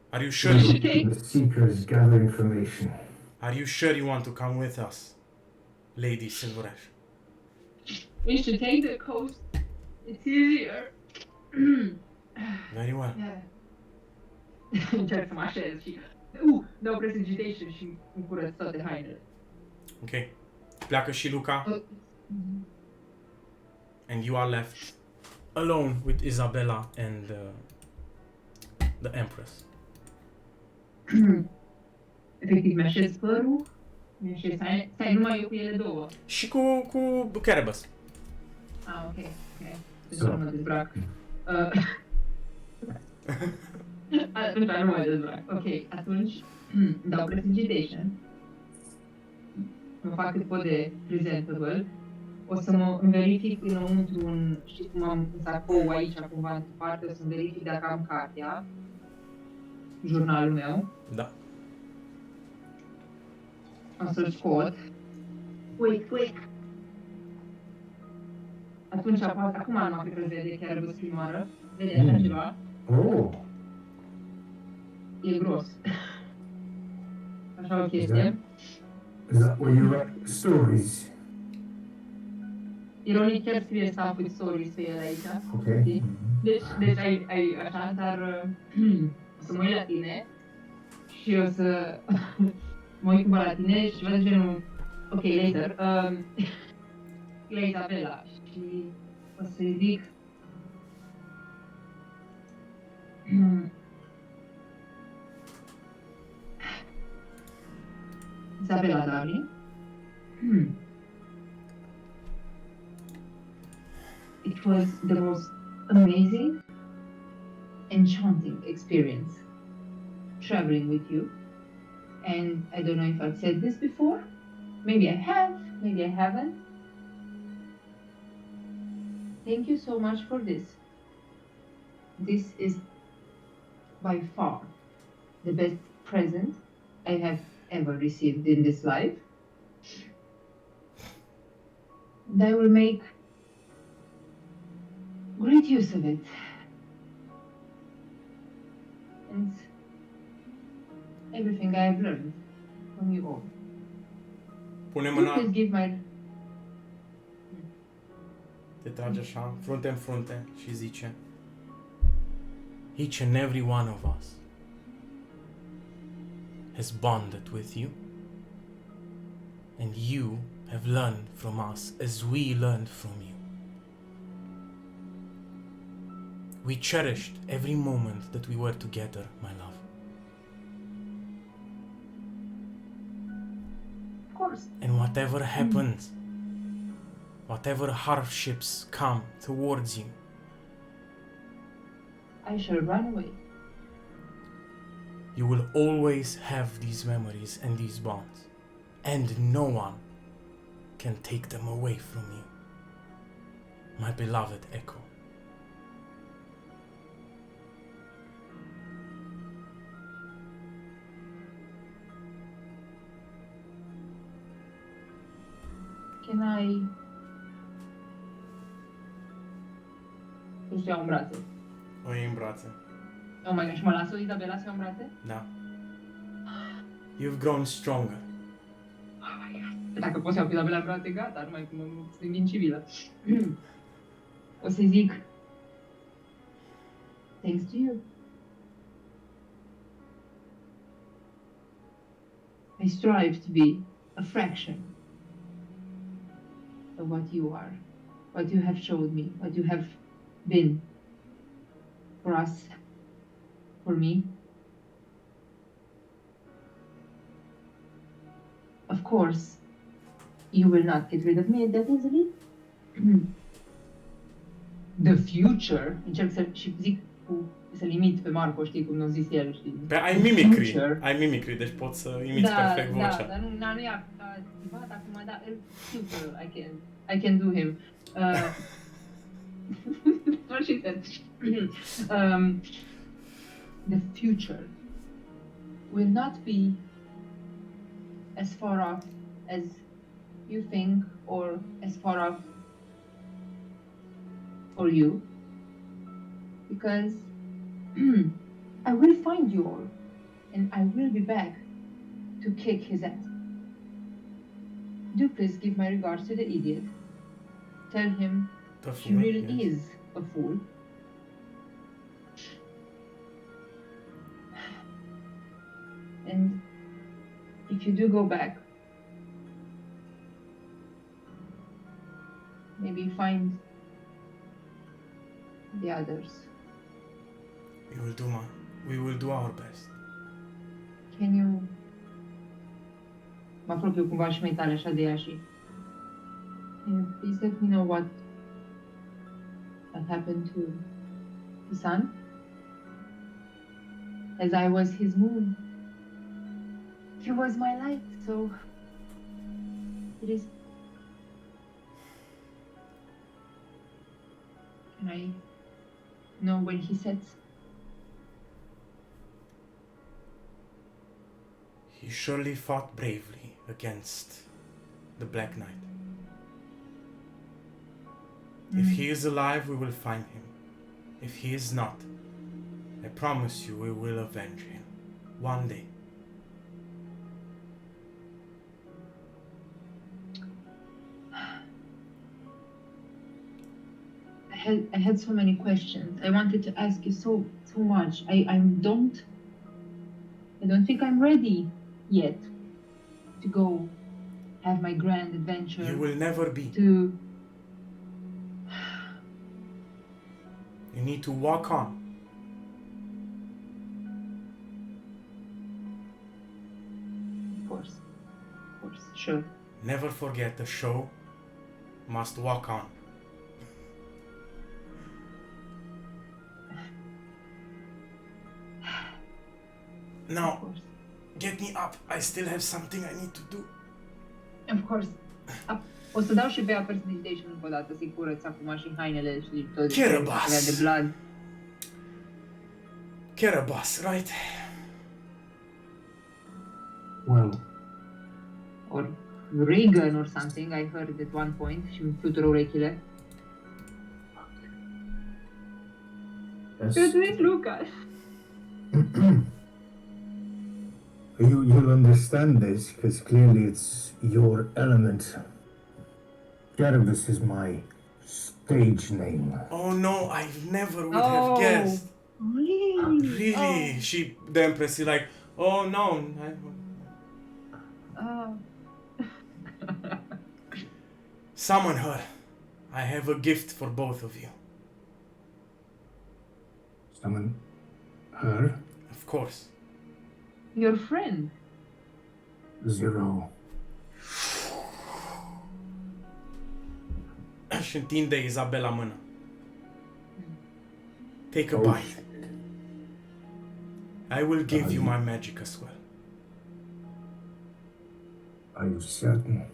Are you sure? The seekers gather information. Are you sure you want to come with us, Lady Silverash? We should take the coast. It's easier. Very well. Yeah. Încerc să mă așez și... dau prestidigitation și îmi curăț toate hainele. Ok. Pleacă și Luca. And you are left alone with Isabella and the Empress. Efectiv, mi-așez părul, stai numai eu cu ele două. Și cu Carnivals. Ah, ok. Să nu mă dezbrac. Atunci nu mă dezbrac. Ok, atunci dau prestidigitation. Mă fac cât pot de presentable. O să mă verific înăuntru știi cum am un sacou aici, cumva, în parte, o să-mi verific dacă am cartea, jurnalul meu. Da. O să-l scot. Wait. Atunci, acum nu cred că vede chiar văd prima oară. Vede așa ceva? Oh. E gros. Așa o chestie. Is that where you write stories? Ironic chiar scrie stuff with stories pe el aici. Okay. Știi? Deci ai așa, dar o să mă uit la tine și o să mă uit cumva la tine și văd genul, ok, later, la Isabela și o să-i zic Isabela, darling, it was the most amazing, enchanting experience traveling with you. And I don't know if I've said this before. Maybe I have, maybe I haven't. Thank you so much for this. This is by far the best present I have ever received in this life. And I will make great use of it. And everything I have learned from you all. Pune Please mâna, give my... te trage așa, frunte în frunte și zice: Each and every one of us has bonded with you, and you have learned from us as we learned from you. We cherished every moment that we were together, my love. Of course. And whatever happens, whatever hardships come towards you, I shall run away. you will always have these memories and these bonds, and no one can take them away from you, my beloved Echo. Can I... Îl iau în brațe. O iei în brațe. Oh my gosh, mă lasă Izabela să iau în brațe? Da. You've grown stronger. Oh my god. Dacă pot să iau pe Izabela în brațe, gata, nu mai sunt invincibilă. O să zic... Thanks to you. I strive to be a fraction of what you are, what you have showed me, what you have been for us, for me. Of course, you will not get rid of me that easily. The future, încerc să și zic să limit pe Marco, știi cum nu zis el, știi? Pe ai mimicry, ai mimicry, deci poți să imiți perfect vocea. Da, dar nu e activat acum, dar știu că I can do him. What she said. The future will not be as far off as you think or as far off for you, because I will find you all and I will be back to kick his ass. Do please give my regards to the idiot. Tell him he really is a fool. And if you do go back, maybe find the others. We will do our best. Can you... Mă apropiu cumva și mai tare așa de ea și... Can you please let me know what happened to the sun? As I was his moon. He was my light, so... It is... Can I know when he sets? He surely fought bravely against the Black Knight. If he is alive, we will find him. If he is not, I promise you we will avenge him. One day. I had so many questions. I wanted to ask you so much. I don't think I'm ready yet to go have my grand adventure. You will never be. To... You need to walk on. Of course, sure. Never forget the show must walk on. Now, get me up. I still have something I need to do. Of course. O să dau și pe personalization încă o dată, să-i curăț acum și hainele și tot de blood. Carnivals, right? Well. Or Reagan or something, I heard at one point, și îmi flutură urechile. Yes. It's Lucas. You'll understand this because clearly it's your element. Carnivals is my stage name. Oh no, I never would Oh, have guessed. really? Really? The Empress is like, oh no. Oh. Summon her. I have a gift for both of you. Summon her. Of course. Your friend. Zero. Și întinde Isabela mână. Take a Oh, bite. shit. I will give you my magic as well. Are you certain?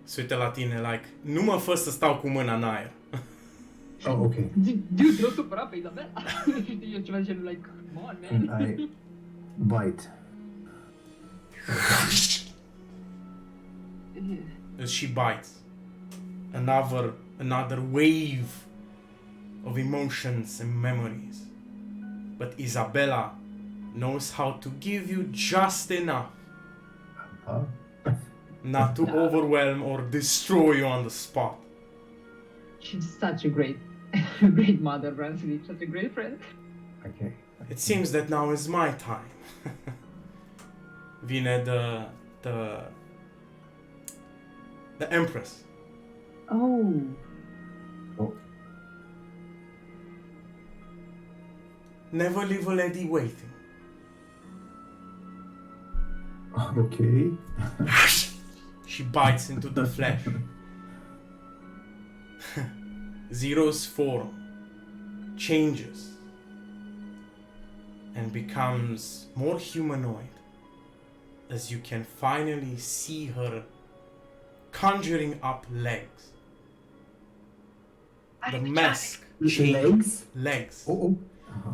Se uită la tine like, nu mă fă să stau cu mâna în aer. Oh, okay. Dude, te-o supăra pe Isabela. Știi, eu ceva de genul, like, come on, man. And I bite. As she bites. Another wave of emotions and memories. But Isabella knows how to give you just enough Huh? not to overwhelm or destroy you on the spot. She's such a great mother, Bransley. Such a great friend. Okay. It seems that now is my time. Vine the Empress. Oh. Oh, Never leave a lady waiting. okay. She bites into the flesh. Zero's form changes and becomes more humanoid as you can finally see her conjuring up legs. The mask changes. Legs. Oh.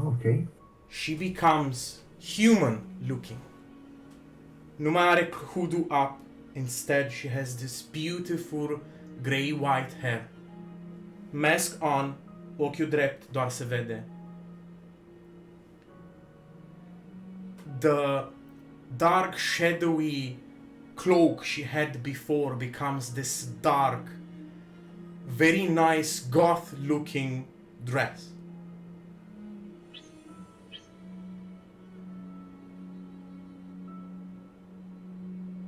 Okay. She becomes human looking. Nu mai are hoodoo up. Instead, she has this beautiful grey-white hair. Mask on, ochiul drept doar se vede. The dark, shadowy cloak she had before becomes this dark, very nice, goth-looking dress.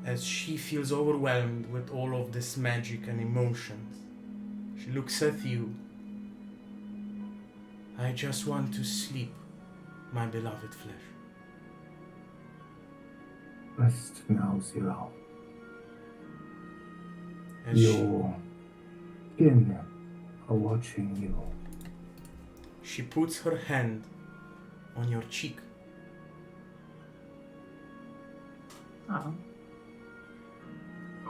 As she feels overwhelmed with all of this magic and emotions, she looks at you. I just want to sleep, my beloved flesh. Rest now, Zero. As Your kin are watching you. she puts her hand on your cheek. Oh.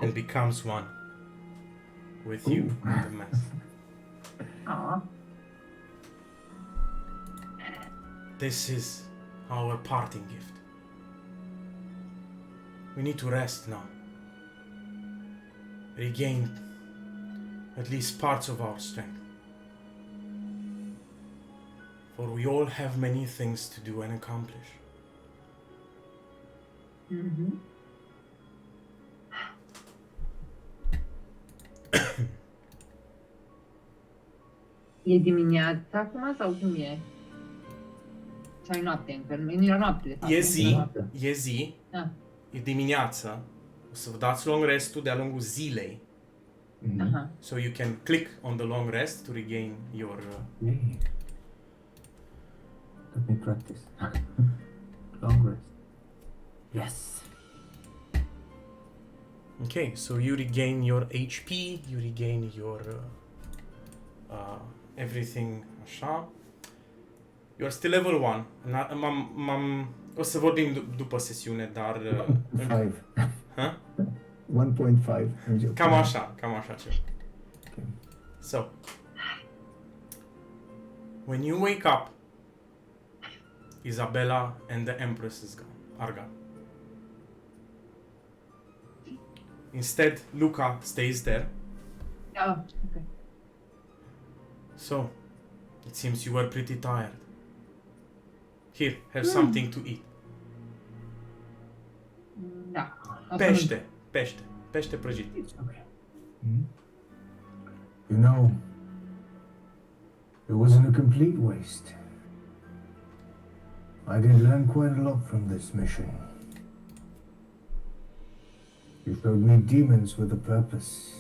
And becomes one with you Ooh. in the mess. Aw. This is our parting gift. We need to rest now. Regain at least parts of our strength. For we all have many things to do and accomplish. Mm-hmm. E dimineața acum sau cum e? Sau e noapte încă? Nu era noapte, de fapt. E nu? zi, e zi, Ah. e dimineață. O să vă dați long restul de-a lungul zilei. Mhm. Aha. So you can click on the long rest to regain your... Yay. Let me practice. Long rest. Yes. Okay, so you regain your HP, you regain your everything așa. You are still level 1. O să vorbim după sesiune, dar... 5. Huh? 1.5. Cam așa ceva. Okay. So, when you wake up, Isabella and the Empress are gone. Instead, Luca stays there. Oh, okay. So, it seems you were pretty tired. Here, have something to eat. Pește prăjit. It's okay. You know, it wasn't a complete waste. I did learn quite a lot from this mission. You showed me demons with a purpose.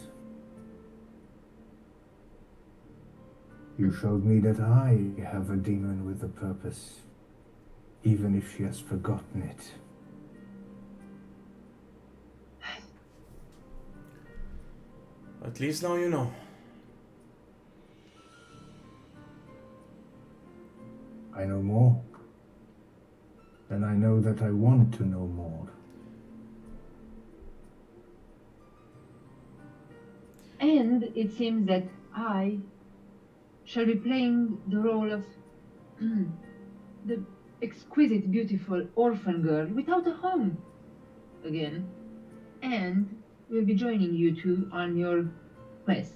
You showed me that I have a demon with a purpose, even if she has forgotten it. At least now you know. I know more. And I know that I want to know more. And it seems that I shall be playing the role of the exquisite, beautiful orphan girl without a home again. And will be joining you two on your quest.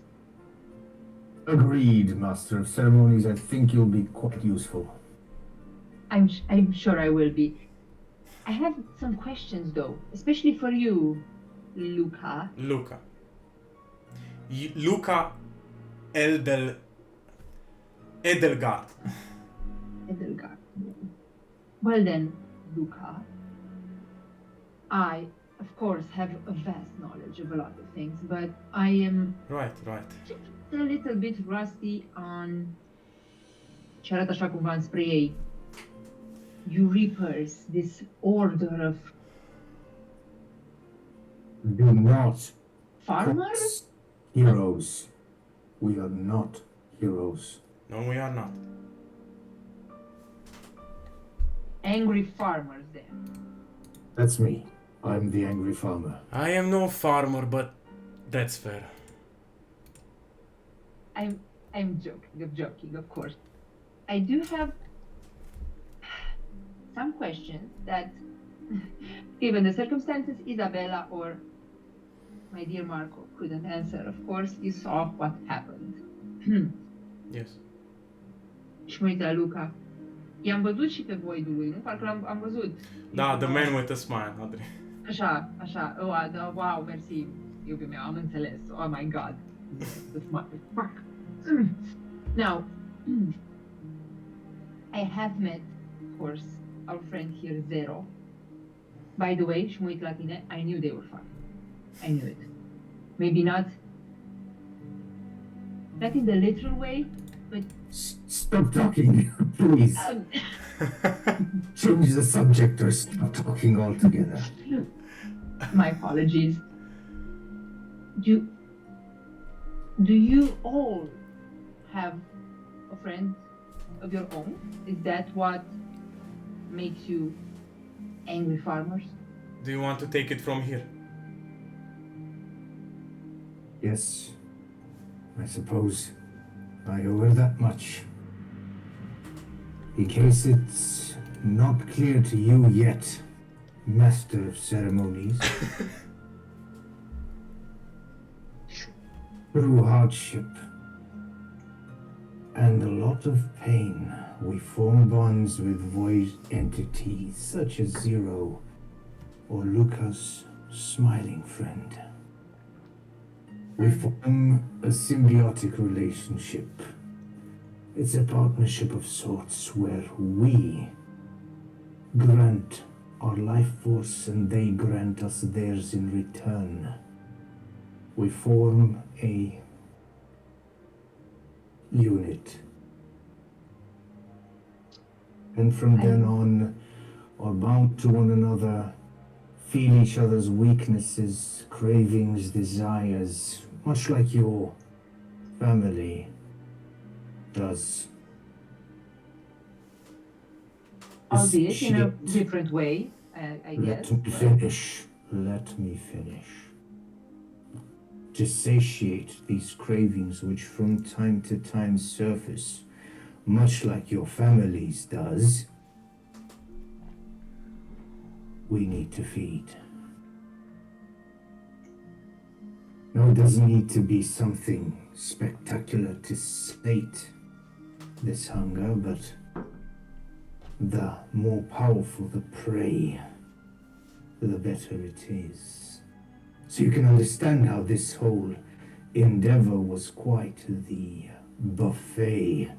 Agreed, Master of Ceremonies. I think you'll be quite useful. I'm sure I will be. I have some questions though, especially for you, Luca. Luca Edelgard. Edelgard. Well then, Luca, I, of course, have a vast knowledge of a lot of things, but I am Right. just a little bit rusty on ce arată așa cumva înspre ei. You Reapers, this order of Do not farmers? heroes. We are not heroes. No, we are not. Angry farmers then. That's me. I'm the angry farmer. I am no farmer, but that's fair. I'm joking, of course. I do have some questions that, given the circumstances, Isabella or my dear Marco couldn't answer. Of course, you saw what happened. Yes. Și mă uit la Luca. I-am văzut și pe Voidului, nu? Parcă am văzut. Da, the man with a smile, Adri. Așa. Wow, mersi, iubiul meu, am înțeles. Oh my god. The smile. Fuck. Now, I have met, of course, our friend here, Zero. By the way, și mă uit la tine, I knew they were fun. I knew it. Maybe not in the literal way, but... Stop talking, please. Change the subject or stop talking altogether. My apologies. Do you all have a friend of your own? Is that what makes you angry farmers? Do you want to take it from here? Yes, I suppose I owe her that much. In case it's not clear to you yet, Master of Ceremonies, through hardship and a lot of pain, we form bonds with void entities such as Zero or Luca's smiling friend. We form a symbiotic relationship. It's a partnership of sorts where we grant our life force and they grant us theirs in return. We form a unit. And from then on, are bound to one another, feel each other's weaknesses, cravings, desires, much like your family does. Albeit in a different way, I guess. Let me finish. To satiate these cravings which from time to time surface, much like your family's does, we need to feed. Now, it doesn't need to be something spectacular to sate this hunger, but the more powerful the prey, the better it is. So you can understand how this whole endeavor was quite the buffet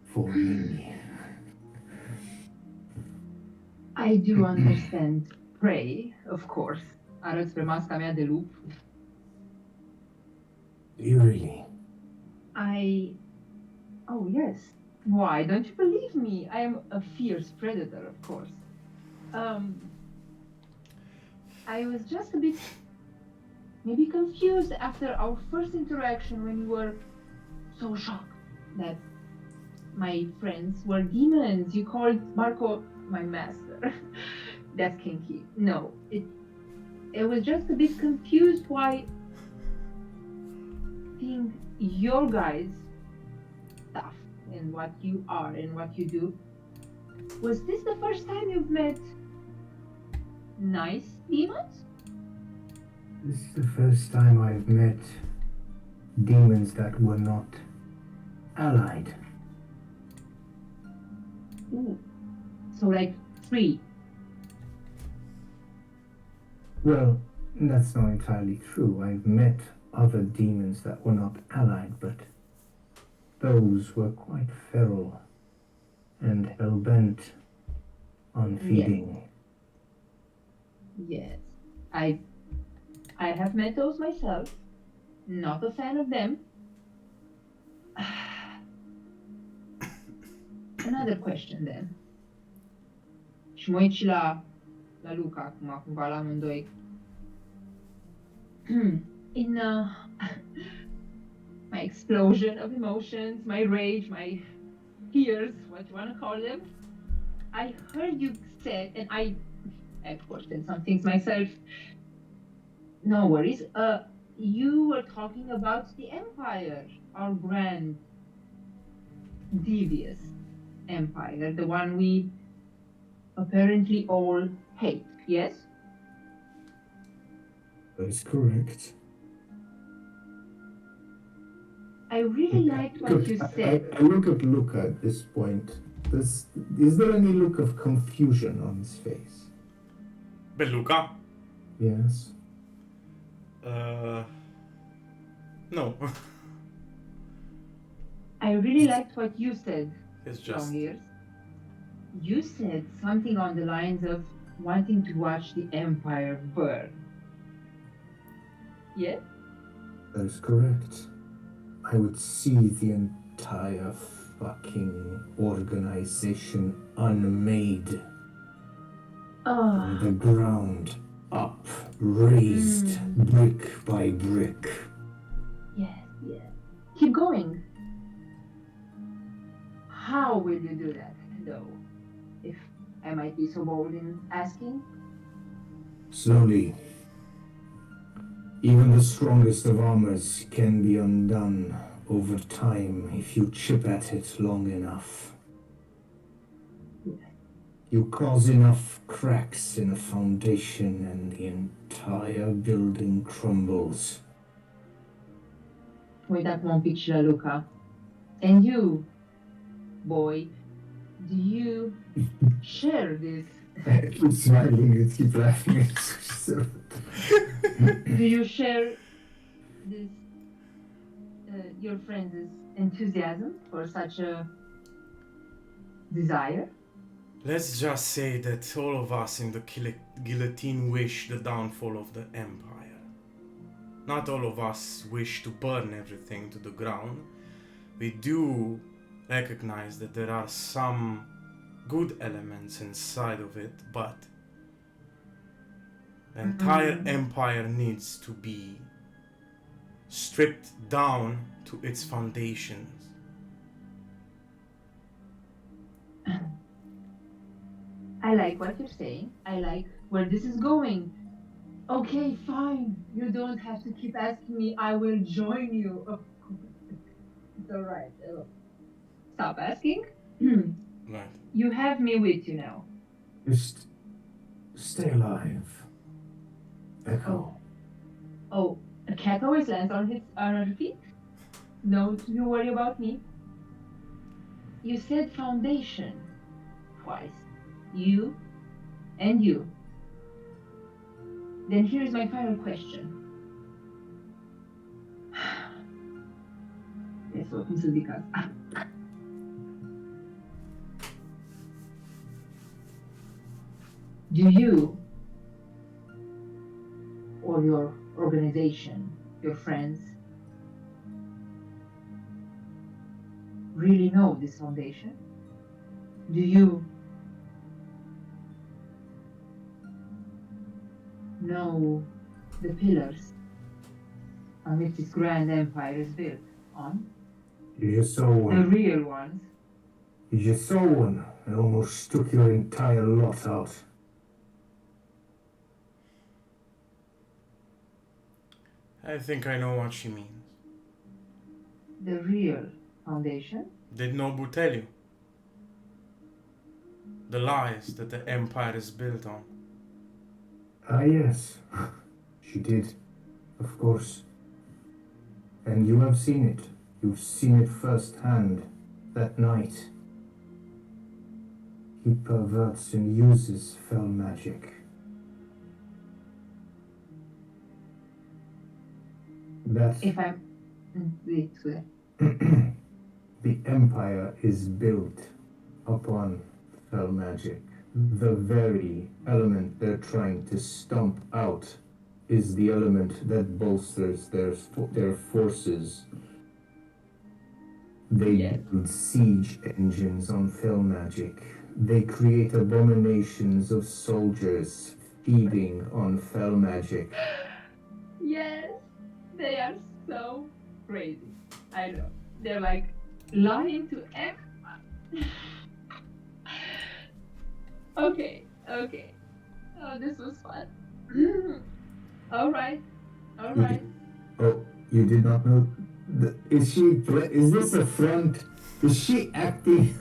for me. I do understand prey, of course. Arăt spre masca mea de lup. Really? Oh, yes. Why? Don't you believe me? I am a fierce predator, of course. I was just a bit maybe confused after our first interaction when you were so shocked that my friends were demons. You called Marco my master. That's kinky. No, it was just a bit confused why seeing your guys' stuff and what you are and what you do. Was this the first time you've met nice demons? This is the first time I've met demons that were not allied. Ooh. So like 3. Well, that's not entirely true. I've met other demons that were not allied, but those were quite feral and hell-bent on feeding. Yes. I have met those myself. Not a fan of them. Another question then. Și mă uit și la Luca acum, cumva la amândoi. In my explosion of emotions, my rage, my fears, what you want to call them, I heard you said, and I of course said some things myself. No worries. You were talking about the Empire, our grand, devious empire, the one we apparently all hate, yes? That is correct. I really liked what you said. I look at Luca at this point. Is there any look of confusion on his face? Beluca? Yes. No. I really liked what you said, It's just... Long Ears. You said something on the lines of wanting to watch the Empire burn. Yes? That is correct. I would see the entire fucking organization unmade. From the ground up, raised brick by brick. Yes. Keep going. How will you do that, though? If I might be so bold in asking? Slowly. Even the strongest of armors can be undone over time if you chip at it long enough. You cause enough cracks in a foundation and the entire building crumbles. Wait that one picture, Luca. And you, boy, do you share this? I keep smiling and keep laughing. Do you share this, your friends' enthusiasm for such a desire? Let's just say that all of us in the guillotine wish the downfall of the Empire. Not all of us wish to burn everything to the ground. We do recognize that there are some good elements inside of it, but the entire empire needs to be stripped down to its foundations. I like what you're saying. I like where this is going. Okay, fine. You don't have to keep asking me. I will join you. Of course. It's all right. Stop asking. Right. You have me with you now. Just stay alive. Echo. Oh, a cat always lands on her feet? Don't you worry about me. You said foundation twice. You And you. Then here's my final question. Eso, cum să zic asta? Do you or your organization, your friends, really know this foundation? Do you know the pillars on which this grand empire is built on? You just saw The one. real ones. You just saw one and almost took your entire lot out. I think I know what she means. The real foundation? Did Nobu tell you? The lies that the empire is built on. Ah, yes. She did. Of course. And you have seen it. You've seen it firsthand that night. He perverts and uses fell magic. That's If I'm... Wait, scuze. the empire is built upon fell magic. The very element they're trying to stomp out is the element that bolsters their forces. They Yes. build siege engines on fell magic. They create abominations of soldiers feeding on fell magic. Yes, they are so crazy. I know. They're like lying to everyone. Okay. Oh, this was fun. All right. Oh, you did not know? Is this a front? Is she acting?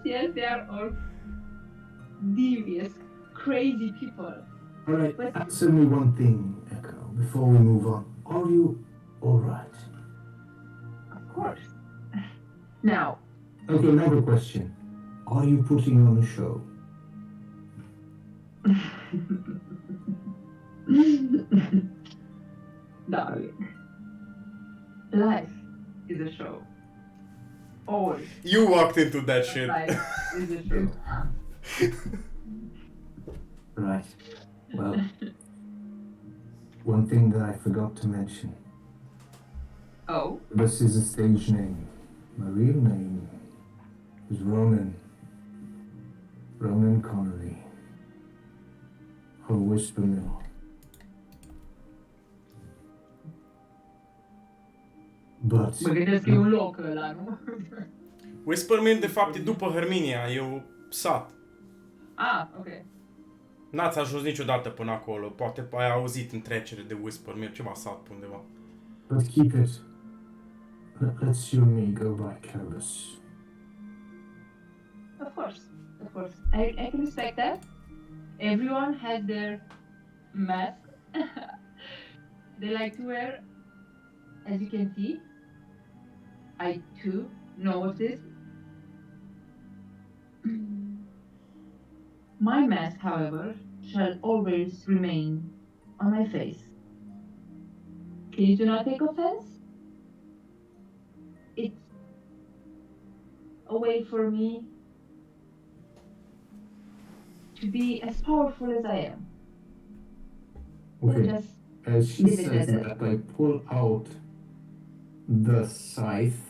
Yes, they are all devious, crazy people. All right, But- answer me one thing, Echo, before we move on. Are you all right? Of course. Now, Okay, another question. Are you putting on a show? darling, life is a show. Always. You walked into that shit. Life is a show. Right. Well, one thing that I forgot to mention. Oh, This is a stage name. My real name is Ronan. Ronan Connolly. Or Whisper Mill. But mă gândesc că e un loc ăla, nu? Whisperman, de fapt, e după Herminia, e o sat. Ah, ok. N-ați ajuns niciodată până acolo, poate ai auzit în trecere de Whisperman, ceva sat pe undeva. But keep it. Let's you and me go by Caribus. Of course. I can respect that. Everyone has their mask. They like to wear, as you can see. I too know of this. My mask, however, shall always remain on my face. Please do not take offense. It's a way for me to be as powerful as I am. Okay. Just As she Leave it says as that, I pull out the scythe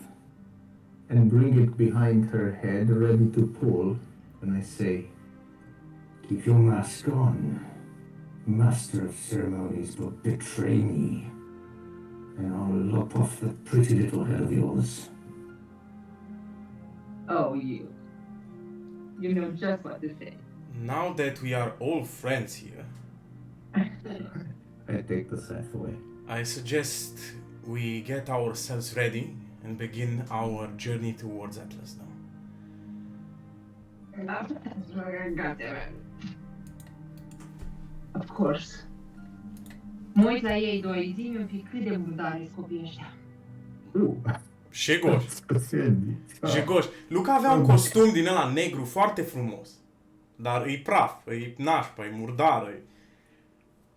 and bring it behind her head, ready to pull, and I say, keep your mask on. Master of ceremonies will betray me, and I'll lop off that pretty little head of yours. oh, you know just what to say. Now that we are all friends here, I take the scythe away. I suggest we get ourselves ready and begin our journey towards Atlas now. Of course. Mă uit la ei doi, zi-mi un pic cât de murdari sunt copiii ăștia. Ooh, Jegoș. Spațieni. Jegoș. Luca avea un costum din ăla negru foarte frumos. Dar e praf, e nașpa, e murdară.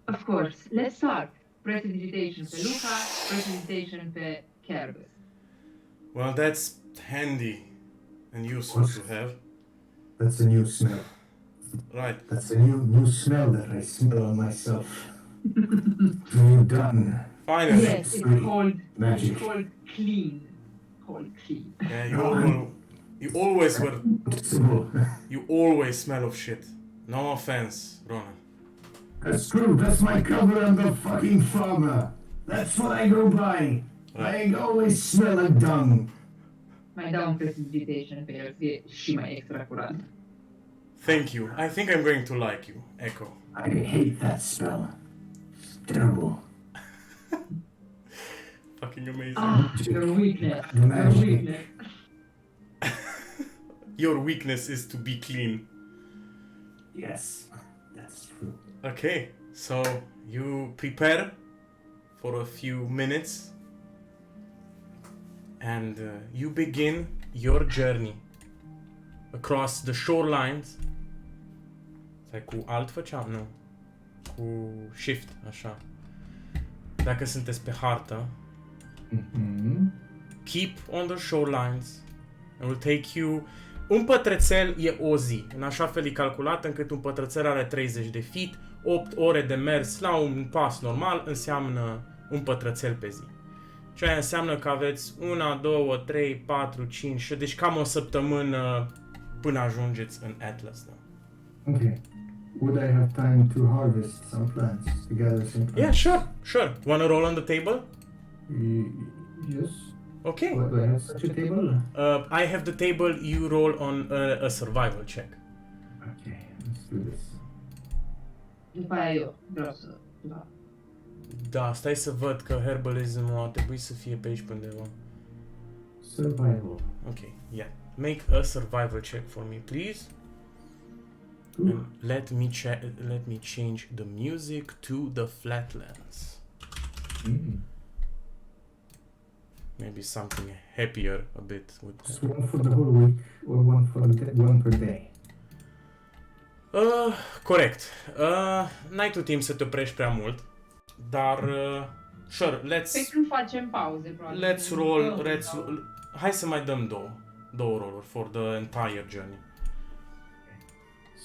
Of course. Let's start. Prestidigitation pe Luca, prestidigitation pe Carnivals. Well, that's handy and useful What? to have. That's a new smell. Right. That's a new smell that I smell on myself. New done. Finally. Yes, it's called Magic. clean. Called clean. Yeah, you always were. Noticeable. You always smell of shit. No offense, Ronan. That's true. That's my cover on the fucking farmer. That's what I go by. I always smell of dung. Mai dau un prestidigitation pe el, fie și mai extra curant. Thank you. I think I'm going to like you, Echo. I hate that smell. It's terrible. Fucking amazing. Ah, your weakness. Your Magic. weakness. Your weakness is to be clean. Yes, that's true. Okay, so you prepare for a few minutes and you begin your journey across the shorelines. Stai, cu alt făceam? Nu. Cu shift, așa. Dacă sunteți pe hartă, keep on the shorelines and will take you. Un pătrățel e o zi, în așa fel e calculat încât un pătrățel are 30 de feet, 8 ore de mers la un pas normal înseamnă un pătrățel pe zi. Ceea înseamnă că aveți 1, 2, 3, 4, 5, deci cam o săptămână până ajungeți în Atlas. Da? Okay. Would I have time to harvest some plants, to gather some plants? Yeah, sure. Wanna roll on the table? Yes. Okay. Do I have such a table? I have the table, you roll on a survival check. Okay, let's do this. După aia eu vreau să... Da. Da, stai să văd că herbalism a trebuit să fie pe aici pe undeva. Survival. Okay, yeah. Make a survival check for me, please. And let me change the music to the flatlands. Maybe something happier a bit with Just one for the whole week, or one per day? Corect. N-ai tu timp să te oprești prea mult, dar sure, Păi când facem pauze, probabil. let's roll. Hai să mai dăm două roluri for the entire journey.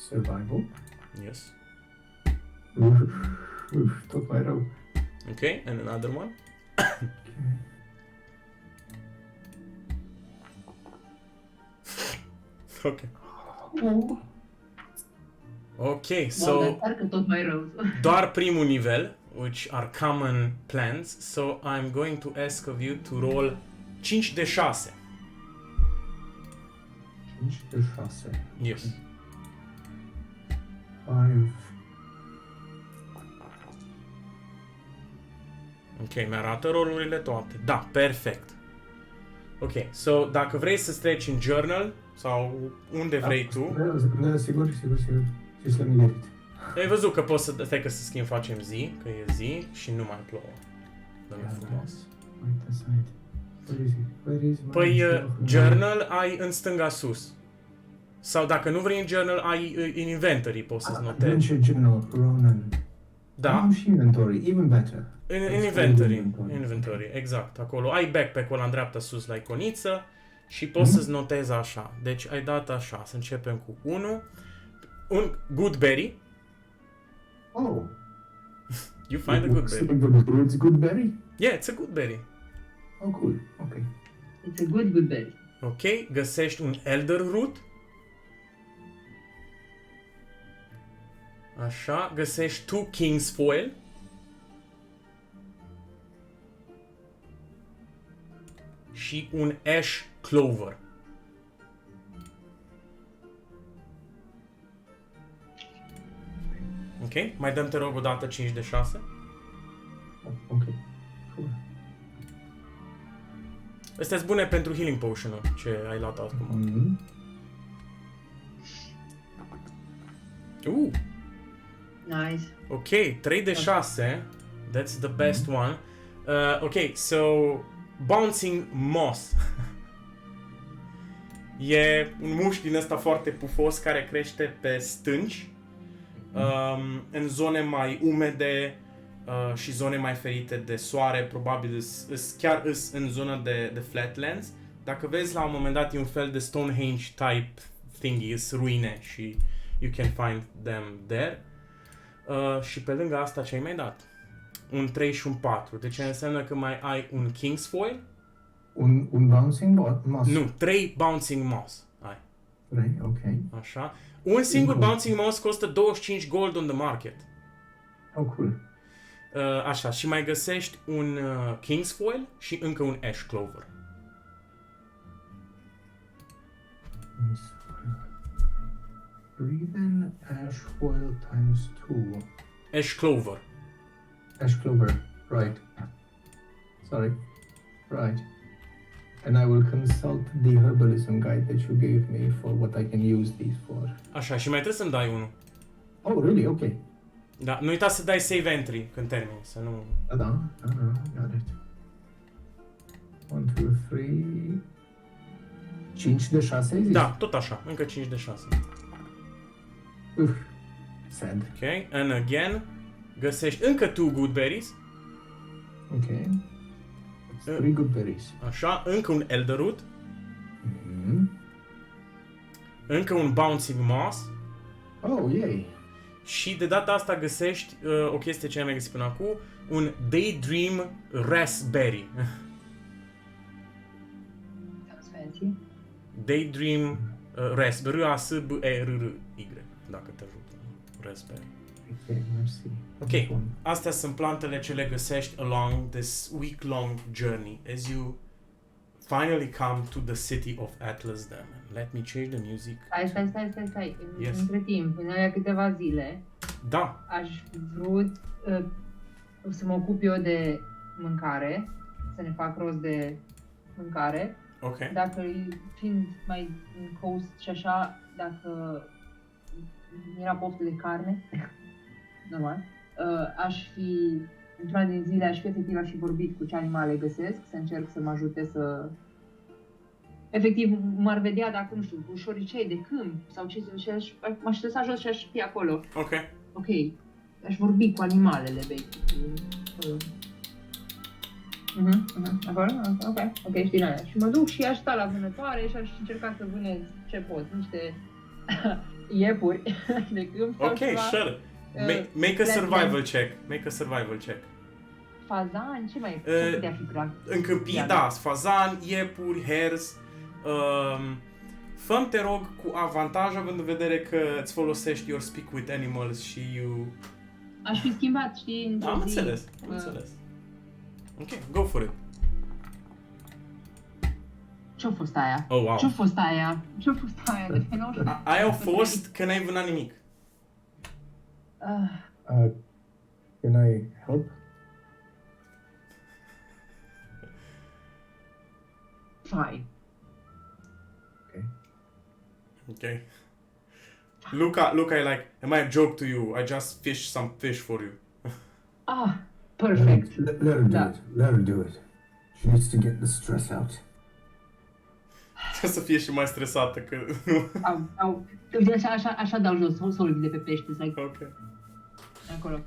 Survival? Yes. Tot mai rău. Okay, and another one. Okay. Okay, so Parcă tot mai rău. doar primul nivel, which are common plants, so I'm going to ask of you to roll 5 de 6. 5 de 6. Yes. 5. Ok, mi-arată rolurile toate. Da, perfect. Ok, so dacă vrei să treci în journal sau unde vrei tu, Da, sigur. Just let me get it. ai văzut că poți să... Stai că să schimb, facem zi, că e zi și nu mai plouă. Dă-mi frumos. Wait aside. Where is my Păi, stuff? journal ai în stânga sus. Sau dacă nu vrei în journal, ai în inventory, poți să-ți notezi. Adventure Journal, Ronan. Da, Am și inventory, even better. în inventory, exact, acolo. Ai backpack-ul ăla în dreapta sus la iconiță și poți să-ți notezi așa. Deci ai dat așa, să începem cu 1. Un good berry. Oh. You find a good berry. It's good berry? Yeah, it's a good berry. Oh, cool. Okay. It's a good berry. Ok, găsești un elder root. Așa, găsești 2 king's foil. Și un ash clover. Ok, mai dăm te rog o dată 5 de 6. Oh, okay. Cool. Astea-s bune pentru healing potion-ul ce ai luat acum. Nice. Ok, 3 de 6. That's the best one. Ok, so Bouncing Moss. E un mușchi din ăsta foarte pufos care crește pe stânci, în zone mai umede și zone mai ferite de soare, probabil chiar în zona de flatlands. Dacă vezi, la un moment dat e un fel de Stonehenge type thingy, ruine și you can find them there. Și pe lângă asta ce ai mai dat? Un 3 și un 4, deci înseamnă că mai ai un King's Foil. Un bouncing moss? Nu, 3 Bouncing Moss ai. 3, ok. Așa. Un singur Bouncing Moss costă 25 gold on the market. Oh, cool. Așa, și mai găsești un King's Foil și încă un Ash Clover. Breathe ash foil times 2. Ash Clover. Ash clover, right. Sorry. Right. And I will consult the herbalism guide that you gave me for what I can use these for. Așa, și mai trebuie să-mi dai unul. Oh, really? Okay. Da, nu uita să dai save entry când termini, să nu... Da, got it. 1, 2, 3... 5 de 6, ai zis? Da, tot așa, încă 5 de 6. Sad. Ok, and again, găsești încă 2 good berries. Ok. 3 good berries. Așa, încă un elderroot. Încă un bouncing moss. Oh, yay. Și de data asta găsești o chestie ce am mai găsit până acum, un daydream raspberry. Sounds fancy. Daydream raspberry, R-A-S-B-E-R-R-Y, dacă te ajută. Raspberry. Ok, mersi. Ok, astea sunt plantele ce le găsești along this week-long journey as you finally come to the city of Atlas Dam. Let me change the music. Stai. Yes. Între timp, în alea câteva zile, Da, aș vrut să mă ocup eu de mâncare, să ne fac rost de mâncare. ok. Dacă fiind mai în coast și așa, dacă era poftă de carne, normal, aș fi, într-una din zile, aș fi vorbit cu ce animale găsesc, să încerc să mă ajute să... Efectiv, m-ar vedea dacă, nu știu, cu șoricei de câmp sau ce, și m-aș lăsa jos și aș fi acolo. Ok. Ok, aș vorbi cu animalele, Acolo? Ok, știi alea. Și mă duc și aș sta la vânătoare și aș încerca să vânez ce pot, niște iepuri de câmp sau Ok, ceva. sure. Make a survival check. Make a survival check. Fazan, ce putea fi clar? În câmpii, da, fazan, iepuri, hares. Fă-mi, te rog, cu avantaj, având în vedere că îți folosești your speak with animals și you... Aș fi schimbat, știi, într-o Am zi. înțeles. Ok, go for it. Ce-a fost aia? Oh, wow. Ce-a fost aia? De pe nou? Aia a fost că n-ai vânat nimic. Can I help? Fine. Ok. Luca e like, am I a joke to you? I just fished some fish for you. Perfect. Let her do it. Let her do it. She needs to get the stress out. Trebuie să fie și mai stresată că nu. Așa dau jos solul de pe pește, like, Ok. acolo.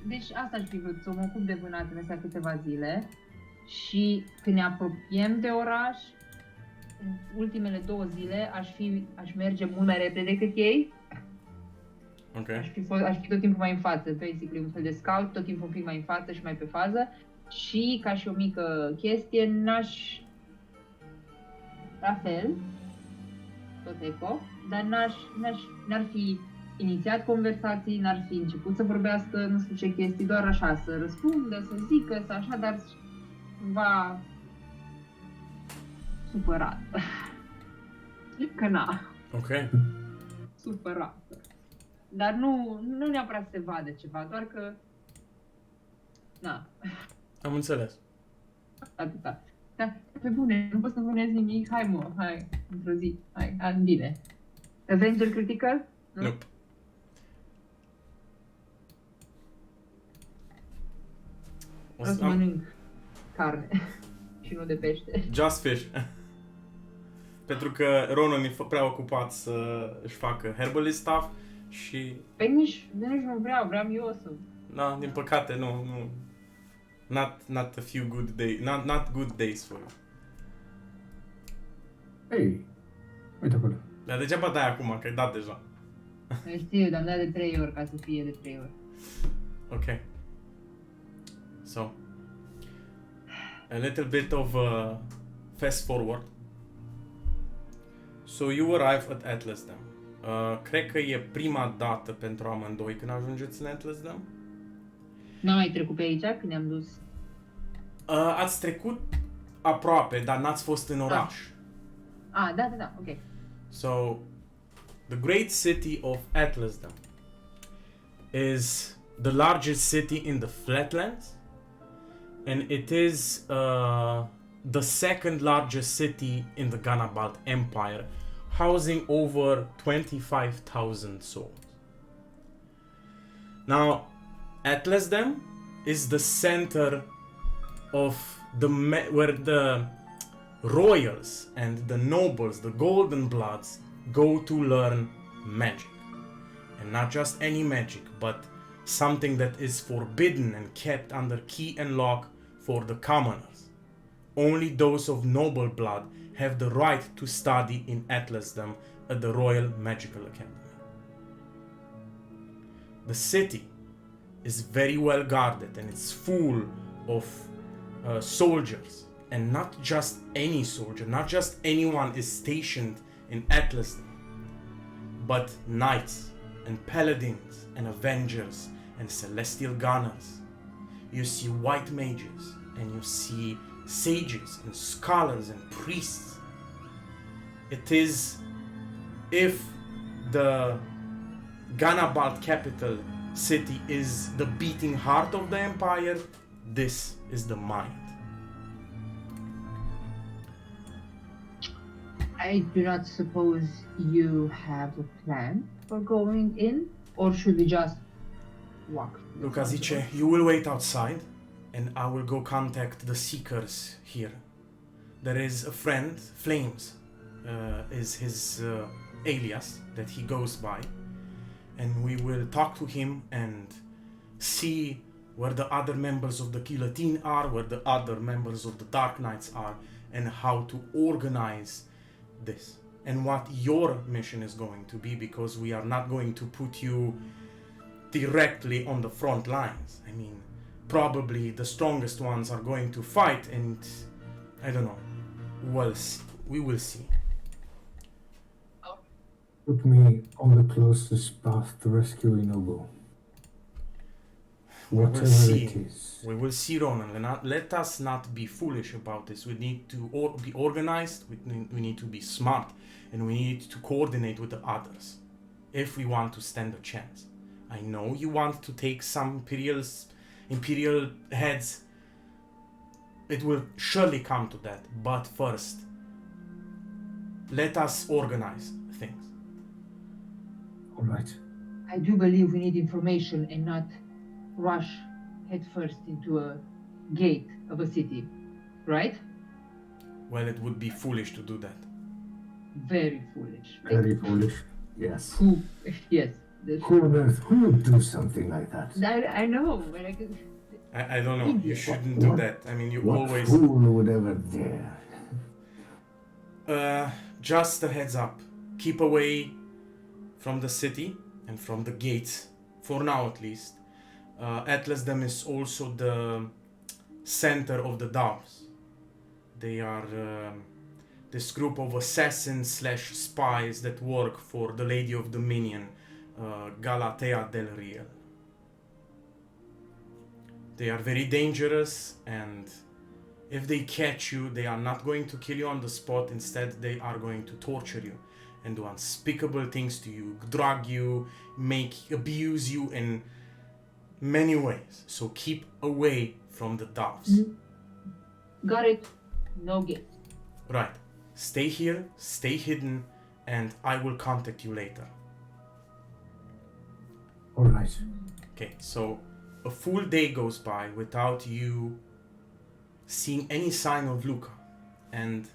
Deci asta aș fi vrut, să mă ocup de vânat în astea câteva zile și când ne apropiem de oraș, în ultimele 2 zile aș merge mult mai repede decât ei. Ok. Aș fi tot timpul mai în față, basically un fel de scout, tot timpul un pic mai în față și mai pe fază. Și ca și o mică chestie, la fel, tot eco, dar n-ar fi inițiat conversații, n-ar fi început să vorbească nu știu ce chestii, doar așa, să răspundă, să zică, să așa, dar cumva supărat. Că na. Ok. Supărat. Dar nu neapărat să se vadă ceva, doar că... Na. Am înțeles. Atâta. Dar, pe bune, nu poți să vânezi nimic, hai, într-o zi, hai, bine. Avenger Critical? Nu? Nope. Vreau să mănânc carne și nu de pește. Just fish. Pentru că Ronan e prea ocupat să își facă herbalist stuff și... Păi nici nu vreau eu să... Na, din păcate, nu. Not a few good days, not good days for you. Ei, uite acolo. Dar degeaba dai acum, că ai dat deja. Știu, dar am dat de 3 ori ca să fie de 3 ori. Okay. So, a little bit of fast forward. So you arrive at Atlasdam. Cred că e prima dată pentru amândoi când ajungeți în Atlasdam. N-am mai trecut pe aici când ne-am dus. Ați trecut aproape, dar n-ați fost în oraș. Da, ok. So, the great city of Atlasdam is the largest city in the flatlands, and it is the second largest city in the Ganabalt Empire, housing over 25,000 souls. Now, Atlasdam is the center of where the royals and the nobles, the golden bloods, go to learn magic. And not just any magic, but something that is forbidden and kept under key and lock for the commoners. Only those of noble blood have the right to study in Atlasdam at the Royal Magical Academy. The city is very well guarded and it's full of soldiers, and not just any soldier, not just anyone is stationed in Atlasdam, but knights and paladins and avengers and celestial gunners. You see white mages and you see sages and scholars and priests. It is, if the Ganabalt capital city is the beating heart of the empire, this is the mind. I do not suppose you have a plan for going in, or should we just walk? Luca zice, you will wait outside and I will go contact the seekers here. There is a friend, Flames is his alias that he goes by, and we will talk to him and see where the other members of the Guillotine are, where the other members of the Dark Knights are, and how to organize this, and what your mission is going to be, because we are not going to put you directly on the front lines. I mean, probably the strongest ones are going to fight, and I don't know. Well, we will see. Put me on the closest path to rescue Inobu. Whatever it is. We will see, Ronan. Let us not be foolish about this. We need to be organized, we need to be smart, and we need to coordinate with the others if we want to stand a chance. I know you want to take some imperial heads. It will surely come to that, but first, let us organize things. All right. I do believe we need information and not rush headfirst into a gate of a city, right? Well, it would be foolish to do that. Very foolish. Very foolish. Yes. Who? Yes. Who on earth would do something like that? I know, but I could... I don't know. You shouldn't do that. I mean, you What always... fool would ever dare? Just a heads up. Keep away from the city and from the gates, for now at least. Atlasdam is also the center of the Doves. They are this group of assassins / spies that work for the Lady of Dominion, Galatea del Riel. They are very dangerous, and if they catch you, they are not going to kill you on the spot. Instead, they are going to torture you and do unspeakable things to you, drug you, abuse you in many ways. So keep away from the Doves. Got it. No gates. Right. Stay here, stay hidden, and I will contact you later. All right. Okay, so a full day goes by without you seeing any sign of Luca. And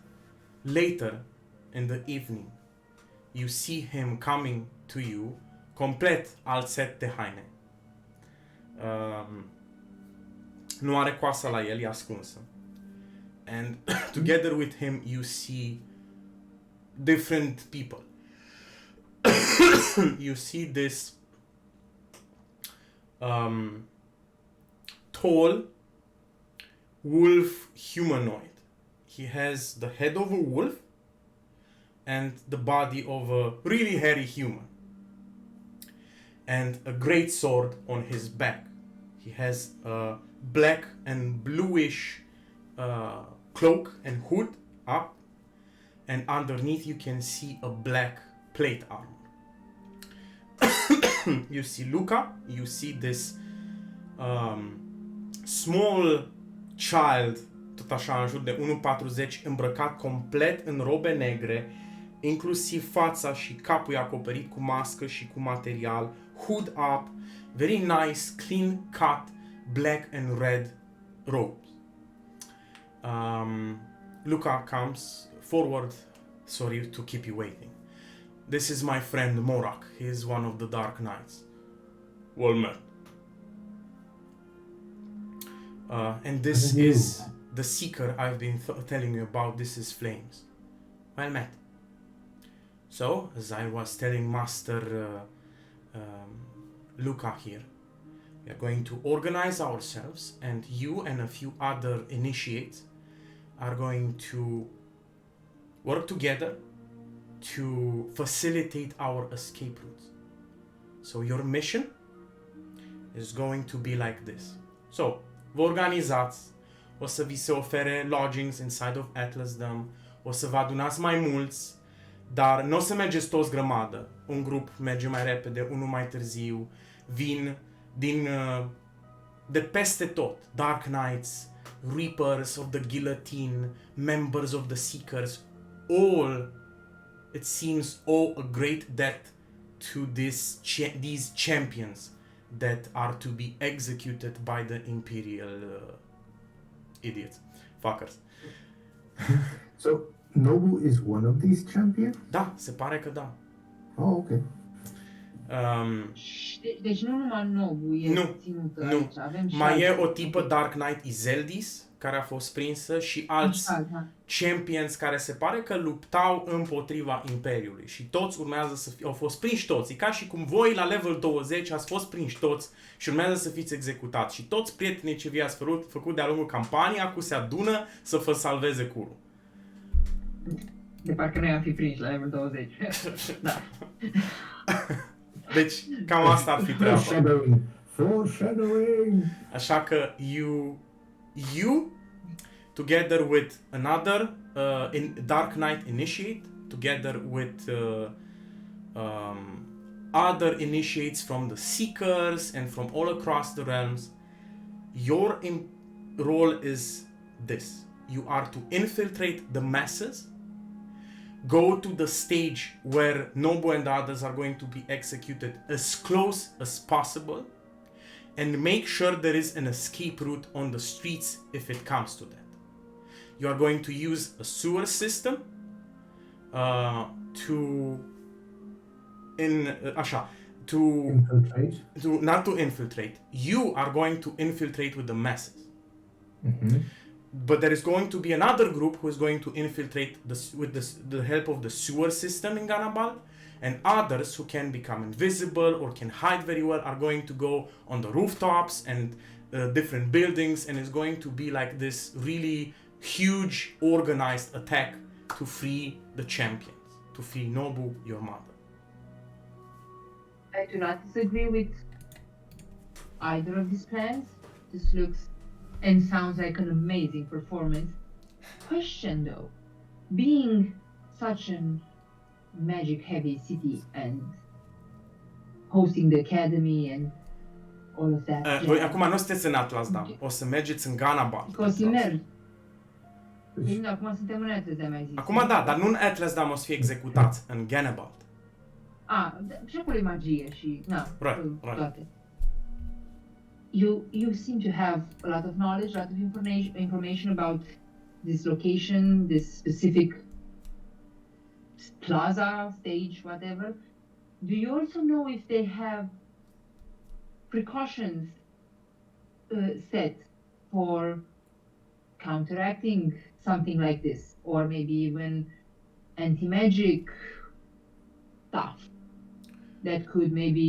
later in the evening, you see him coming to you, complet alt set de haine. Nu are coasa la el, e ascunsă. And together with him, you see different people. You see this tall wolf humanoid. He has the head of a wolf and the body of a really hairy human, and a great sword on his back. He has a black and bluish cloak and hood up, and underneath you can see a black plate armor. You see Luca, you see this small child, tot așa în jur de 1,40, îmbrăcat complet în robe negre, inclusiv fața și capul e acoperit cu mască și cu material, hood up, very nice, clean cut, black and red robes. Luca comes forward, sorry to keep you waiting. This is my friend Morak, he is one of the Dark Knights. Well met. And this is the seeker I've been telling you about. This is Flames. Well met. So, as I was telling Master Luca here, we are going to organize ourselves, and you and a few other initiates are going to work together to facilitate our escape routes. So your mission is going to be like this. So, vă organizați, o să vi se ofere lodgings inside of Atlasdom, o să vă adunați mai mulți, dar nu o să mergeți toți grămadă. Un grup merge mai repede, unul mai târziu, vin de peste tot. Dark Knights, Reapers of the Guillotine, members of the Seekers, all, it seems, owe a great debt to these champions that are to be executed by the Imperial idiots. Fuckers. So, Nobu is one of these champions? Da, se pare că da. Oh, okay. Deci nu numai Nobu e ținută aici, avem și mai e alții. o tipă Dark Knight Iseldis, care a fost prinsă, și alți champions care se pare că luptau împotriva Imperiului și toți urmează să au fost prinși toți. E ca și cum voi la level 20 ați fost prinși toți și urmează să fiți executați și toți prietenii ce vi-ați făcut de-a lungul campaniei acum se adună să vă salveze curul. De parcă noi am fi prinși la level 20. Da. Deci, cam asta ar fi treaba. Foreshadowing! Așa că you together with another Dark Knight Initiate, together with other initiates from the Seekers and from all across the realms, your role is this. You are to infiltrate the masses, go to the stage where Nobu and the others are going to be executed as close as possible, and make sure there is an escape route on the streets if it comes to that. You are going to use a sewer system not to infiltrate. You are going to infiltrate with the masses. Mm-hmm. But there is going to be another group who is going to infiltrate with the help of the sewer system in Ganabal, and others who can become invisible or can hide very well are going to go on the rooftops and different buildings, and it's going to be like this really huge organized attack to free the champions, to free Nobu, your mother. I do not disagree with either of these plans. This looks and sounds like an amazing performance. Question though, being such a magic heavy city and hosting the academy and all of that. Voi acum nu sunteți în Atlasdam, o să mergeți în Ganabal. O să merg. Acum suntem în Atlasdam, ai zis. Acum da, dar nu în Atlasdam o să fie executați, în Ganabal. Și acolo e magie și toate. you seem to have a lot of knowledge, a lot of information about this location, this specific plaza, stage, whatever. Do you also know if they have precautions set for counteracting something like this, or maybe even anti-magic stuff that could maybe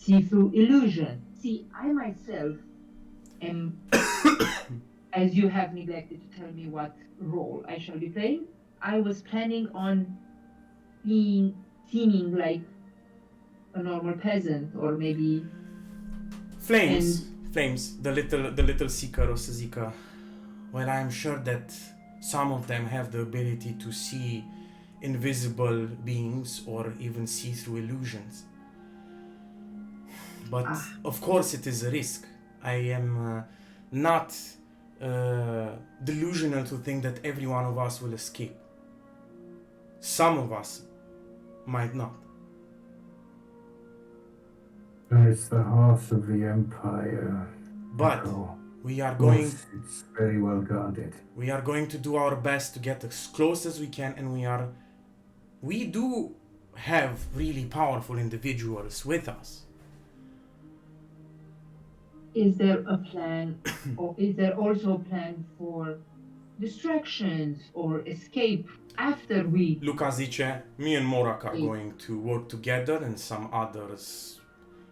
see through illusion? See, I myself am, as you have neglected to tell me what role I shall be playing, I was planning on seeming like a normal peasant, or maybe Flames, the little seeker o să zică, well, I'm sure that some of them have the ability to see invisible beings or even see through illusions. But of course it is a risk. I am not delusional to think that every one of us will escape. Some of us might not. It's the heart of the Empire. But Echo. we are going Yes, it's very well guarded. we are going to do our best to get as close as we can, and we do have really powerful individuals with us. is there a plan, or is there also a plan for distractions or escape after we... Luca zice, me and Morak are going to work together, and some others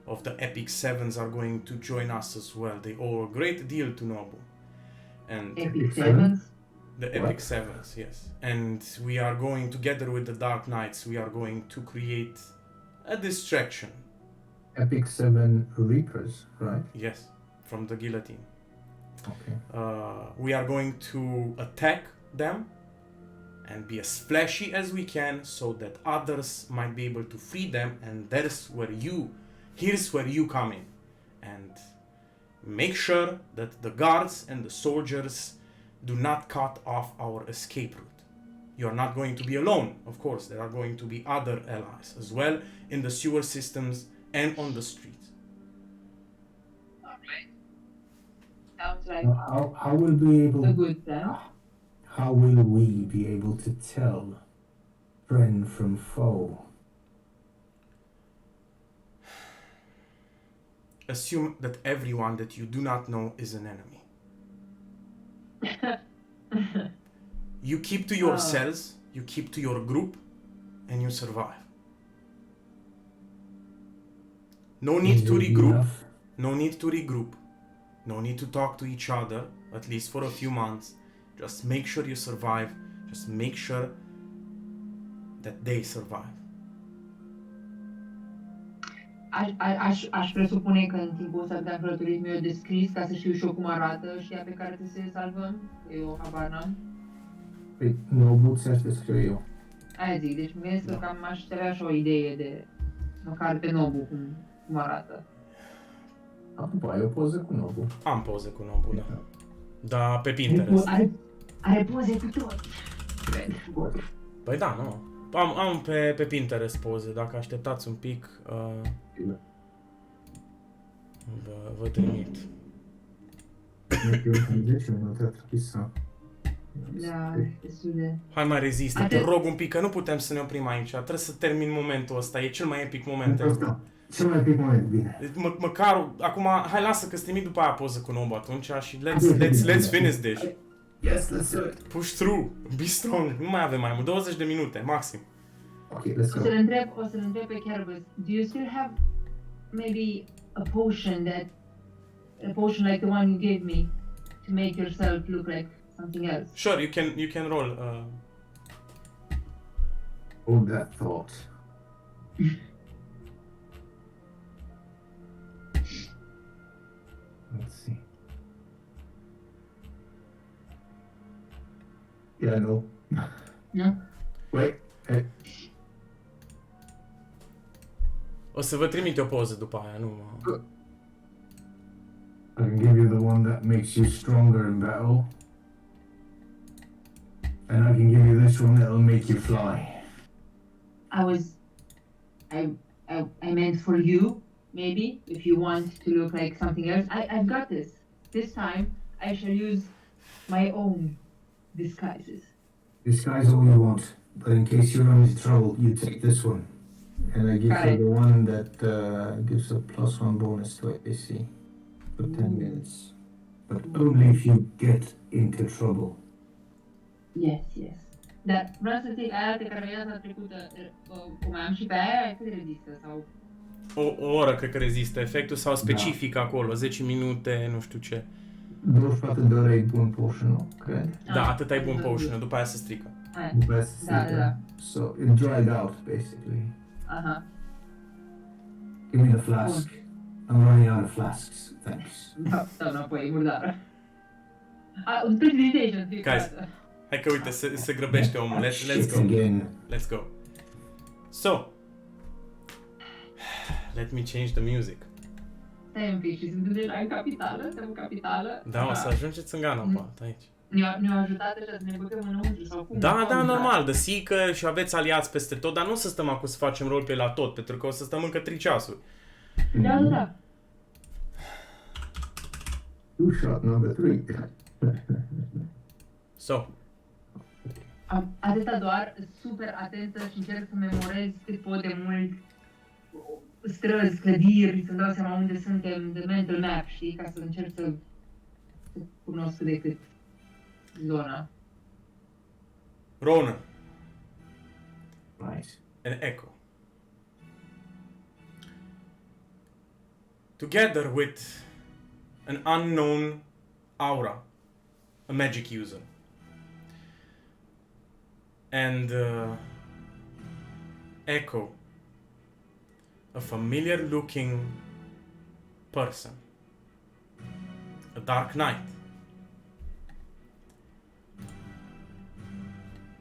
of the Epic Sevens are going to join us as well. They owe a great deal to Nobu. And Epic Sevens? the Epic Sevens, yes. And we are going together with the Dark Knights, we are going to create a distraction. Epic 7 Reapers, right? Yes, from the guillotine. Okay. We are going to attack them and be as flashy as we can so that others might be able to free them, and here's where you come in. And make sure that the guards and the soldiers do not cut off our escape route. You are not going to be alone, of course. There are going to be other allies as well in the sewer systems and on the streets. Alright. Sounds like How will we able? a good plan. How will we be able to tell friend from foe? Assume that everyone that you do not know is an enemy. You keep to yourselves, you keep to your group, and you survive. No need to regroup. No need to regroup. No need to talk to each other, at least for a few months. Just make sure you survive. Just make sure that they survive. Aș presupune că în timpul ăsta de călătorit mi-o descris ca să știu și eu cum arată și ea pe care trebuie să salvăm. Eu habar n-am. Păi, Nobu ți-aș descrie eu. Aia zic, deci mă gândesc că cam aș avea așa o idee de măcar pe Nobu cum arată. Acum ai o poză cu Nobu. Am poze cu Nobu, da. Da, pe Pinterest. Are poze cu toți. Păi da, nu. Am pe Pinterest poze, dacă așteptați un pic, vă trimit. Eu în 10 minute ar trebui să... Da, destul de... Hai mai rezistă, te rog un pic, că nu putem să ne oprim aici. Trebuie să termin momentul ăsta, e cel mai epic moment ever. Cel mai epic moment, bine. Deci, măcar, acum, hai lasă că-ți trimit după aia poză cu Nobu atunci și let's finish this. Yes, let's do it. Push through, be strong, nu mai avem mai mult, 20 de minute, maxim. Okay, let's go. O să-l întreb pe Carnivals, do you still have maybe a potion like the one you gave me to make yourself look like something else? Sure, you can roll. Hold that thought. Let's see. Yeah, no. No? Wait. Hey. O să vă trimit o poză după aia, nu mă... I can give you the one that makes you stronger in battle. And I can give you this one that'll make you fly. I meant for you, maybe if you want to look like something else. I've got this. This time I shall use my own disguises. Disguise all you want, but in case you run into trouble, you take this one. And I give Got her it. the one that gives a +1 bonus to AC for 10 Ooh. minutes. But only if you get into trouble. Yes, yes. Dar vreau să zic, aia de care mi-a data trecută, cum am și pe aia, cât rezistă? Sau... O oră cred că rezistă efectul sau specific acolo, 10 minute, nu știu ce. 24 de ore e bun potion, nu? Cred. Da, atât ai bun potion, după aia se strică. După aia se strică. So, it dried out, basically. Aha. Give me the flask. I'm running out of flasks, thanks. Da, stau înapoi, e murdară. Un precipitation, Guys, hai că uite, se grăbește omul. Let's go. Again. Let's go. So, let me change the music. Stai un pic și sunt deja în capitală, suntem în capitală. Da, o să ajungeți în Ghana, aici. Ne-au ajutat așa să ne băgăm înăuntru sau cum? Da, normal, de sică și aveți aliați peste tot, dar nu o să stăm acum să facem roleplay la tot, pentru că o să stăm încă 3 ceasuri. Da. Two shot number 3. So, Atâta doar, super atentă și încerc să memorez cât pot de mult străzi, clădiri, să-mi dau seama unde suntem, de mental map, știi, ca să încerc să cunosc cât de cât zona. Ronan Right. and Echo. Together with an unknown aura, a magic user, and Echo, a familiar looking person, a dark knight.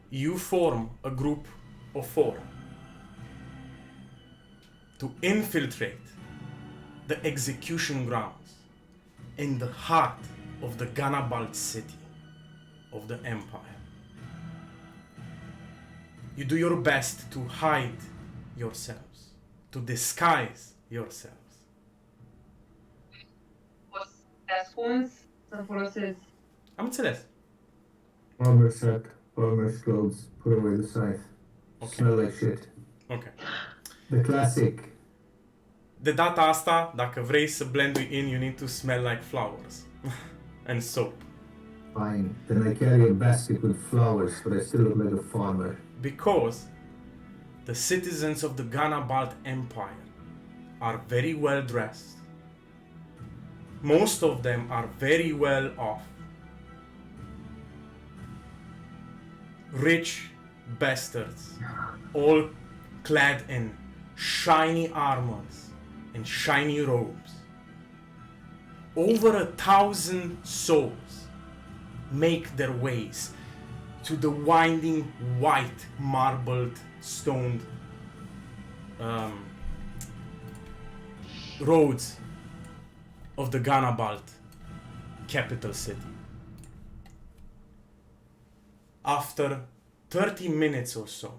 You form a group of 4 to infiltrate the execution grounds in the heart of the Ganabalt city of the Empire. You do your best to hide yourselves, to disguise yourselves. O să te ascunzi, să folosesc. Am înțeles. Armor set, armor clothes, put away the scythe. Okay. Smell like shit. Ok. The classic. De data asta, dacă vrei să blendui in, you need to smell like flowers and soap. Fine. Then I carry a basket with flowers, but I still look like a farmer. Because the citizens of the Ganabalt Empire are very well dressed. Most of them are very well off. Rich bastards, all clad in shiny armors and shiny robes. Over 1,000 souls make their ways to the winding white marbled stoned roads of the Ganabalt capital city. After 30 minutes or so,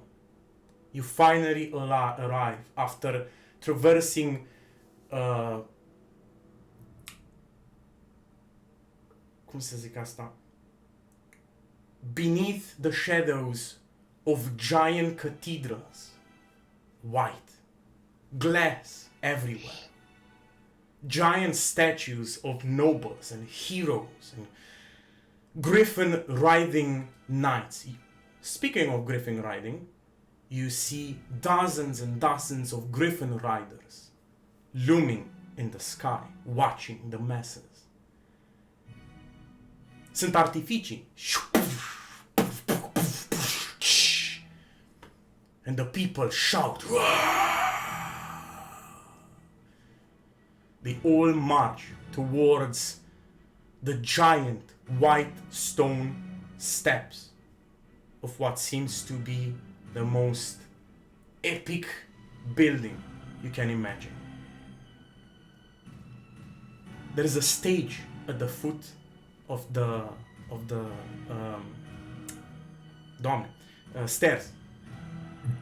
you finally arrive after traversing cum să zic asta? Beneath the shadows of giant cathedrals, white, glass everywhere, giant statues of nobles and heroes and griffin riding knights. Speaking of griffin riding, you see dozens and dozens of griffin riders looming in the sky, watching the masses. Sunt artificii. And the people shout. They all march towards the giant white stone steps of what seems to be the most epic building you can imagine. There is a stage at the foot of the stairs,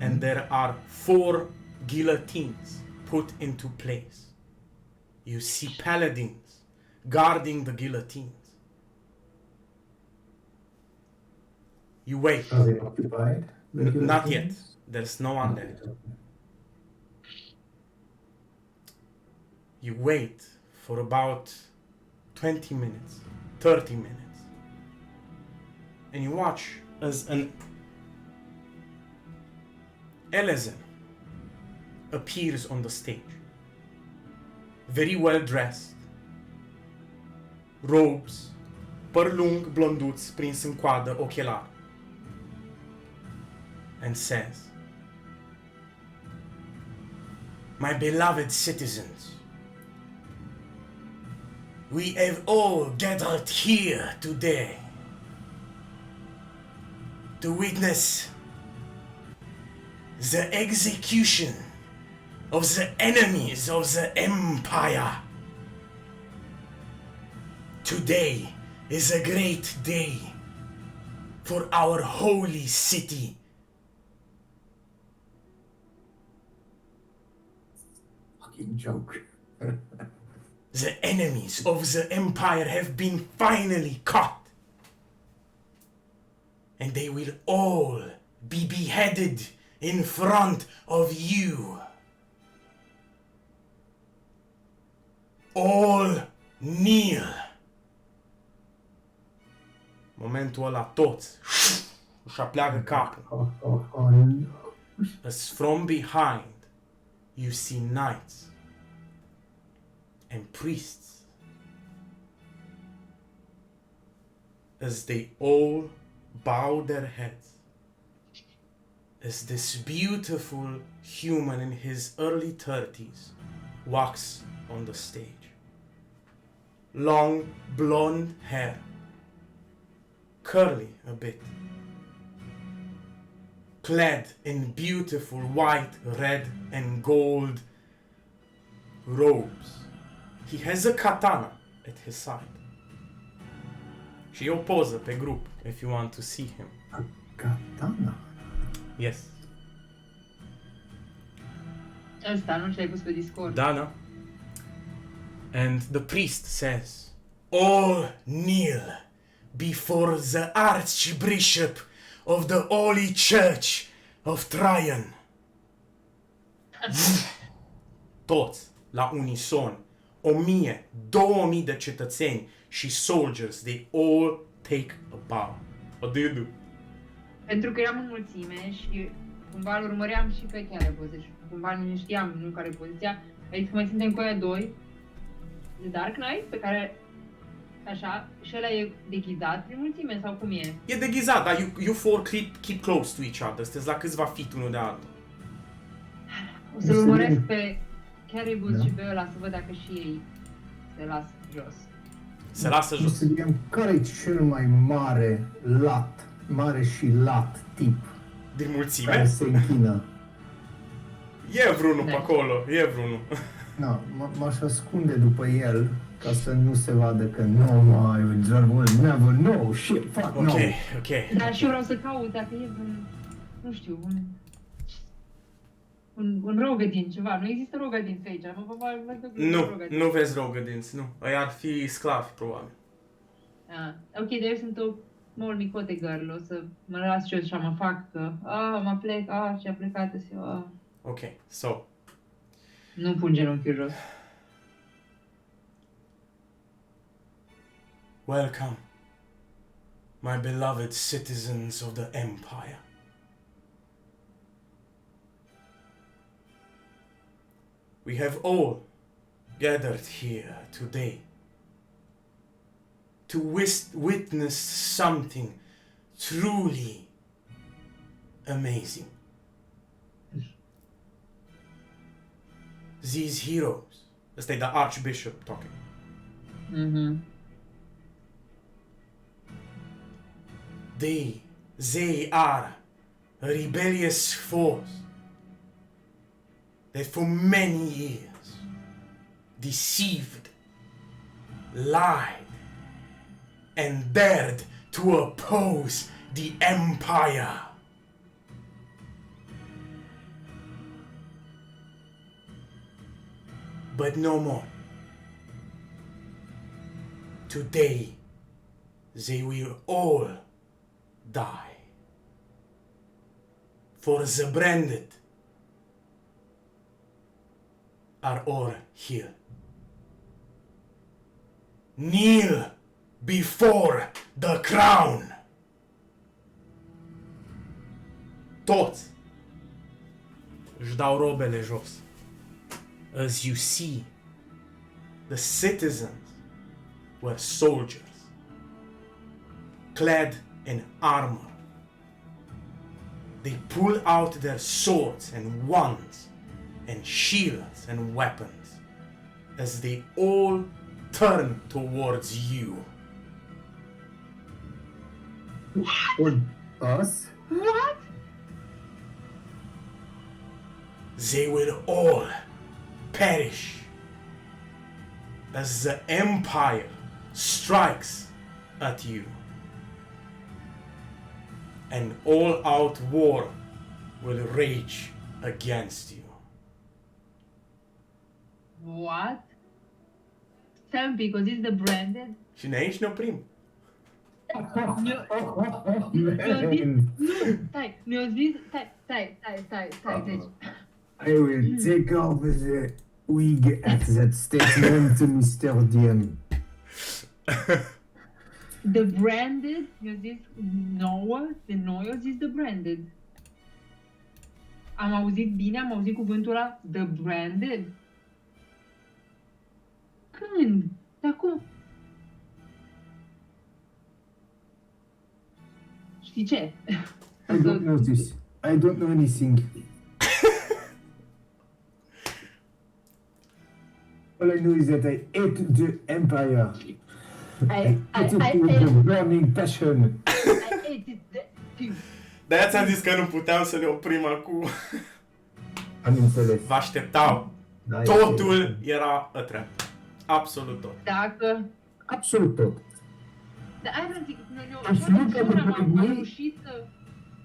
and there are 4 guillotines put into place You see paladins guarding the guillotines. You wait. Are they occupied? Not yet. There's no one there. You wait for about 20 minutes, 30 minutes. And you watch as an Elezen appears on the stage. Very well dressed. Robes, păr lung, blonduț, prins în coadă, ochelari. And says, "My beloved citizens, we have all gathered here today to witness the execution of the enemies of the Empire. Today is a great day for our holy city. Fucking joke. The enemies of the Empire have been finally caught, and they will all be beheaded in front of you. All kneel." Momentul ăla toți își apleagă capul. No. As from behind you see knights and priests as they all bow their heads as this beautiful human in his early 30s walks on the stage. Long blonde hair, curly a bit, clad in beautiful white, red and gold robes. He has a katana at his side. Și e o poză pe grup, if you want to see him. Katana. Yes. Ăsta, nu ce ai pus pe Discord. Dana. And the priest says, "All kneel before the Archbishop of the Holy Church of Traian." Toți, la unison, 1000, 2000 de cetățeni și soldiers, they all take a bow. What do you do? Pentru că eram în mulțime și cumva îl urmăream și pe Carnivals, deci cumva nu știam nu care e poziția. Adică mai suntem cu aia doi, The Dark Knight, pe care, așa, și ăla e deghizat prin mulțime sau cum e? E deghizat, dar you four keep close to each other. Sunteți la câțiva feet unul de altul. O să-l urmăresc pe Carnivals și pe ăla să văd dacă și ei se lasă jos. Se lasă O jos. să vedem care e cel mai mare și lat tip Din care mulțime? se închină. E vreunul pe acolo, e vreunul. No, m-aș ascunde după el ca să nu se vadă că no, I will never know, shit, fuck, no. Ok. Dar și eu vreau să caut dacă e un, nu știu, un rogadin, ceva. Nu există rogadin aici. Nu vezi rogadins, nu. Ăia ar fi sclavi, probabil. Ok, dar eu sunt o small micote girl. O să mă las și eu și mă fac că, mă plec, și a plecat eu, Ok, so. Nu pun genunchiul jos. Welcome, my beloved citizens of the Empire. We have all gathered here today to witness something truly amazing. These heroes, ăsta e the Archbishop talking. They are a rebellious force that for many years deceived, lied, and dared to oppose the Empire. But no more. Today, they will all die. For the branded are all here. Kneel before the crown. Toți își dau robele jos. As you see, the citizens were soldiers, clad in armor. They pull out their swords and wands and shields and weapons as they all turn towards you. Or us? What? They will all perish as the Empire strikes at you. An all-out war will rage against you. What? Stai un pic, o zis de branded? Și ne aici ne oprim. Ne-o zis, stai, deci, I will take off the wig at that statement to Mr. DM. the branded, ne-o zis nouă, de noi o zis the branded. Am auzit bine, am auzit cuvântul ăla, the branded? Când? Dar cum? Știi ce? I don't know this. I don't know anything. All I know is that I hate the Empire. I hate it with a burning passion. I hate it. De-aia ți-am zis că nu puteam să ne oprim acum. Am înțeles. Vă așteptau. Da, Totul era a trap. Absolut tot. Dacă... Absolut tot. Dar aia vreau să zic, noi Am spus că am reușit să...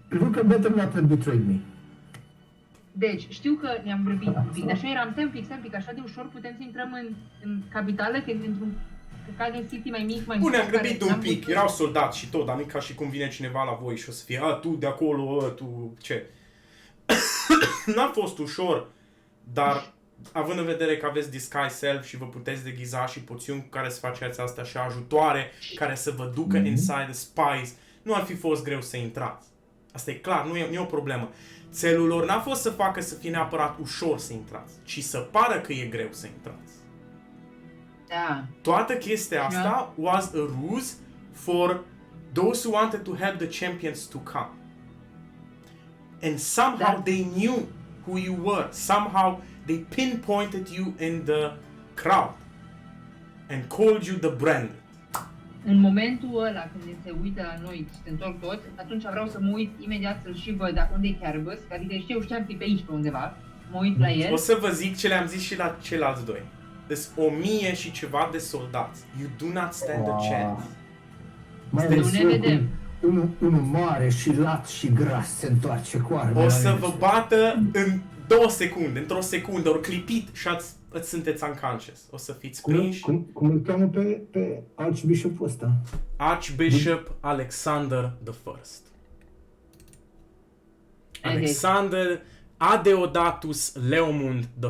Look at better not have betrayed me. Deci, știu că ne-am grăbit un pic, dar așa eram, stai un pic, așa de ușor putem să intrăm în capitală, că într-un ca de city mai mic, mai Bun, ne-am care grăbit un n-am pic, văzut. erau soldați și tot, dar nu e ca și cum vine cineva la voi și o să fie, a, tu de acolo, a, tu ce. N-a fost ușor, dar având în vedere că aveți disguise self și vă puteți deghiza și poțiuni cu care să faceți asta și ajutoare care să vă ducă inside the spies, nu ar fi fost greu să intrați. Asta e clar, nu e o problemă. Țelul lor n-a fost să facă să fie neapărat ușor să intrați, ci să pară că e greu să intrați. Da. Toată chestia asta was a ruse for those who wanted to help the champions to come. And somehow they knew who you were. Somehow they pinpointed you in the crowd and called you the brand. În momentul ăla când se uită la noi și se întorc toți, atunci vreau să mă uit imediat să-l și văd dacă unde e Carnivals, adică știam că e pe aici pe undeva, mă uit la el. O să vă zic ce le-am zis și la ceilalți doi. Deci 1000 și ceva de soldați. You do not stand a chance. Mai Nu ales ne eu, vedem. Unul mare și lat și gras se întoarce cu armele. O să vă bată în 2 secunde, într-o secundă, ori clipit și îți sunteți unconscious. O să fiți prinși. Cum îl cheamă pe Archbishopul ăsta? Archbishop Alexander I. Alexander Adeodatus Leomund I,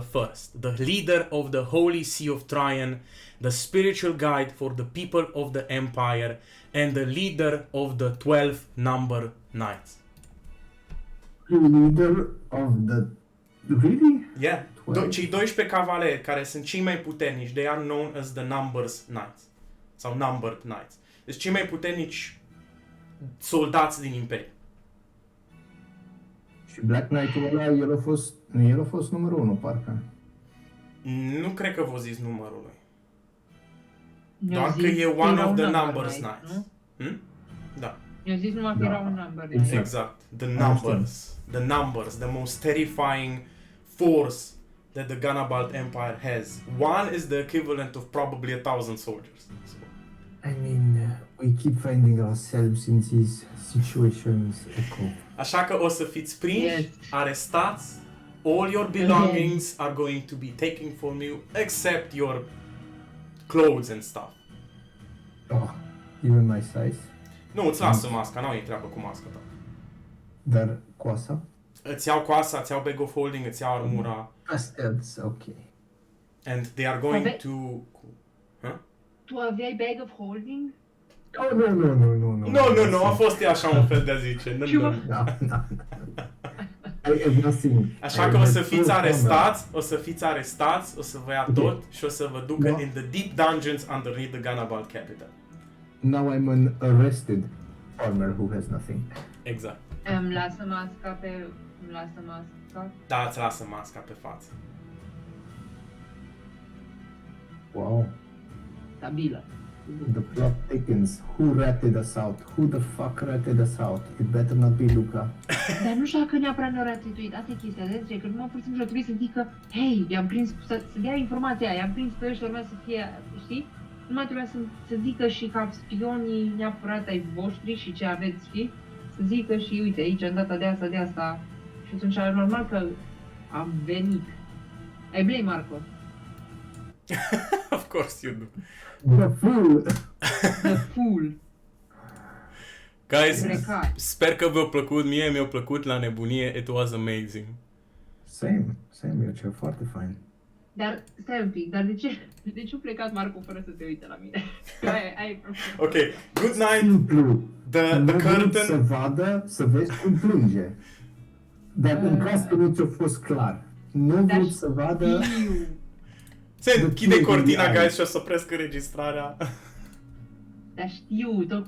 the leader of the Holy See of Traian, the spiritual guide for the people of the empire, and the leader of the 12 number knights. Leader of the... Really? Yeah, 12. cei 12 cavaleri care sunt cei mai puternici, they are known as the numbers knights. Sau numbered knights. Deci cei mai puternici soldați din Imperiu. Și Black Knight-ul ăla, el a fost numărul 1, parcă. Nu cred că v-o zis numărul lui. Ne-au Doar că zis e că one era of un the number numbers knight, knights. nu? Da. Ne-au zis numai că Da. era un number Exact. knight. Exact. The numbers, the most terrifying force that the Ganabalt Empire has. One is the equivalent of probably 1,000 soldiers. So, I mean, we keep finding ourselves in these situations, Echo. așa că o să fiți prinși, Yes. arestați, all your belongings are going to be taken from you, except your clothes and stuff. Oh, even my size. Nu, îți lasă masca, n-au ei treabă cu masca ta. Dar coasa? Îți iau coasa, îți iau bag of holding, îți iau armura. That's okay. And they are going Ave- to... Huh? Tu aveai bag of holding? Oh, no. Nu, a fost ea așa un fel de a zice. Nu. No. I have nothing. Așa că o să fiți arestați, o să vă ia tot și o să vă ducă in the deep dungeons underneath the Ganabal capital. Now I'm an arrested farmer who has nothing. Exact. Îmi lasă masca. Da, îți lasă masca pe față. Wow. Stabilă. The plot thickens. Who ratted us out? Who the fuck ratted us out? It better not be Luca. Dar nu știu dacă neapărat ne-au restituit. Asta e chestia de zice, că numai pur și simplu trebuie să zică, hei, i-am prins, să dea informația aia, i-am prins pe ăștia, urmează să fie, știi? Numai trebuia să zică și ca spionii neapărat ai voștri și ce aveți, știi? Să zică și uite, aici am data de asta. Și atunci e normal că am venit. I blame Marco. Of course you do. The fool! The fool. Guys, Brecat. sper că v-a plăcut, mie mi-a plăcut la nebunie, it was amazing. Same, Mircea, foarte fain. Dar, stai un pic, dar de ce a plecat Marco fără să te uite la mine? Ai Ok, good night, Simplu. the Nu vrut să curtain. vadă, să vezi cum plânge. Dar în caz că nu ți-a fost clar. Nu vrut să vadă... Se închide The cortina, tears in the guys, și o să opresc înregistrarea. Dar știu, tocmai